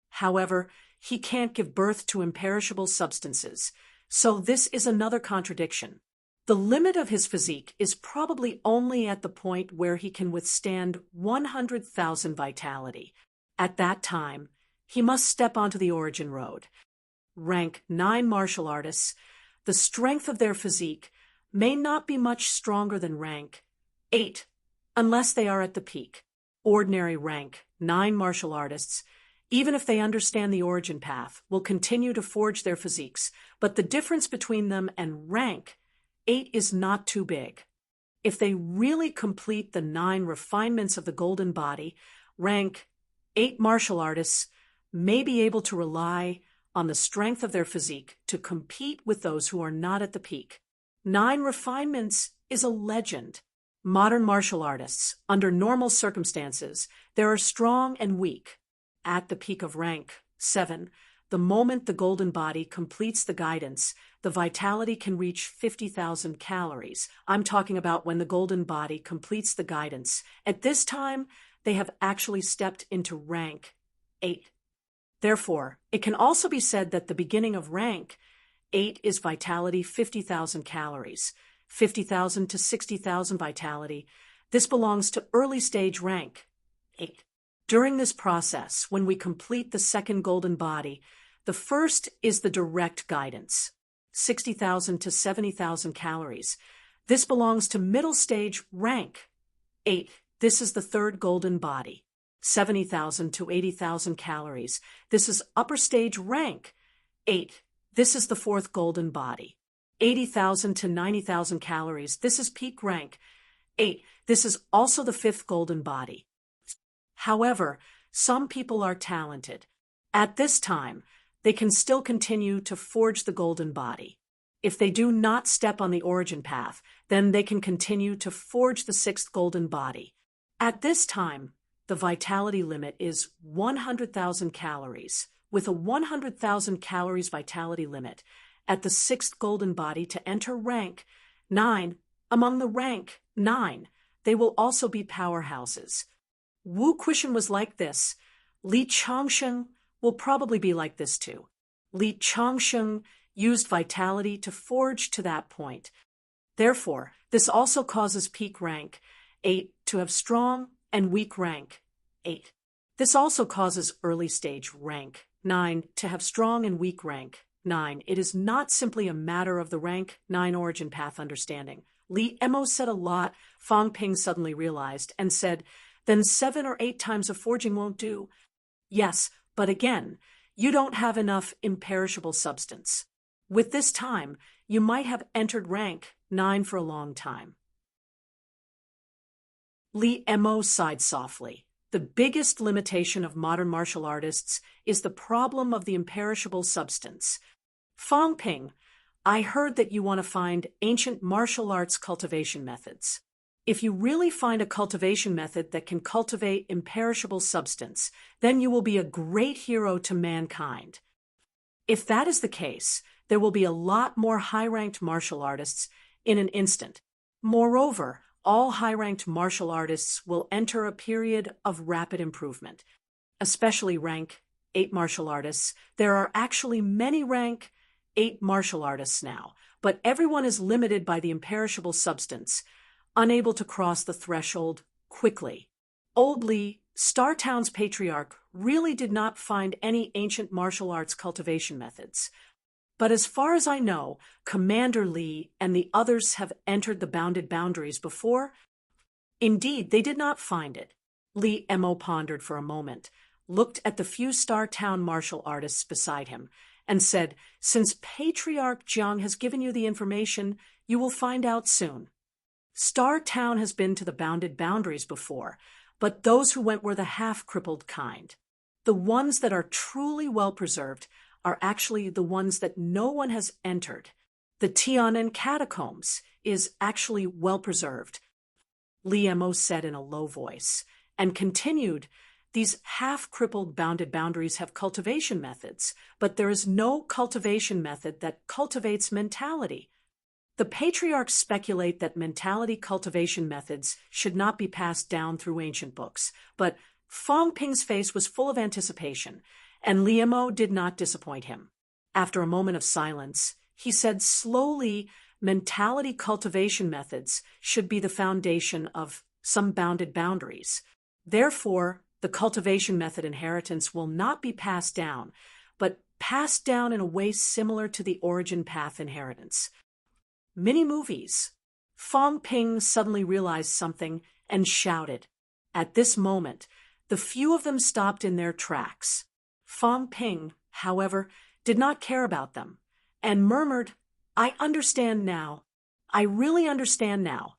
However, he can't give birth to imperishable substances, so this is another contradiction. The limit of his physique is probably only at the point where he can withstand 100,000 vitality. At that time, he must step onto the origin road. Rank 9 martial artists, the strength of their physique may not be much stronger than rank 8, unless they are at the peak. Ordinary rank 9 martial artists, even if they understand the origin path, will continue to forge their physiques, but the difference between them and rank 8 is not too big. If they really complete the 9 refinements of the golden body, rank 8 martial artists may be able to rely on the strength of their physique to compete with those who are not at the peak. 9 refinements is a legend. Modern martial artists, under normal circumstances, they are strong and weak. At the peak of rank 7, the moment the golden body completes the guidance, the vitality can reach 50,000 calories. I'm talking about when the golden body completes the guidance. At this time, they have actually stepped into rank 8. Therefore, it can also be said that the beginning of rank 8 is vitality 50,000 calories. 50,000 to 60,000 vitality. This belongs to early stage rank 8. During this process, when we complete the second golden body, the first is the direct guidance, 60,000 to 70,000 calories. This belongs to middle stage rank 8. This is the third golden body, 70,000 to 80,000 calories. This is upper stage rank 8. This is the fourth golden body, 80,000 to 90,000 calories. This is peak rank 8. This is also the fifth golden body. However, some people are talented. At this time, they can still continue to forge the golden body. If they do not step on the origin path, then they can continue to forge the sixth golden body. At this time, the vitality limit is 100,000 calories, with a 100,000 calories vitality limit at the sixth golden body to enter rank 9. Among the rank 9, they will also be powerhouses. Wu Quishan was like this. Li Changsheng will probably be like this too. Li Changsheng used vitality to forge to that point. Therefore, this also causes peak rank 8 to have strong and weak rank 8. This also causes early stage rank 9 to have strong and weak rank 9. It is not simply a matter of the rank 9 origin path understanding. Li Emo said a lot. Fang Ping suddenly realized and said, then 7 or 8 times of forging won't do. Yes, but again, you don't have enough imperishable substance. With this time, you might have entered rank 9 for a long time. Li Emo sighed softly. The biggest limitation of modern martial artists is the problem of the imperishable substance. Fang Ping, I heard that you want to find ancient martial arts cultivation methods. If you really find a cultivation method that can cultivate imperishable substance, then you will be a great hero to mankind. If that is the case, there will be a lot more high-ranked martial artists in an instant. Moreover, all high-ranked martial artists will enter a period of rapid improvement, especially rank 8 martial artists. There are actually many rank 8 martial artists now, but everyone is limited by the imperishable substance, unable to cross the threshold quickly. Old Li, Star Town's patriarch, really did not find any ancient martial arts cultivation methods. But as far as I know, Commander Li and the others have entered the bounded boundaries before. Indeed, they did not find it. Li Emo pondered for a moment, looked at the few Star Town martial artists beside him, and said, since Patriarch Jiang has given you the information, you will find out soon. Star Town has been to the bounded boundaries before, but those who went were the half-crippled kind. The ones that are truly well-preserved are actually the ones that no one has entered. The Tian'an catacombs is actually well-preserved, Li Emo said in a low voice, and continued, these half-crippled bounded boundaries have cultivation methods, but there is no cultivation method that cultivates mentality. The patriarchs speculate that mentality cultivation methods should not be passed down through ancient books, but Fang Ping's face was full of anticipation, and Li Emo did not disappoint him. After a moment of silence, he said slowly, mentality cultivation methods should be the foundation of some bounded boundaries. Therefore, the cultivation method inheritance will not be passed down, but passed down in a way similar to the origin path inheritance. Mini-movies. Fang Ping suddenly realized something and shouted. At this moment, the few of them stopped in their tracks. Fang Ping, however, did not care about them, and murmured, I understand now. I really understand now.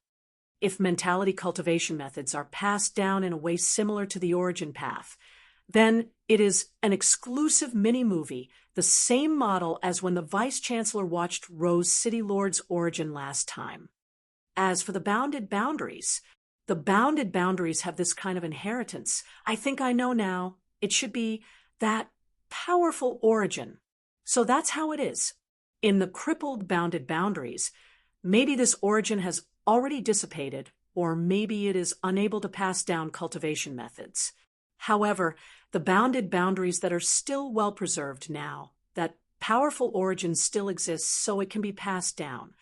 If mentality cultivation methods are passed down in a way similar to the origin path, then it is an exclusive mini-movie, the same model as when the Vice-Chancellor watched Rose City Lord's origin last time. As for the bounded boundaries have this kind of inheritance. I think I know now. It should be that powerful origin. So that's how it is. In the crippled bounded boundaries, maybe this origin has already dissipated, or maybe it is unable to pass down cultivation methods. However, the bounded boundaries that are still well preserved now, that powerful origin still exists so it can be passed down.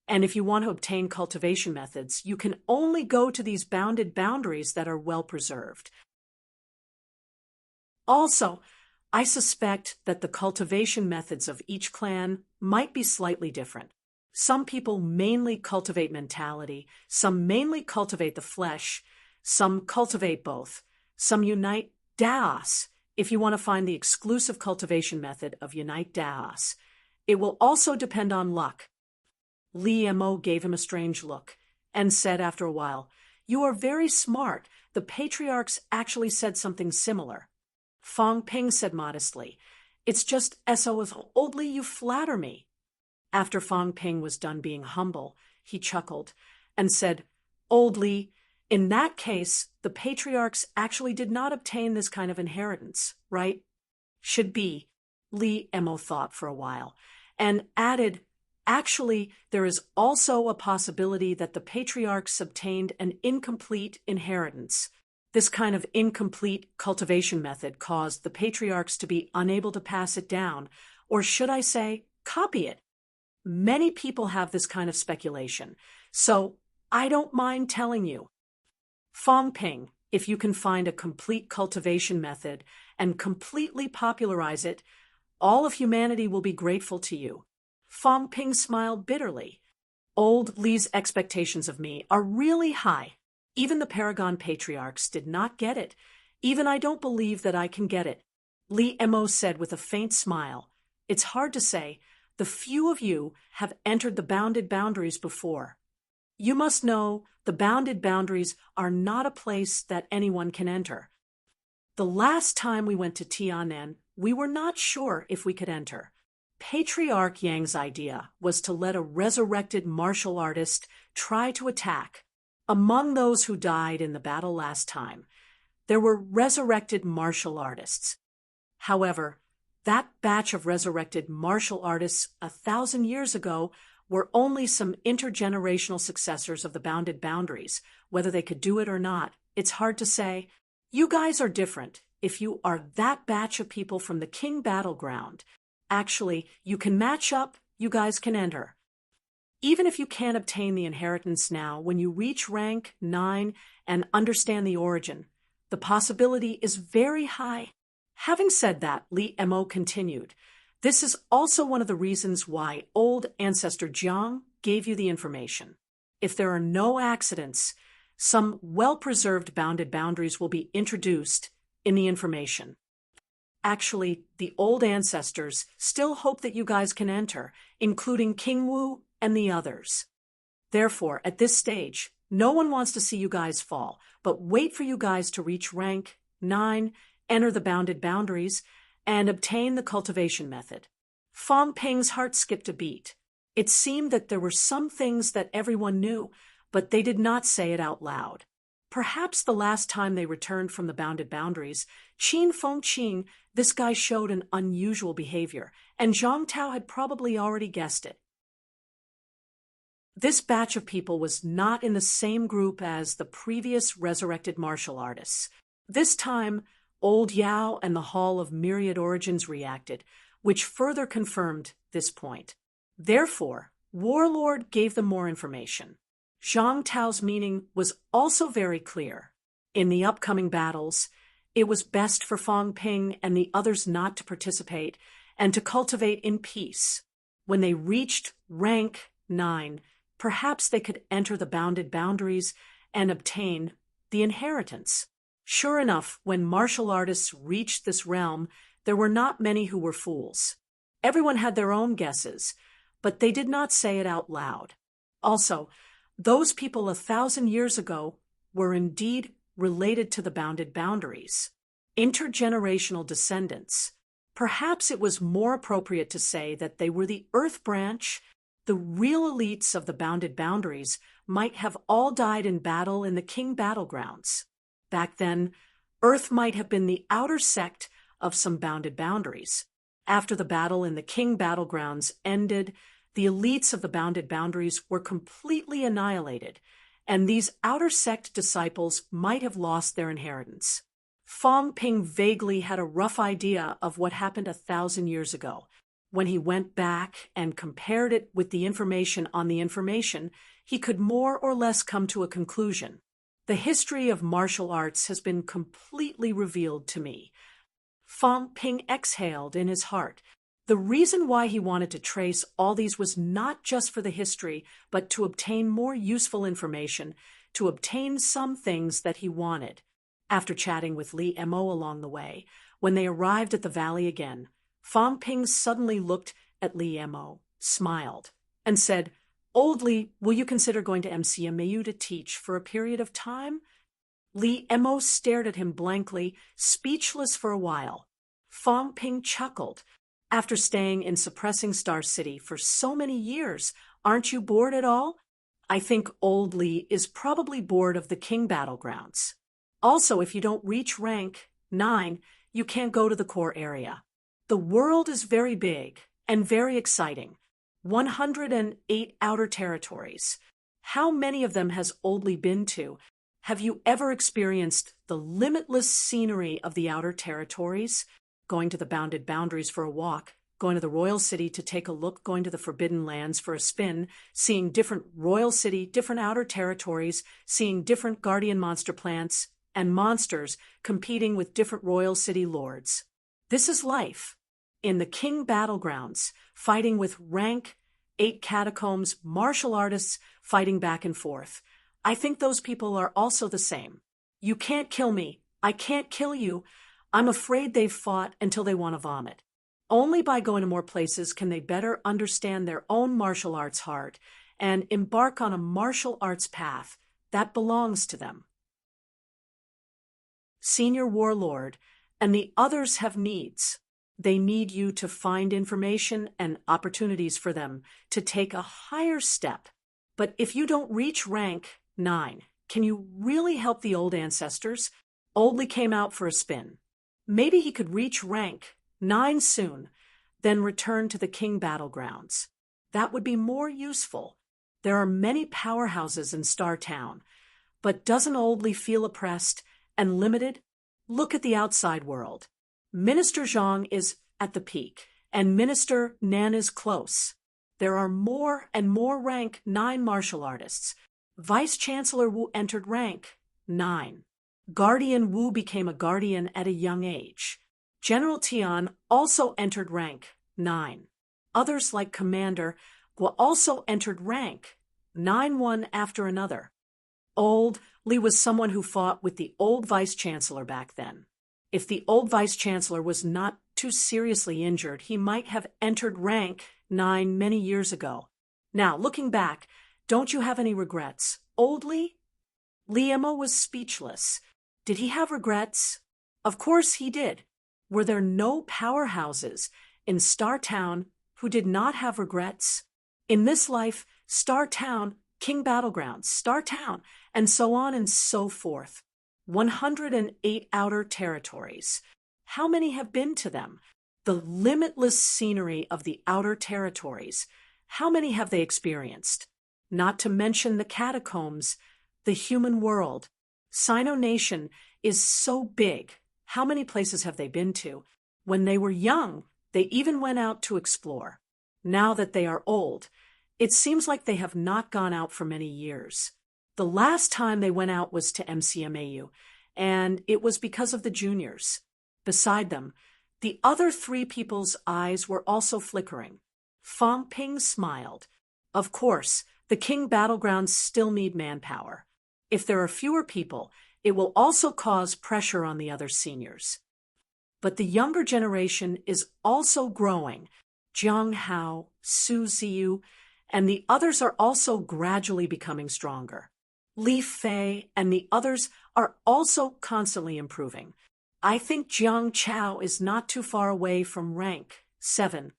And if you want to obtain cultivation methods, you can only go to these bounded boundaries that are well preserved. Also, I suspect that the cultivation methods of each clan might be slightly different. Some people mainly cultivate mentality, some mainly cultivate the flesh, some cultivate both, some unite Daos, if you want to find the exclusive cultivation method of Unite Daos. It will also depend on luck. Li Mo gave him a strange look and said after a while, "You are very smart. The patriarchs actually said something similar." Fong Ping said modestly, "It's just so if oldly you flatter me." After Fong Ping was done being humble, he chuckled and said, "Old Li, in that case, the patriarchs actually did not obtain this kind of inheritance, right?" "Should be," Li Mo thought for a while, and added, "Actually, there is also a possibility that the patriarchs obtained an incomplete inheritance. This kind of incomplete cultivation method caused the patriarchs to be unable to pass it down, or should I say, copy it. Many people have this kind of speculation, so I don't mind telling you. Fong Ping, if you can find a complete cultivation method and completely popularize it, all of humanity will be grateful to you." Fong Ping smiled bitterly. "Old Li's expectations of me are really high. Even the Paragon Patriarchs did not get it. Even I don't believe that I can get it." Li Mo said with a faint smile, "It's hard to say. The few of you have entered the bounded boundaries before. You must know the bounded boundaries are not a place that anyone can enter. The last time we went to Tianan, we were not sure if we could enter. Patriarch Yang's idea was to let a resurrected martial artist try to attack. Among those who died in the battle last time, there were resurrected martial artists. However, that batch of resurrected martial artists 1,000 years ago were only some intergenerational successors of the bounded boundaries. Whether they could do it or not, it's hard to say. You guys are different. If you are that batch of people from the King Battleground, actually, you can match up, you guys can enter. Even if you can't obtain the inheritance now, when you reach rank 9 and understand the origin, the possibility is very high." Having said that, Li Mo continued, "This is also one of the reasons why old ancestor Jiang gave you the information. If there are no accidents, some well-preserved bounded boundaries will be introduced in the information. Actually, the old ancestors still hope that you guys can enter, including King Wu and the others. Therefore, at this stage, no one wants to see you guys fall, but wait for you guys to reach rank 9, enter the bounded boundaries, and obtain the cultivation method." Fong Ping's heart skipped a beat. It seemed that there were some things that everyone knew, but they did not say it out loud. Perhaps the last time they returned from the bounded boundaries, Qin Fengqing, this guy showed an unusual behavior, and Zhang Tao had probably already guessed it. This batch of people was not in the same group as the previous resurrected martial artists. This time, Old Yao and the Hall of Myriad Origins reacted, which further confirmed this point. Therefore, Warlord gave them more information. Zhang Tao's meaning was also very clear. In the upcoming battles, it was best for Fong Ping and the others not to participate and to cultivate in peace. When they reached rank 9, perhaps they could enter the bounded boundaries and obtain the inheritance. Sure enough, when martial artists reached this realm, there were not many who were fools. Everyone had their own guesses, but they did not say it out loud. Also, those people 1,000 years ago were indeed related to the bounded boundaries. Intergenerational descendants. Perhaps it was more appropriate to say that they were the Earth branch. The real elites of the bounded boundaries might have all died in battle in the King Battlegrounds. Back then, Earth might have been the outer sect of some bounded boundaries. After the battle in the King Battlegrounds ended, the elites of the bounded boundaries were completely annihilated, and these outer sect disciples might have lost their inheritance. Fong Ping vaguely had a rough idea of what happened 1,000 years ago. When he went back and compared it with the information on the information, he could more or less come to a conclusion. The history of martial arts has been completely revealed to me. Fang Ping exhaled in his heart. The reason why he wanted to trace all these was not just for the history, but to obtain more useful information, to obtain some things that he wanted. After chatting with Li Mo along the way, when they arrived at the valley again, Fang Ping suddenly looked at Li Mo, smiled, and said, "Old Li, will you consider going to MCMAU to teach for a period of time?" Li Mo stared at him blankly, speechless for a while. Fang Ping chuckled. "After staying in Suppressing Star City for so many years, aren't you bored at all? I think Old Li is probably bored of the King Battlegrounds. Also, if you don't reach rank 9, you can't go to the core area. The world is very big and very exciting. 108 outer territories. How many of them has Old Li been to? Have you ever experienced the limitless scenery of the outer territories? Going to the bounded boundaries for a walk, going to the Royal City to take a look, going to the Forbidden Lands for a spin, seeing different Royal City, different outer territories, seeing different guardian monster plants and monsters competing with different Royal City lords. This is life. In the King Battlegrounds, fighting with rank 8 catacombs, martial artists fighting back and forth. I think those people are also the same. You can't kill me. I can't kill you. I'm afraid they've fought until they want to vomit. Only by going to more places can they better understand their own martial arts heart and embark on a martial arts path that belongs to them. Senior Warlord, and the others have needs. They need you to find information and opportunities for them to take a higher step. But if you don't reach rank 9, can you really help the old ancestors? Old Li came out for a spin. Maybe he could reach rank 9 soon, then return to the King Battlegrounds. That would be more useful. There are many powerhouses in Star Town, but doesn't Old Li feel oppressed and limited? Look at the outside world. Minister Zhang is at the peak, and Minister Nan is close. There are more and more rank 9 martial artists. Vice-Chancellor Wu entered rank 9. Guardian Wu became a guardian at a young age. General Tian also entered rank 9. Others like Commander Guo also entered rank 9 one after another. Old Li was someone who fought with the old Vice-Chancellor back then. If the old Vice-Chancellor was not too seriously injured, he might have entered rank 9 many years ago. Now, looking back, don't you have any regrets? Old Li? Li Mo was speechless. Did he have regrets? Of course he did. Were there no powerhouses in Star Town who did not have regrets? In this life, Star Town, King Battlegrounds, Star Town, and so on and so forth. 108 outer territories. How many have been to them? The limitless scenery of the outer territories. How many have they experienced? Not to mention the catacombs, the human world. Sino Nation is so big. How many places have they been to? When they were young, they even went out to explore. Now that they are old, it seems like they have not gone out for many years. The last time they went out was to MCMAU, and it was because of the juniors. Beside them, the other 3 people's eyes were also flickering. Fang Ping smiled. Of course, the King Battlegrounds still need manpower. If there are fewer people, it will also cause pressure on the other seniors. But the younger generation is also growing. Jiang Hao, Su Ziyu, and the others are also gradually becoming stronger. Li Fei and the others are also constantly improving. I think Jiang Chao is not too far away from rank 7.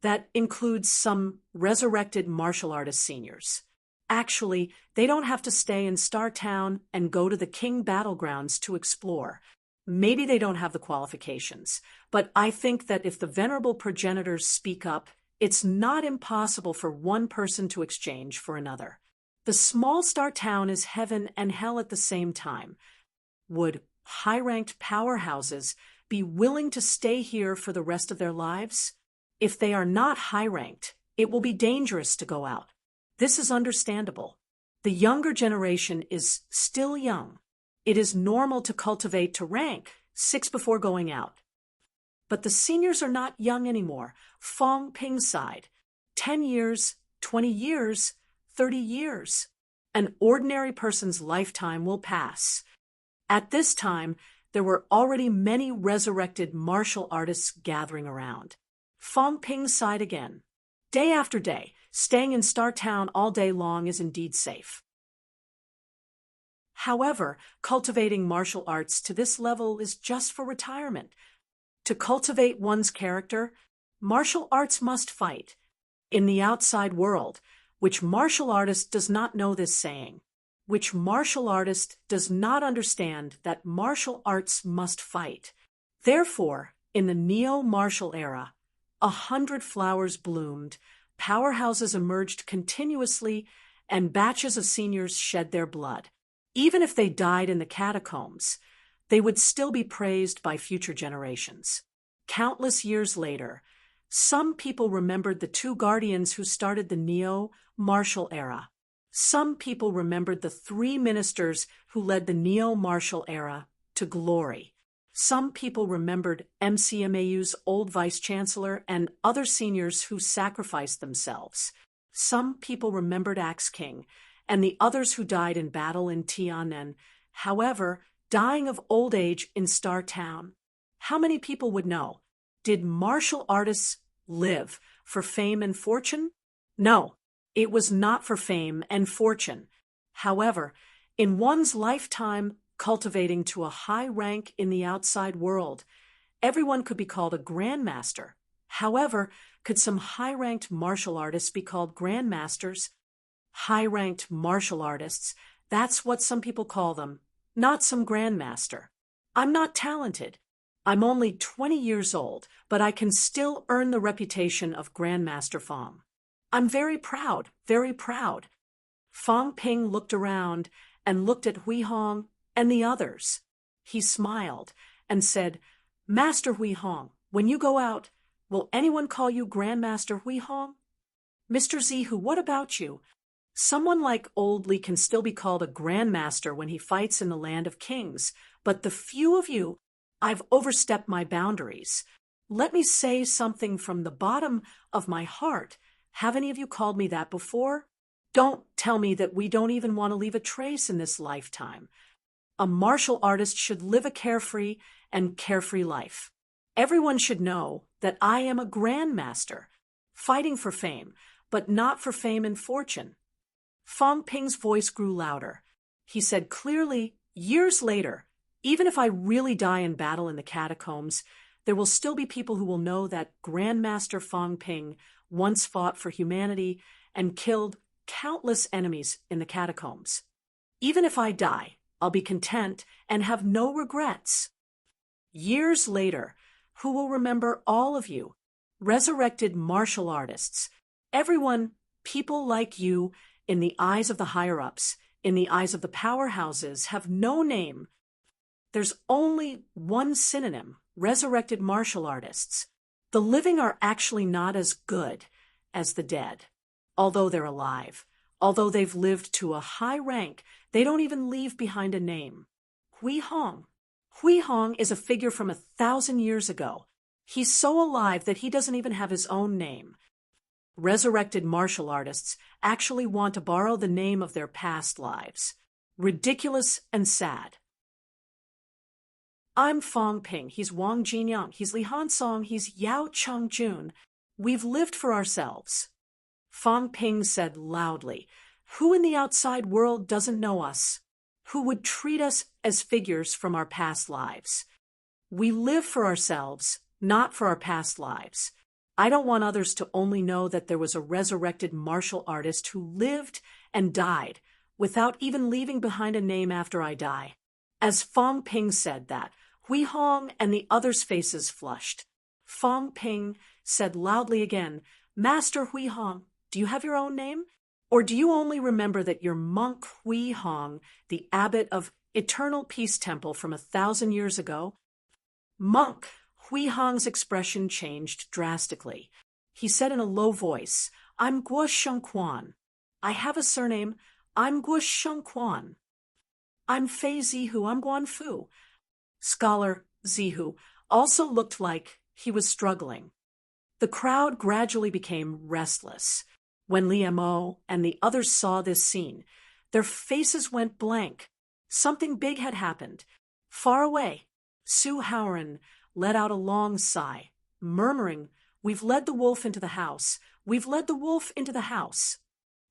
That includes some resurrected martial artist seniors. Actually, they don't have to stay in Star Town and go to the King Battlegrounds to explore. Maybe they don't have the qualifications, but I think that if the venerable progenitors speak up, it's not impossible for one person to exchange for another. The small Star Town is heaven and hell at the same time. Would high-ranked powerhouses be willing to stay here for the rest of their lives? If they are not high-ranked, it will be dangerous to go out. This is understandable. The younger generation is still young. It is normal to cultivate to rank 6 before going out. But the seniors are not young anymore. Fong Ping sighed. 10 years, 20 years, 30 years. An ordinary person's lifetime will pass. At this time, there were already many resurrected martial artists gathering around. Fong Ping sighed again. Day after day, staying in Star Town all day long is indeed safe. However, cultivating martial arts to this level is just for retirement. To cultivate one's character, martial arts must fight. In the outside world, which martial artist does not know this saying? Which martial artist does not understand that martial arts must fight? Therefore, in the neo-martial era, 100 flowers bloomed, powerhouses emerged continuously, and batches of seniors shed their blood. Even if they died in the catacombs, they would still be praised by future generations. Countless years later, some people remembered the 2 guardians who started the neo-martial era. Some people remembered the 3 ministers who led the neo-martial era to glory. Some people remembered MCMAU's old vice-chancellor and other seniors who sacrificed themselves. Some people remembered Axe King and the others who died in battle in Tiananmen. However, dying of old age in Star Town. How many people would know? Did martial artists live for fame and fortune? No, it was not for fame and fortune. However, in one's lifetime, cultivating to a high rank in the outside world, everyone could be called a grandmaster. However, could some high-ranked martial artists be called grandmasters? High-ranked martial artists, that's what some people call them, not some grandmaster. I'm not talented. I'm only 20 years old, but I can still earn the reputation of Grandmaster Fong. I'm very proud, very proud. Fong Ping looked around and looked at Hui Hong and the others. He smiled and said, Master Hui Hong, when you go out, will anyone call you Grandmaster Hui Hong? Mr. Zihu, what about you? Someone like Old Li can still be called a Grandmaster when he fights in the land of kings, but the few of you, I've overstepped my boundaries. Let me say something from the bottom of my heart. Have any of you called me that before? Don't tell me that we don't even want to leave a trace in this lifetime. A martial artist should live a carefree and carefree life. Everyone should know that I am a grandmaster, fighting for fame, but not for fame and fortune. Fong Ping's voice grew louder. He said clearly, years later, even if I really die in battle in the catacombs, there will still be people who will know that Grandmaster Fong Ping once fought for humanity and killed countless enemies in the catacombs. Even if I die, I'll be content and have no regrets. Years later, who will remember all of you, resurrected martial artists, everyone, people like you, in the eyes of the higher-ups, in the eyes of the powerhouses, have no name. There's only one synonym, resurrected martial artists. The living are actually not as good as the dead. Although they're alive, although they've lived to a high rank, they don't even leave behind a name. Hui Hong. Hui Hong is a figure from 1,000 years ago. He's so alive that he doesn't even have his own name. Resurrected martial artists actually want to borrow the name of their past lives. Ridiculous and sad. I'm Fong Ping, he's Wang Jinyang, he's Li Hansong, he's Yao Chongjun. We've lived for ourselves. Fong Ping said loudly, who in the outside world doesn't know us? Who would treat us as figures from our past lives? We live for ourselves, not for our past lives. I don't want others to only know that there was a resurrected martial artist who lived and died without even leaving behind a name after I die. As Fong Ping said that, Hui Hong and the others' faces flushed. Fong Ping said loudly again, Master Hui Hong, do you have your own name? Or do you only remember that your monk Hui Hong, the abbot of Eternal Peace Temple from 1,000 years ago? Monk Hui Hong's expression changed drastically. He said in a low voice, I'm Guo Shengquan. I have a surname. I'm Guo Shengquan. I'm Fei Zihu. I'm Guanfu. Scholar Zihu also looked like he was struggling. The crowd gradually became restless. When Liemo and the others saw this scene, their faces went blank. Something big had happened. Far away, Su Howren let out a long sigh, murmuring, We've led the wolf into the house. We've led the wolf into the house.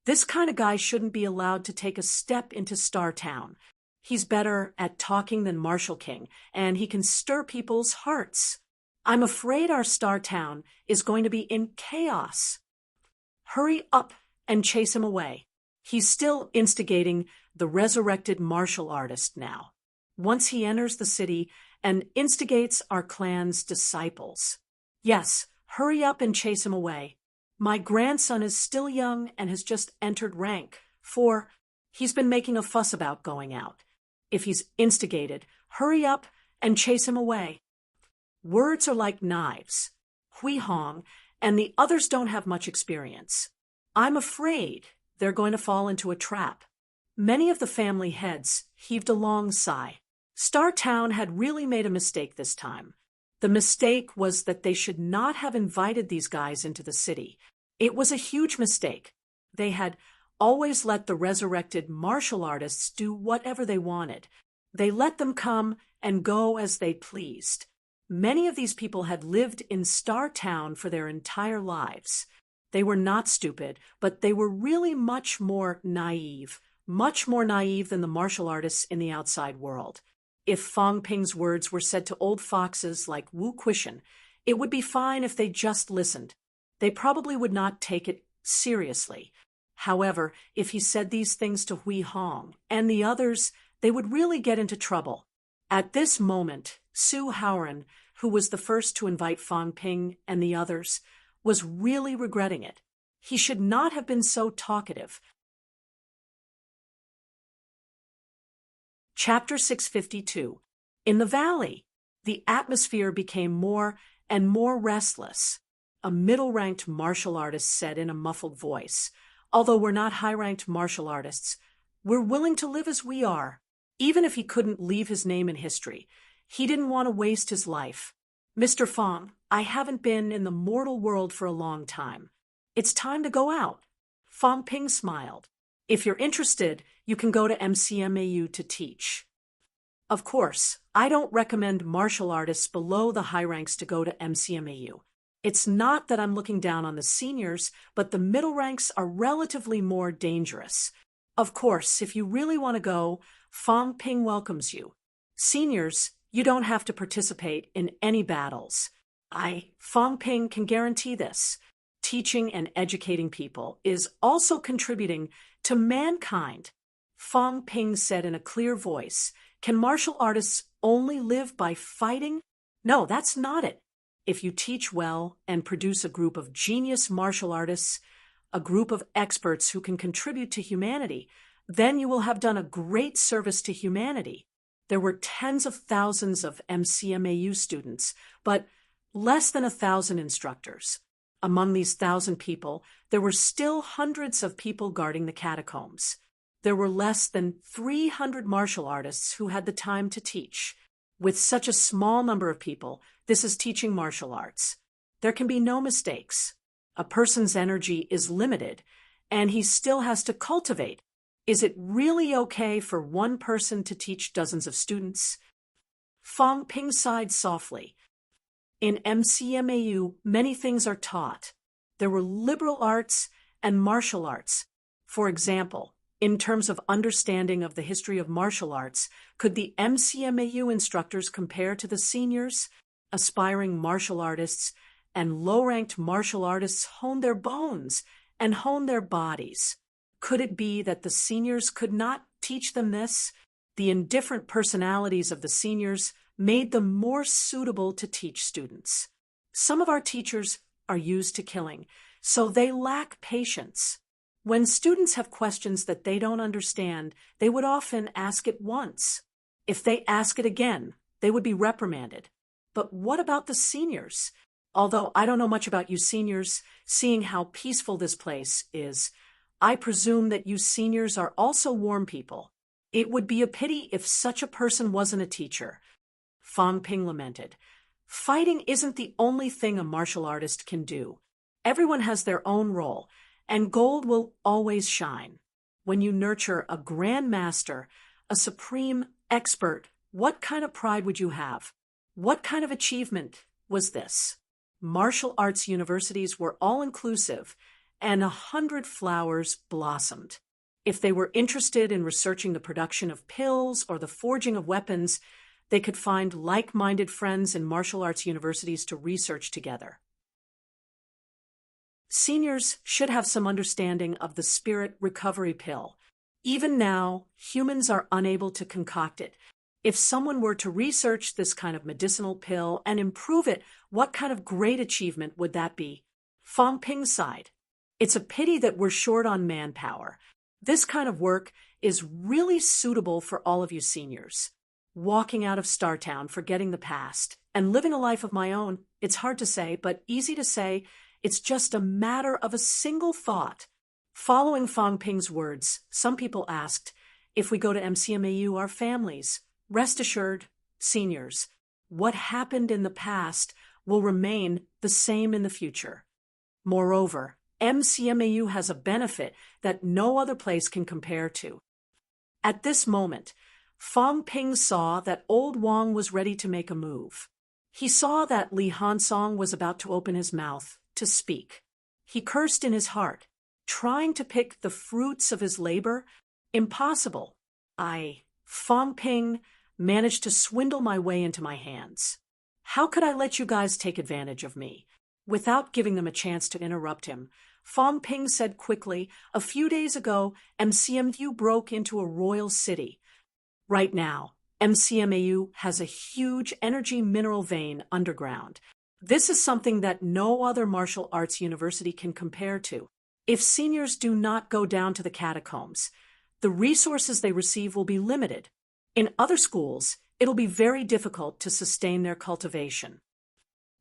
This kind of guy shouldn't be allowed to take a step into Star Town. He's better at talking than Marshal King, and he can stir people's hearts. I'm afraid our Star Town is going to be in chaos. Hurry up and chase him away. He's still instigating the resurrected martial artist now. Once he enters the city and instigates our clan's disciples. Yes, hurry up and chase him away. My grandson is still young and has just entered rank 4. He's been making a fuss about going out. If he's instigated, hurry up and chase him away. Words are like knives. Hui Hong and the others don't have much experience. I'm afraid they're going to fall into a trap. Many of the family heads heaved a long sigh. Star Town had really made a mistake this time. The mistake was that they should not have invited these guys into the city. It was a huge mistake. They had always let the resurrected martial artists do whatever they wanted. They let them come and go as they pleased. Many of these people had lived in Star Town for their entire lives. They were not stupid, but they were really much more naive than the martial artists in the outside world. If Fang Ping's words were said to old foxes like Wu Quishan, it would be fine if they just listened. They probably would not take it seriously. However, if he said these things to Hui Hong and the others, they would really get into trouble. At this moment, Su Howren, who was the first to invite Fang Ping and the others, was really regretting it. He should not have been so talkative. Chapter 652. In the valley, the atmosphere became more and more restless. A middle-ranked martial artist said in a muffled voice, Although we're not high-ranked martial artists, we're willing to live as we are. Even if he couldn't leave his name in history, he didn't want to waste his life. Mr. Fang, I haven't been in the mortal world for a long time. It's time to go out. Fang Ping smiled. If you're interested, you can go to MCMAU to teach. Of course, I don't recommend martial artists below the high ranks to go to MCMAU. It's not that I'm looking down on the seniors, but the middle ranks are relatively more dangerous. Of course, if you really want to go, Fang Ping welcomes you. Seniors, you don't have to participate in any battles. Fang Ping, can guarantee this. Teaching and educating people is also contributing to mankind. Fang Ping said in a clear voice, Can martial artists only live by fighting? No, that's not it. If you teach well and produce a group of genius martial artists, a group of experts who can contribute to humanity, then you will have done a great service to humanity. There were tens of thousands of MCMAU students, but less than 1,000 instructors. Among these 1,000 people, there were still hundreds of people guarding the catacombs. There were less than 300 martial artists who had the time to teach. With such a small number of people, this is teaching martial arts. There can be no mistakes. A person's energy is limited, and he still has to cultivate. Is it really okay for one person to teach dozens of students? Fang Ping sighed softly. In MCMAU, many things are taught. There were liberal arts and martial arts. For example, in terms of understanding of the history of martial arts, could the MCMAU instructors compare to the seniors? Aspiring martial artists and low-ranked martial artists hone their bones and hone their bodies. Could it be that the seniors could not teach them this? The indifferent personalities of the seniors made them more suitable to teach students. Some of our teachers are used to killing, so they lack patience. When students have questions that they don't understand, they would often ask it once. If they ask it again, they would be reprimanded. But what about the seniors? Although I don't know much about you seniors, seeing how peaceful this place is, I presume that you seniors are also warm people. It would be a pity if such a person wasn't a teacher. Fang Ping lamented. Fighting isn't the only thing a martial artist can do. Everyone has their own role, and gold will always shine. When you nurture a grand master, a supreme expert, what kind of pride would you have? What kind of achievement was this? Martial arts universities were all-inclusive, and 100 flowers blossomed. If they were interested in researching the production of pills or the forging of weapons, they could find like-minded friends in martial arts universities to research together. Seniors should have some understanding of the spirit recovery pill. Even now, humans are unable to concoct it. If someone were to research this kind of medicinal pill and improve it, what kind of great achievement would that be? Fang Ping sighed. It's a pity that we're short on manpower. This kind of work is really suitable for all of you seniors. Walking out of Startown, forgetting the past, and living a life of my own, it's hard to say, but easy to say, it's just a matter of a single thought. Following Fang Ping's words, some people asked, if we go to MCMAU, our families, rest assured, seniors, what happened in the past will remain the same in the future. Moreover, MCMAU has a benefit that no other place can compare to. At this moment, Fang Ping saw that old Wang was ready to make a move. He saw that Li Hansong was about to open his mouth to speak. He cursed in his heart, trying to pick the fruits of his labor. Impossible. Fang Ping, managed to swindle my way into my hands. How could I let you guys take advantage of me? Without giving them a chance to interrupt him, Fang Ping said quickly, a few days ago, MCMAU broke into a royal city. Right now, MCMAU has a huge energy mineral vein underground. This is something that no other martial arts university can compare to. If seniors do not go down to the catacombs, the resources they receive will be limited. In other schools, it'll be very difficult to sustain their cultivation.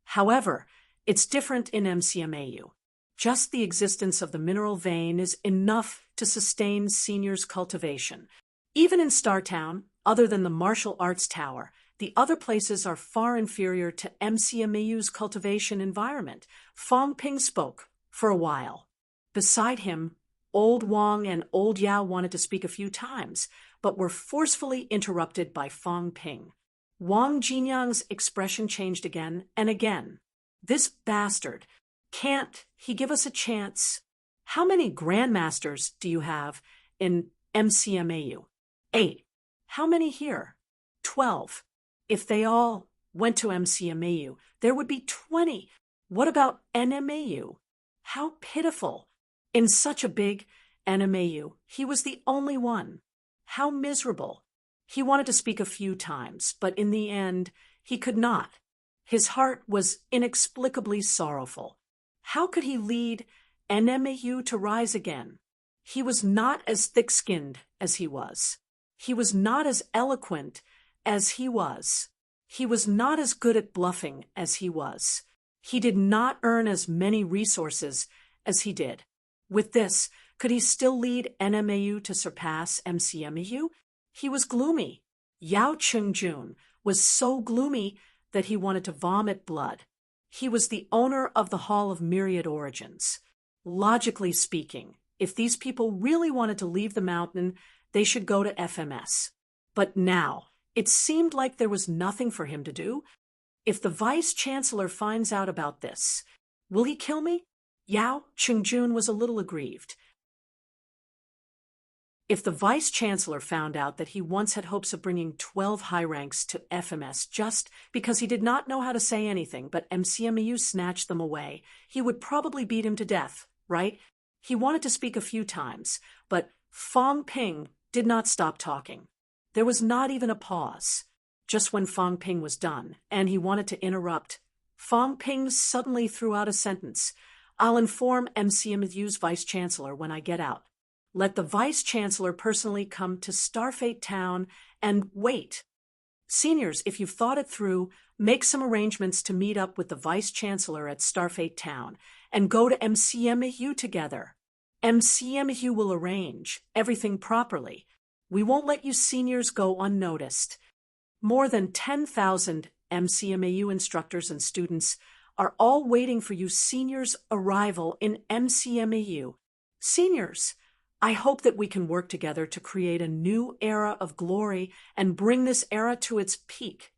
However, it's different in MCMAU. Just the existence of the mineral vein is enough to sustain seniors' cultivation. Even in Startown, other than the martial arts tower, the other places are far inferior to MCMAU's cultivation environment. Fang Ping spoke for a while. Beside him, old Wang and old Yao wanted to speak a few times, but were forcefully interrupted by Fang Ping. Wang Jinyang's expression changed again and again. This bastard, can't he give us a chance? How many grandmasters do you have in MCMAU? 8. How many here? 12. If they all went to MCMAU, there would be 20. What about NMAU? How pitiful. In such a big NMAU, he was the only one. How miserable. He wanted to speak a few times, but in the end, he could not. His heart was inexplicably sorrowful. How could he lead NMAU to rise again? He was not as thick-skinned as he was. He was not as eloquent as he was. He was not as good at bluffing as he was. He did not earn as many resources as he did. With this, could he still lead NMAU to surpass MCMAU? He was gloomy. Yao Chengjun was so gloomy that he wanted to vomit blood. He was the owner of the Hall of Myriad Origins. Logically speaking, if these people really wanted to leave the mountain, they should go to FMS. But now, it seemed like there was nothing for him to do. If the vice-chancellor finds out about this, will he kill me? Yao Chengjun was a little aggrieved. If the vice-chancellor found out that he once had hopes of bringing 12 high ranks to FMS just because he did not know how to say anything, but MCMAU snatched them away, he would probably beat him to death, right? He wanted to speak a few times, but Fang Ping did not stop talking. There was not even a pause. Just when Fang Ping was done, and he wanted to interrupt, Fang Ping suddenly threw out a sentence. I'll inform MCMAU's vice-chancellor when I get out. Let the vice-chancellor personally come to Starfate Town and wait. Seniors, if you've thought it through, make some arrangements to meet up with the Vice Chancellor at Starfate Town and go to MCMU together. MCMU will arrange everything properly. We won't let you seniors go unnoticed. More than 10,000 MCMAU instructors and students are all waiting for you seniors' arrival in MCMAU. Seniors, I hope that we can work together to create a new era of glory and bring this era to its peak.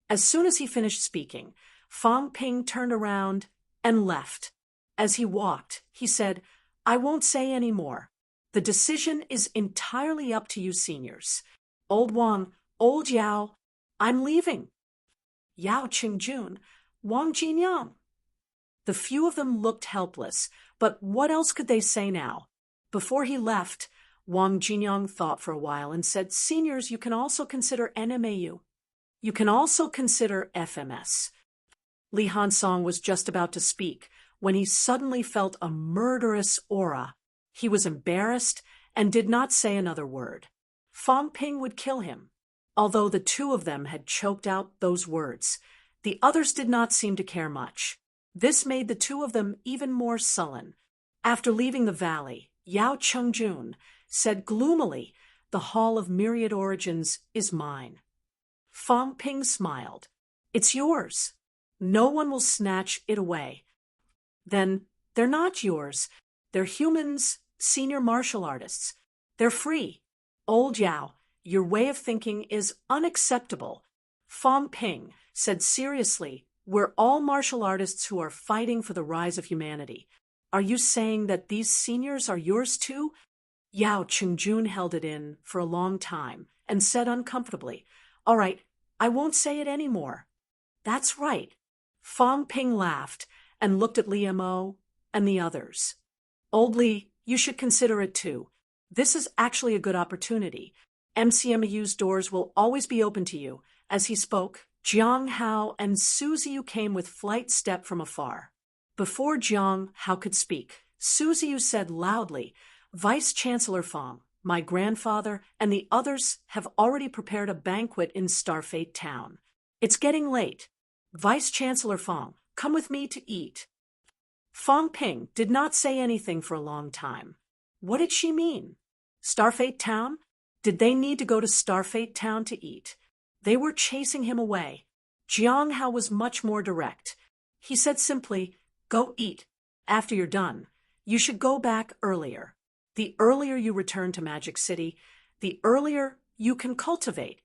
As soon as he finished speaking, Fang Ping turned around and left. As he walked, he said, I won't say any more. The decision is entirely up to you seniors. Old Wang, Old Yao, I'm leaving. Yao Qingjun, Wang Jinyang. The few of them looked helpless, but what else could they say now? Before he left, Wang Jinyang thought for a while and said, Seniors, you can also consider NMAU. You can also consider FMS. Li Hansong was just about to speak when he suddenly felt a murderous aura. He was embarrassed and did not say another word. Fang Ping would kill him. Although the two of them had choked out those words, the others did not seem to care much. This made the two of them even more sullen. After leaving the valley, Yao Chengjun said gloomily, The Hall of Myriad Origins is mine. Fang Ping smiled. It's yours. No one will snatch it away. Then, they're not yours. They're humans, senior martial artists. They're free. Old Yao, your way of thinking is unacceptable. Fang Ping said seriously, we're all martial artists who are fighting for the rise of humanity. Are you saying that these seniors are yours too? Yao Qingjun held it in for a long time and said uncomfortably, All right, I won't say it anymore. That's right. Fang Ping laughed and looked at Li Mo and the others. Old Li, you should consider it too. This is actually a good opportunity. MCMU's doors will always be open to you. As he spoke, Jiang Hao and Su Ziyu came with flight step from afar. Before Jiang Hao could speak, Su Ziyu said loudly, Vice Chancellor Fang, my grandfather, and the others have already prepared a banquet in Starfate Town. It's getting late. Vice Chancellor Fang, come with me to eat. Fang Ping did not say anything for a long time. What did she mean? Starfate Town? Did they need to go to Starfate Town to eat? They were chasing him away. Jiang Hao was much more direct. He said simply, Go eat. After you're done, you should go back earlier. The earlier you return to Magic City, the earlier you can cultivate.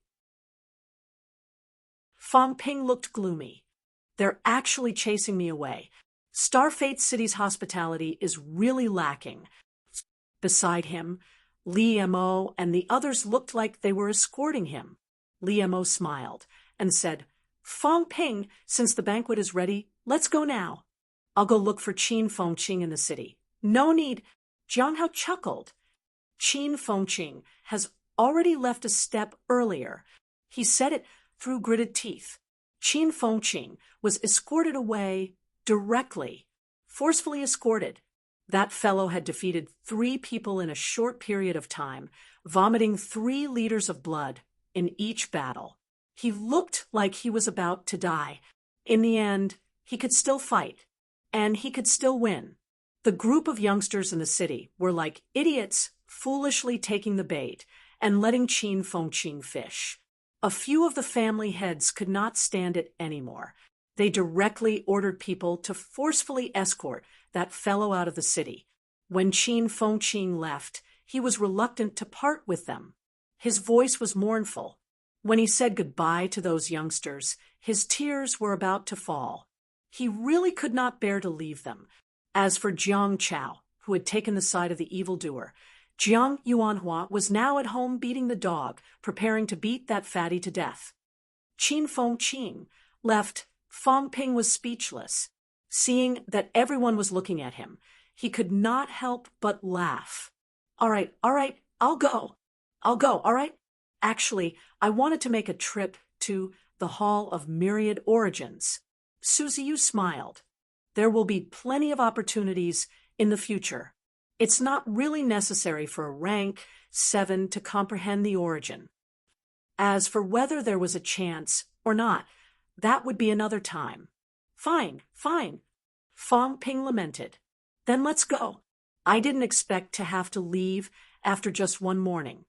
Fang Ping looked gloomy. They're actually chasing me away. Starfate City's hospitality is really lacking. Beside him, Li Mo and the others looked like they were escorting him. Li Mo smiled and said, Fang Ping, since the banquet is ready, let's go now. I'll go look for Qin Fengqing in the city. No need. Jiang Hao chuckled. Qin Fengqing has already left a step earlier. He said it through gritted teeth. Qin Fengqing was escorted away directly, forcefully escorted. That fellow had defeated 3 people in a short period of time, vomiting 3 liters of blood in each battle. He looked like he was about to die. In the end, he could still fight. And he could still win. The group of youngsters in the city were like idiots foolishly taking the bait and letting Qin Fengqing fish. A few of the family heads could not stand it anymore. They directly ordered people to forcefully escort that fellow out of the city. When Qin Fengqing left, he was reluctant to part with them. His voice was mournful. When he said goodbye to those youngsters, his tears were about to fall. He really could not bear to leave them. As for Jiang Chao, who had taken the side of the evildoer, Jiang Yuanhua was now at home beating the dog, preparing to beat that fatty to death. Qin Fengqing left. Fang Ping was speechless. Seeing that everyone was looking at him, he could not help but laugh. All right, I'll go, all right? Actually, I wanted to make a trip to the Hall of Myriad Origins. Su Ziyu smiled. There will be plenty of opportunities in the future. It's not really necessary for a rank 7 to comprehend the origin. As for whether there was a chance or not, that would be another time. Fine, fine, Fong Ping lamented. Then let's go. I didn't expect to have to leave after just one morning.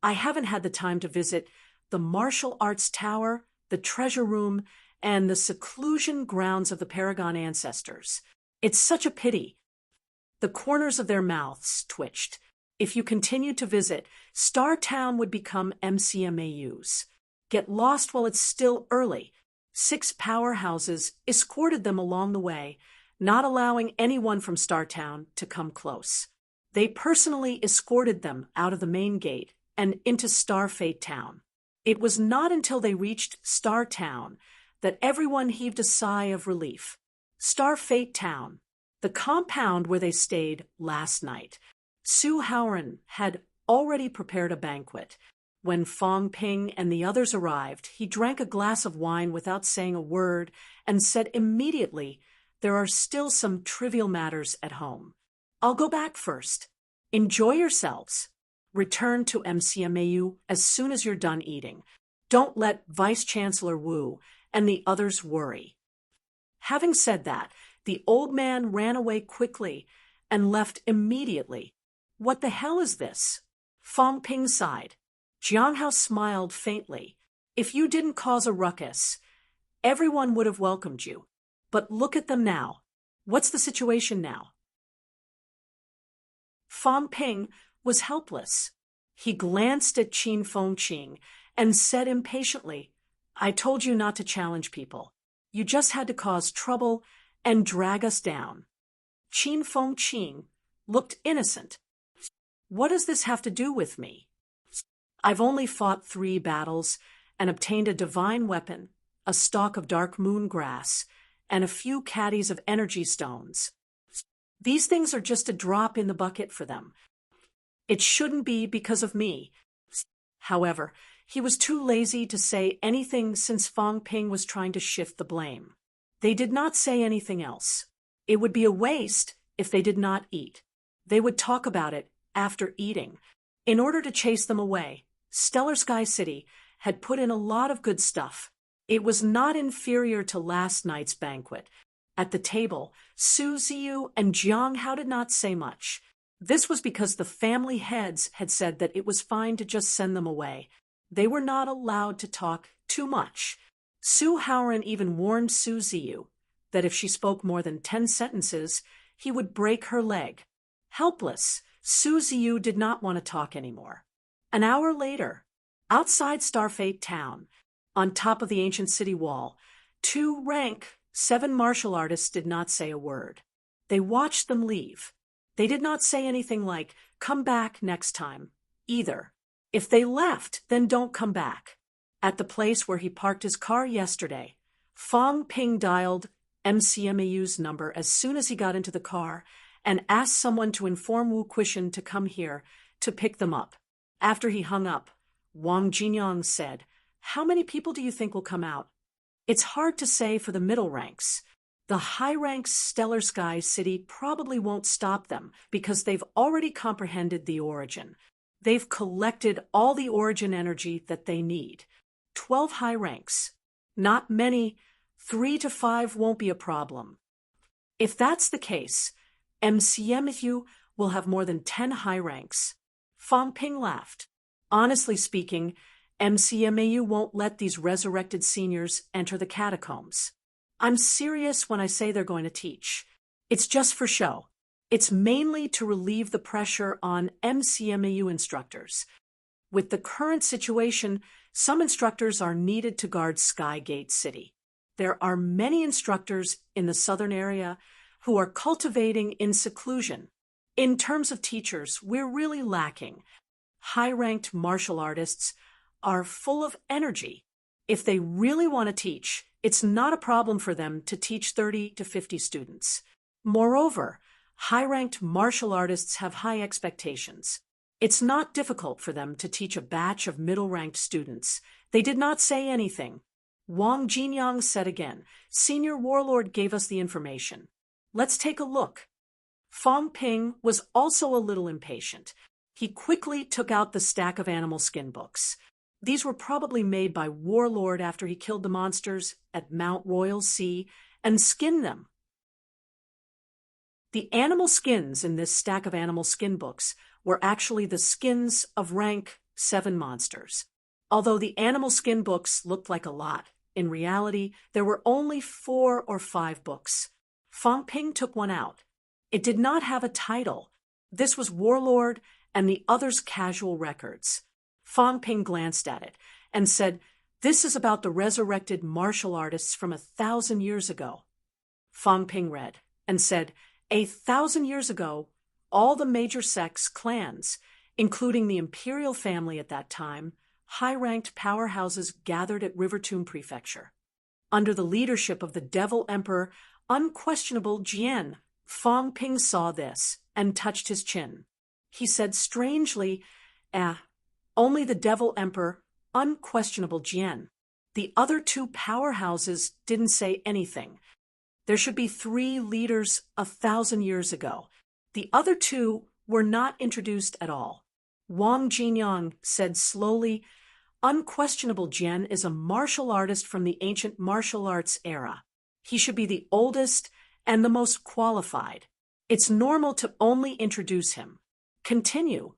I haven't had the time to visit the martial arts tower, the treasure room, and the seclusion grounds of the Paragon ancestors. It's such a pity. The corners of their mouths twitched. If you continued to visit, Star Town would become MCMAU's. Get lost while it's still early. 6 powerhouses escorted them along the way, not allowing anyone from Star Town to come close. They personally escorted them out of the main gate and into Star Fate Town. It was not until they reached Star Town that everyone heaved a sigh of relief. Star Fate Town, the compound where they stayed last night. Su Haoran had already prepared a banquet. When Fong Ping and the others arrived, he drank a glass of wine without saying a word and said immediately, "There are still some trivial matters at home. I'll go back first. Enjoy yourselves. Return to MCMAU as soon as you're done eating. Don't let Vice Chancellor Wu and the others worry." Having said that, the old man ran away quickly and left immediately. What the hell is this? Fong Ping sighed. Jiang Hao smiled faintly. If you didn't cause a ruckus, everyone would have welcomed you. But look at them now. What's the situation now? Fong Ping was helpless. He glanced at Qin Fengqing and said impatiently, "I told you not to challenge people. You just had to cause trouble and drag us down." Qin Fengqing looked innocent. "What does this have to do with me? I've only fought 3 battles and obtained a divine weapon, a stalk of dark moon grass, and a few caddies of energy stones. These things are just a drop in the bucket for them. It shouldn't be because of me." However, he was too lazy to say anything since Fong Ping was trying to shift the blame. They did not say anything else. It would be a waste if they did not eat. They would talk about it after eating. In order to chase them away, Stellar Sky City had put in a lot of good stuff. It was not inferior to last night's banquet. At the table, Su Ziyu and Jiang Hao did not say much. This was because the family heads had said that it was fine to just send them away. They were not allowed to talk too much. Su Haoran even warned Su Ziyu that if she spoke more than 10 sentences, he would break her leg. Helpless, Su Ziyu did not want to talk anymore. An hour later, outside Starfate Town, on top of the ancient city wall, 2 rank 7 martial artists did not say a word. They watched them leave. They did not say anything like, "Come back next time," either. If they left, then don't come back. At the place where he parked his car yesterday, Fong Ping dialed MCMAU's number as soon as he got into the car and asked someone to inform Wu Quishan to come here to pick them up. After he hung up, Wang Jinyang said, "How many people do you think will come out?" "It's hard to say for the middle ranks. The high ranks Stellar Sky City probably won't stop them because they've already comprehended the origin. They've collected all the origin energy that they need. 12 high ranks. Not many. 3 to 5 won't be a problem. If that's the case, MCMU will have more than 10 high ranks." Fong Ping laughed. "Honestly speaking, MCMAU won't let these resurrected seniors enter the catacombs. I'm serious when I say they're going to teach. It's just for show. It's mainly to relieve the pressure on MCMAU instructors. With the current situation, some instructors are needed to guard Skygate City. There are many instructors in the southern area who are cultivating in seclusion. In terms of teachers, we're really lacking. High-ranked martial artists are full of energy. If they really want to teach, it's not a problem for them to teach 30 to 50 students. Moreover, high-ranked martial artists have high expectations. It's not difficult for them to teach a batch of middle-ranked students. They did not say anything. Wang Jinyang said again, "Senior Warlord gave us the information. Let's take a look." Fong Ping was also a little impatient. He quickly took out the stack of animal skin books. These were probably made by Warlord after he killed the monsters at Mount Royal Sea and skinned them. The animal skins in this stack of animal skin books were actually the skins of rank 7 monsters. Although the animal skin books looked like a lot, in reality, there were only 4 or 5 books. Fong Ping took one out. It did not have a title. This was Warlord and the others' casual records. Fong Ping glanced at it and said, "This is about the resurrected martial artists from 1,000 years ago." Fong Ping read and said, 1,000 years ago, all the major sects, clans, including the imperial family at that time, high-ranked powerhouses gathered at Rivertomb Prefecture. Under the leadership of the Devil Emperor, unquestionable Jian, Fong Ping saw this and touched his chin. He said strangely, only the Devil Emperor, unquestionable Jian. The other 2 powerhouses didn't say anything. There should be 3 leaders 1,000 years ago. The other 2 were not introduced at all. Wang Jinyang said slowly, "Unquestionable Jian is a martial artist from the ancient martial arts era. He should be the oldest and the most qualified. It's normal to only introduce him. Continue."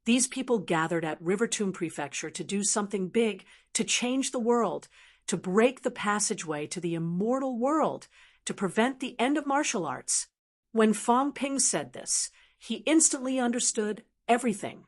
These people gathered at Rivertomb Prefecture to do something big, to change the world, to break the passageway to the immortal world, to prevent the end of martial arts. When Fong Ping said this, he instantly understood everything.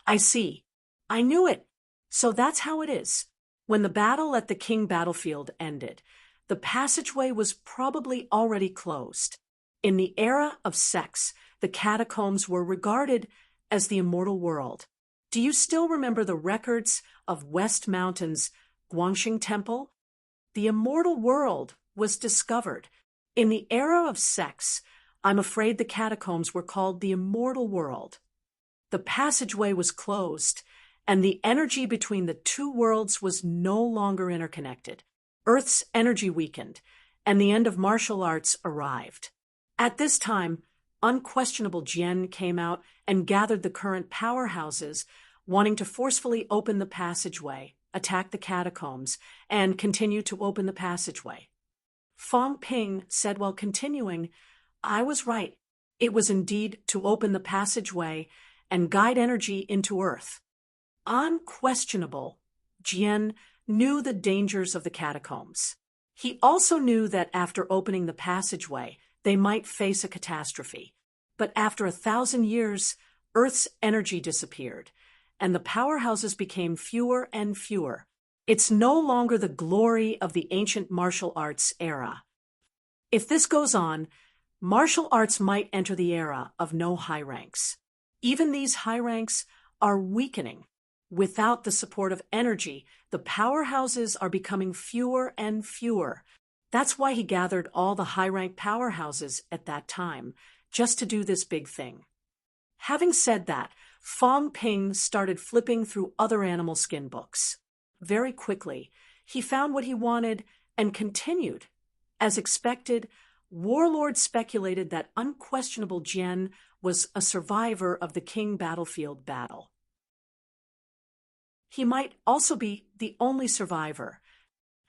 "I see. I knew it. So that's how it is." When the battle at the King battlefield ended, the passageway was probably already closed. In the era of sex, the catacombs were regarded as the immortal world. Do you still remember the records of West Mountain's Guangxing Temple? The immortal world was discovered. In the era of sex, I'm afraid the catacombs were called the immortal world. The passageway was closed, and the energy between the 2 worlds was no longer interconnected. Earth's energy weakened, and the end of martial arts arrived. At this time, unquestionable Jian came out and gathered the current powerhouses, wanting to forcefully open the passageway, attack the catacombs, and continue to open the passageway. Fong Ping said while continuing, "I was right. It was indeed to open the passageway and guide energy into Earth." Unquestionable, Jian knew the dangers of the catacombs. He also knew that after opening the passageway, they might face a catastrophe. But after 1,000 years, Earth's energy disappeared, and the powerhouses became fewer and fewer. It's no longer the glory of the ancient martial arts era. If this goes on, martial arts might enter the era of no high ranks. Even these high ranks are weakening. Without the support of energy, the powerhouses are becoming fewer and fewer. That's why he gathered all the high-rank powerhouses at that time, just to do this big thing. Having said that, Fong Ping started flipping through other animal skin books. Very quickly, he found what he wanted and continued. As expected, Warlord speculated that unquestionable Jian was a survivor of the King battlefield battle. He might also be the only survivor.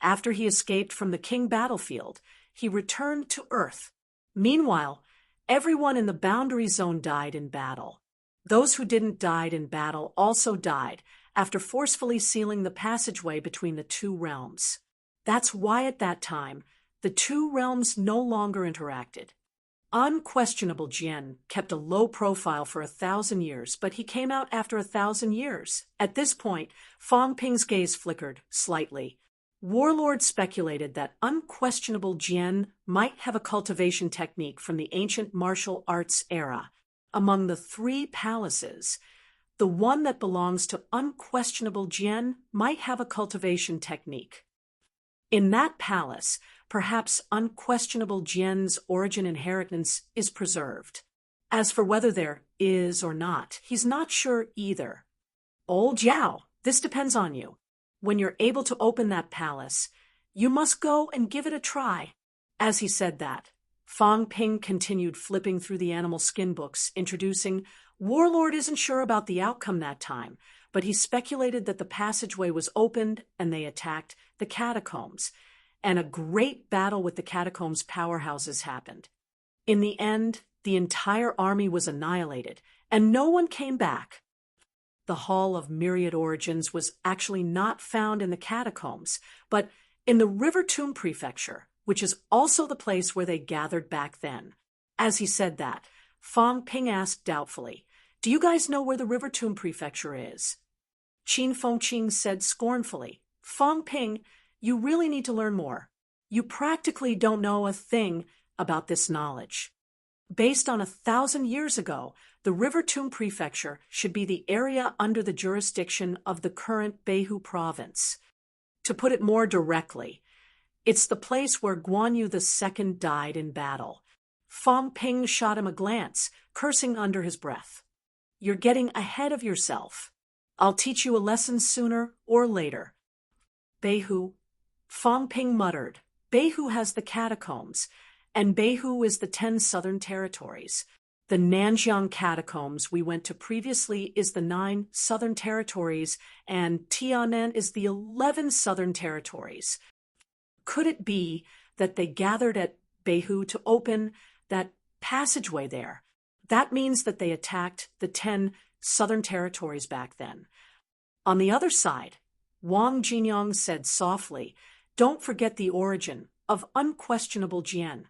After he escaped from the King battlefield, he returned to Earth. Meanwhile, everyone in the boundary zone died in battle. Those who didn't die in battle also died after forcefully sealing the passageway between the 2 realms. That's why at that time, the 2 realms no longer interacted. Unquestionable Jian kept a low profile for 1,000 years, but he came out after 1,000 years. At this point, Fong Ping's gaze flickered slightly. Warlord speculated that unquestionable Jian might have a cultivation technique from the ancient martial arts era. Among the 3 palaces, the one that belongs to unquestionable Jian might have a cultivation technique. In that palace, perhaps unquestionable Jian's origin inheritance is preserved. As for whether there is or not, he's not sure either. Old Jiao, this depends on you. When you're able to open that palace, you must go and give it a try. As he said that, Fang Ping continued flipping through the animal skin books, introducing, Warlord isn't sure about the outcome that time, but he speculated that the passageway was opened and they attacked the catacombs, and a great battle with the catacombs powerhouses happened. In the end, the entire army was annihilated, and no one came back. The Hall of Myriad Origins was actually not found in the catacombs, but in the River Tomb Prefecture, which is also the place where they gathered back then. As he said that, Fang Ping asked doubtfully, Do you guys know where the River Tomb Prefecture is? Qin Fengqing said scornfully, Fang Ping, you really need to learn more. You practically don't know a thing about this knowledge. Based on 1,000 years ago, the River Tomb Prefecture should be the area under the jurisdiction of the current Beihu province. To put it more directly, it's the place where Guan Yu II died in battle. Fang Ping shot him a glance, cursing under his breath. You're getting ahead of yourself. I'll teach you a lesson sooner or later. Beihu, Fang Ping muttered. Beihu has the catacombs, and Beihu is the 10 southern territories. The Nanjiang catacombs we went to previously is the 9 southern territories, and Tianan is the 11 southern territories. Could it be that they gathered at Beihu to open that passageway there? That means that they attacked the 10 southern territories back then. On the other side, Wang Jinyang said softly, Don't forget the origin of unquestionable Jian.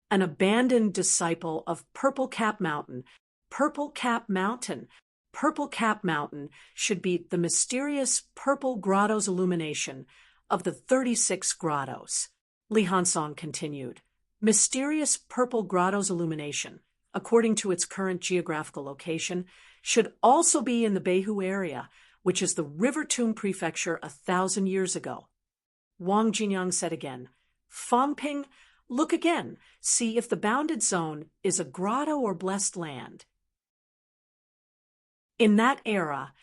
An abandoned disciple of Purple Cap Mountain. Purple Cap Mountain. Purple Cap Mountain should be the mysterious Purple Grotto's illumination of the 36 grottos. Li Hansong continued. Mysterious Purple Grotto's illumination, according to its current geographical location, should also be in the Beihu area, which is the River Tomb Prefecture 1,000 years ago. Wang Jinyang said again, Fang Ping, look again, see if the bounded zone is a grotto or blessed land. In that era,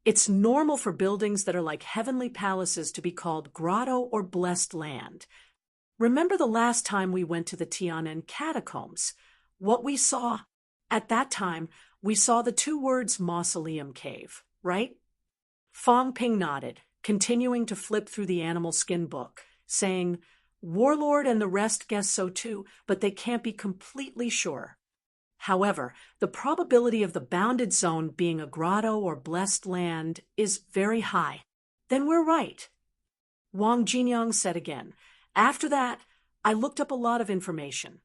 it's normal for buildings that are like heavenly palaces to be called grotto or blessed land. Remember the last time we went to the Tianan catacombs? What we saw? At that time, we saw the 2 words mausoleum cave, right? Fang Ping nodded, continuing to flip through the animal skin book, saying, Warlord and the rest guess so too, but they can't be completely sure. However, the probability of the bounded zone being a grotto or blessed land is very high. Then we're right. Wang Jinyang said again. After that, I looked up a lot of information.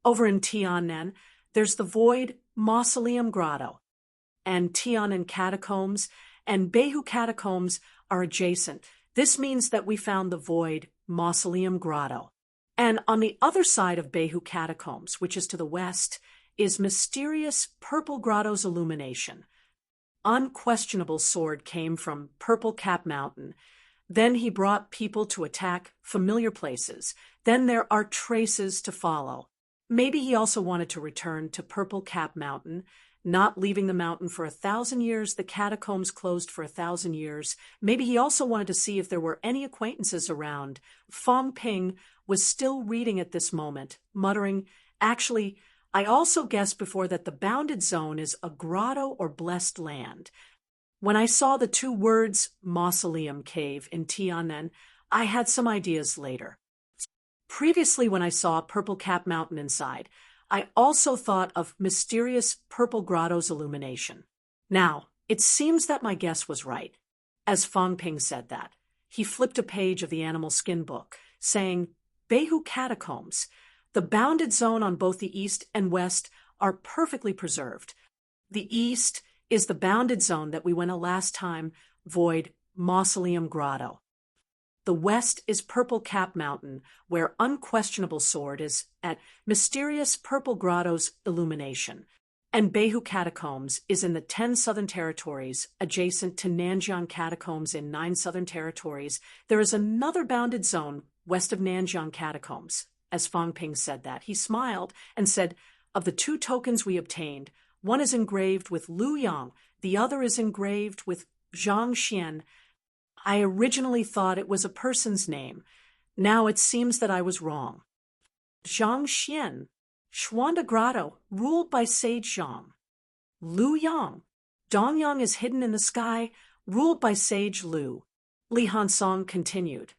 Over in Tianan, there's the Void Mausoleum Grotto, and Tianan Catacombs and Beihu Catacombs are adjacent. This means that we found the Void Mausoleum Grotto. And on the other side of Beihu Catacombs, which is to the west, is mysterious Purple Grotto's illumination. Unquestionable sword came from Purple Cap Mountain. Then he brought people to attack familiar places. Then there are traces to follow. Maybe he also wanted to return to Purple Cap Mountain, not leaving the mountain for 1,000 years, the catacombs closed for 1,000 years. Maybe he also wanted to see if there were any acquaintances around. Fang Ping was still reading at this moment, muttering, Actually, I also guessed before that the bounded zone is a grotto or blessed land. When I saw the 2 words mausoleum cave in Tianan, I had some ideas later. Previously, when I saw Purple Cap Mountain inside, I also thought of mysterious Purple Grotto's illumination. Now, it seems that my guess was right. As Fang Ping said that, he flipped a page of the animal skin book, saying, Beihu Catacombs. The bounded zone on both the east and west are perfectly preserved. The east is the bounded zone that we went to last time, Void Mausoleum Grotto. The west is Purple Cap Mountain, where Unquestionable Sword is at mysterious Purple Grotto's illumination. And Beihu Catacombs is in the 10 southern territories, adjacent to Nanjiang Catacombs in 9 southern territories. There is another bounded zone west of Nanjiang Catacombs. As Fang Ping said that, he smiled and said, Of the 2 tokens we obtained, one is engraved with Lu Yang, the other is engraved with Zhang Xian. I originally thought it was a person's name. Now it seems that I was wrong. Zhang Xian, Xuanda Grotto, ruled by Sage Zhang. Lu Yang, Dongyang is hidden in the sky, ruled by Sage Lu. Li Hansong continued.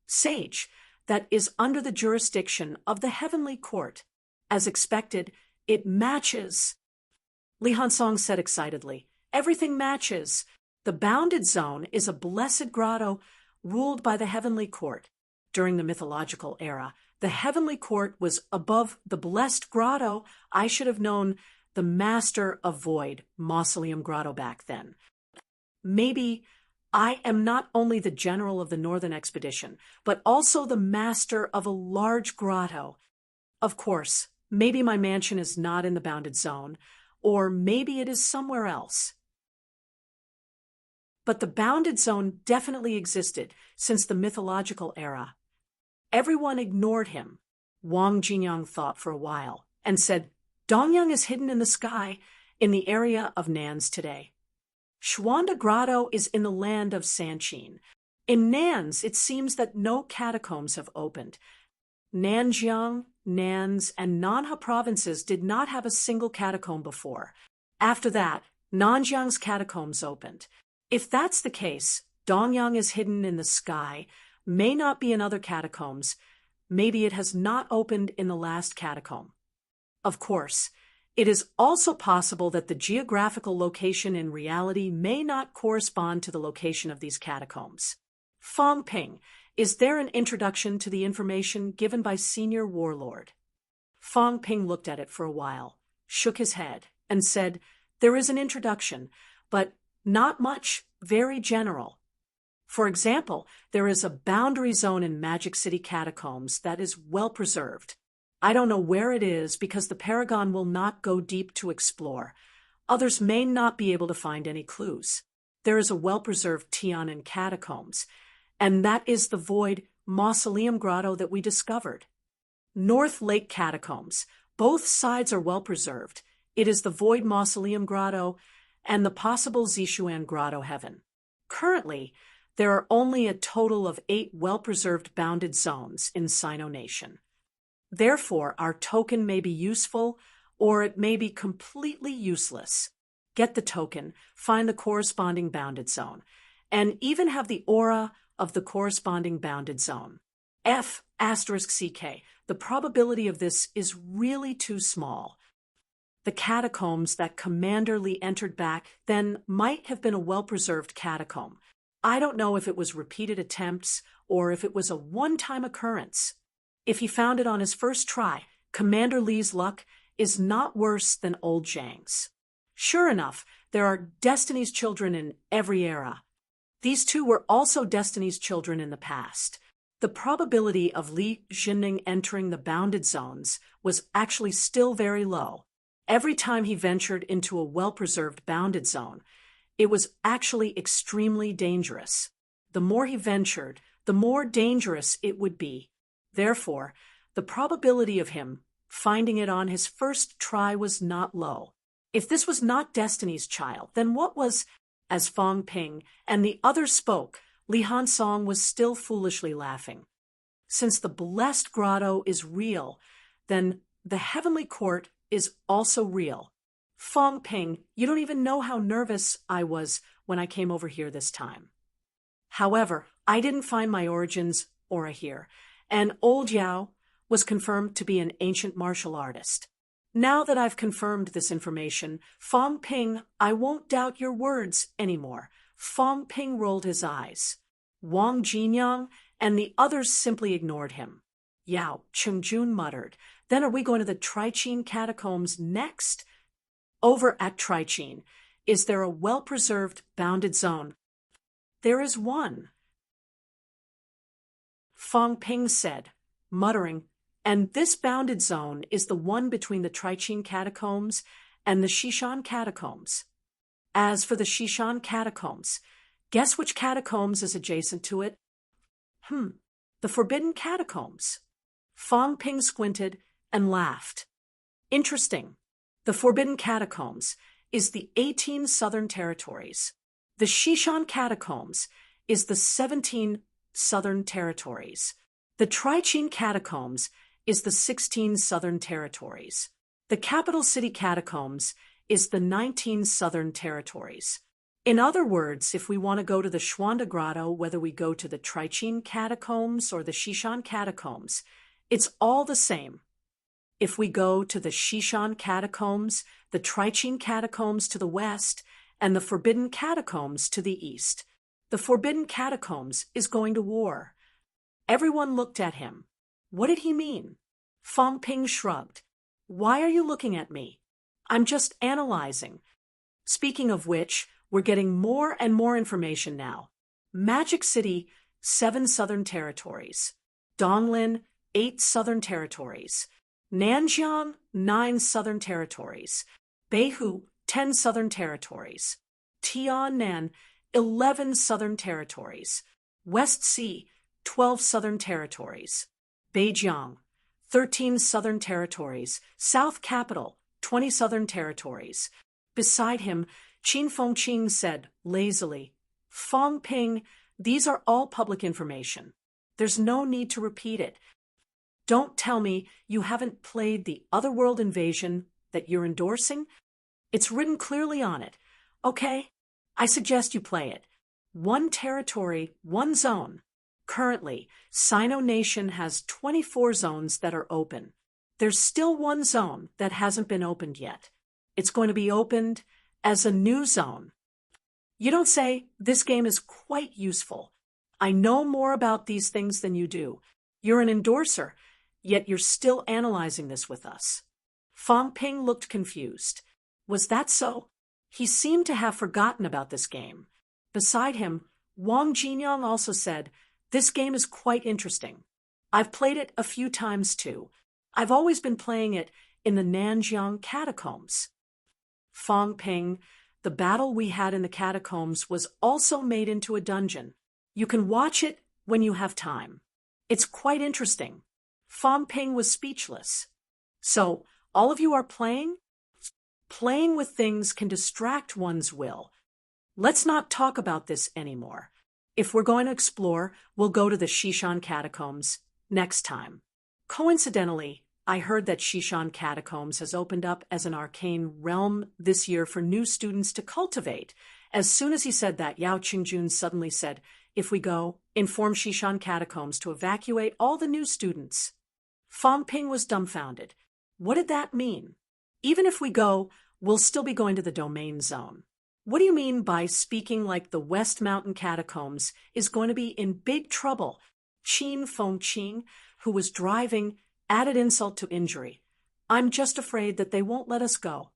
Sage, that is under the jurisdiction of the heavenly court. As expected, it matches. Li Hansong said excitedly. Everything matches. The bounded zone is a blessed grotto ruled by the heavenly court. During the mythological era, the heavenly court was above the blessed grotto. I should have known the master of void, Mausoleum Grotto back then. Maybe I am not only the general of the northern expedition, but also the master of a large grotto. Of course, maybe my mansion is not in the bounded zone, or maybe it is somewhere else. But the bounded zone definitely existed since the mythological era. Everyone ignored him. Wang Jinyang thought for a while and said, Dongyang is hidden in the sky in the area of Nans today. Xuanda Grotto is in the land of Sanqin. In Nans, it seems that no catacombs have opened. Nanjiang, Nans, and Nanha provinces did not have a single catacomb before. After that, Nanjiang's catacombs opened. If that's the case, Dongyang is hidden in the sky, may not be in other catacombs. Maybe it has not opened in the last catacomb. Of course, it is also possible that the geographical location in reality may not correspond to the location of these catacombs. Fang Ping, is there an introduction to the information given by Senior Warlord? Fang Ping looked at it for a while, shook his head, and said, There is an introduction, but not much, very general. For example, there is a boundary zone in Magic City catacombs that is well preserved. I don't know where it is because the Paragon will not go deep to explore. Others may not be able to find any clues. There is a well-preserved Tianan catacombs, and that is the void Mausoleum Grotto that we discovered. North Lake catacombs. Both sides are well-preserved. It is the void Mausoleum Grotto and the possible Zishuan Grotto heaven. Currently, there are only a total of 8 well-preserved bounded zones in Sino Nation. Therefore, our token may be useful, or it may be completely useless. Get the token, find the corresponding bounded zone, and even have the aura of the corresponding bounded zone. F***CK. The probability of this is really too small. The catacombs that Commander Li entered back then might have been a well-preserved catacomb. I don't know if it was repeated attempts or if it was a one-time occurrence. If he found it on his first try, Commander Li's luck is not worse than old Zhang's. Sure enough, there are Destiny's children in every era. These two were also Destiny's children in the past. The probability of Li Jinning entering the bounded zones was actually still very low. Every time he ventured into a well-preserved bounded zone, it was actually extremely dangerous. The more he ventured, the more dangerous it would be. Therefore, the probability of him finding it on his first try was not low. If this was not Destiny's child, then what was? As Fang Ping and the others spoke, Li Hansong was still foolishly laughing. Since the blessed grotto is real, then the heavenly court is also real. Fang Ping, you don't even know how nervous I was when I came over here this time. However, I didn't find my origins aura here, and Old Yao was confirmed to be an ancient martial artist. Now that I've confirmed this information, Fang Ping, I won't doubt your words anymore. Fang Ping rolled his eyes. Wang Jinyang and the others simply ignored him. Yao Chengjun muttered, Then are we going to the Triqin catacombs next? Over at Triqin, is there a well-preserved bounded zone? There is one. Fang Ping said, muttering, and this bounded zone is the one between the Triqin catacombs and the Shishan catacombs. As for the Shishan catacombs, guess which catacombs is adjacent to it? The Forbidden Catacombs. Fang Ping squinted and laughed. Interesting. The Forbidden Catacombs is the 18 southern territories. The Shishan Catacombs is the 17 southern territories. The Triqin Catacombs is the 16 Southern Territories. The capital city catacombs is the 19 Southern Territories. In other words, if we want to go to the Schwanda Grotto, whether we go to the Trichin Catacombs or the Shishan Catacombs, it's all the same. If we go to the Shishan Catacombs, the Trichin Catacombs to the west, and the Forbidden Catacombs to the east, the Forbidden Catacombs is going to war. Everyone looked at him. What did he mean? Fang Ping shrugged. Why are you looking at me? I'm just analyzing. Speaking of which, we're getting more and more information now. Magic City, 7 Southern Territories. Donglin, 8 Southern Territories. Nanjiang, 9 Southern Territories. Beihu, 10 Southern Territories. Tiannan, 11 Southern Territories. West Sea, 12 Southern Territories. Beijiang, 13 Southern Territories. South Capital, 20 Southern Territories. Beside him, Qin Fengqing said lazily, Fang Ping, these are all public information. There's no need to repeat it. Don't tell me you haven't played the Otherworld Invasion that you're endorsing. It's written clearly on it. Okay, I suggest you play it. 1 territory, 1 zone. Currently, Sino Nation has 24 zones that are open. There's still 1 zone that hasn't been opened yet. It's going to be opened as a new zone. You don't say. This game is quite useful. I know more about these things than you do. You're an endorser, yet you're still analyzing this with us. Fang Ping looked confused. Was that so? He seemed to have forgotten about this game. Beside him, Wang Jinyang also said, this game is quite interesting. I've played it a few times too. I've always been playing it in the Nanjiang Catacombs. Fang Ping, the battle we had in the catacombs was also made into a dungeon. You can watch it when you have time. It's quite interesting. Fang Ping was speechless. So, all of you are playing? Playing with things can distract one's will. Let's not talk about this anymore. If we're going to explore, we'll go to the Shishan Catacombs next time. Coincidentally, I heard that Shishan Catacombs has opened up as an arcane realm this year for new students to cultivate. As soon as he said that, Yao Qingjun suddenly said, if we go, inform Shishan Catacombs to evacuate all the new students. Fang Ping was dumbfounded. What did that mean? Even if we go, we'll still be going to the domain zone. What do you mean by speaking like the West Mountain Catacombs is going to be in big trouble? Qin Fengqing, who was driving, added insult to injury. I'm just afraid that they won't let us go.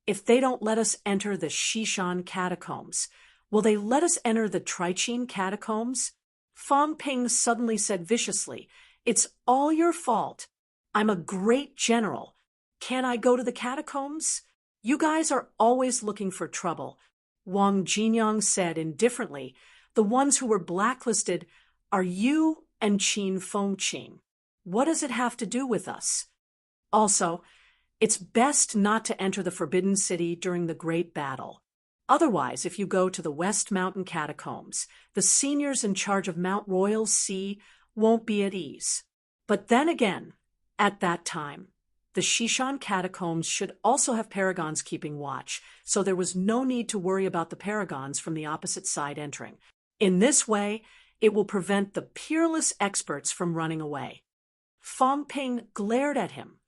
If they don't let us enter the Shishan Catacombs, will they let us enter the Trichin Catacombs? Fang Ping suddenly said viciously, it's all your fault. I'm a great general. Can I go to the catacombs? You guys are always looking for trouble. Wang Jinyang said indifferently, the ones who were blacklisted are you and Qin Fengqing. What does it have to do with us? Also, it's best not to enter the Forbidden City during the Great Battle. Otherwise, if you go to the West Mountain Catacombs, the seniors in charge of Mount Royal Sea won't be at ease. But then again, at that time, the Shishan Catacombs should also have paragons keeping watch, so there was no need to worry about the paragons from the opposite side entering. In this way, it will prevent the peerless experts from running away. Fang Ping glared at him.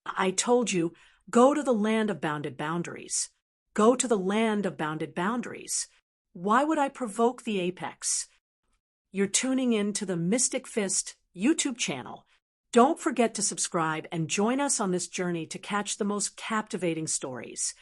I told you, go to the land of bounded boundaries. Go to the land of bounded boundaries. Why would I provoke the apex? You're tuning in to the Mystic Fist YouTube channel. Don't forget to subscribe and join us on this journey to catch the most captivating stories.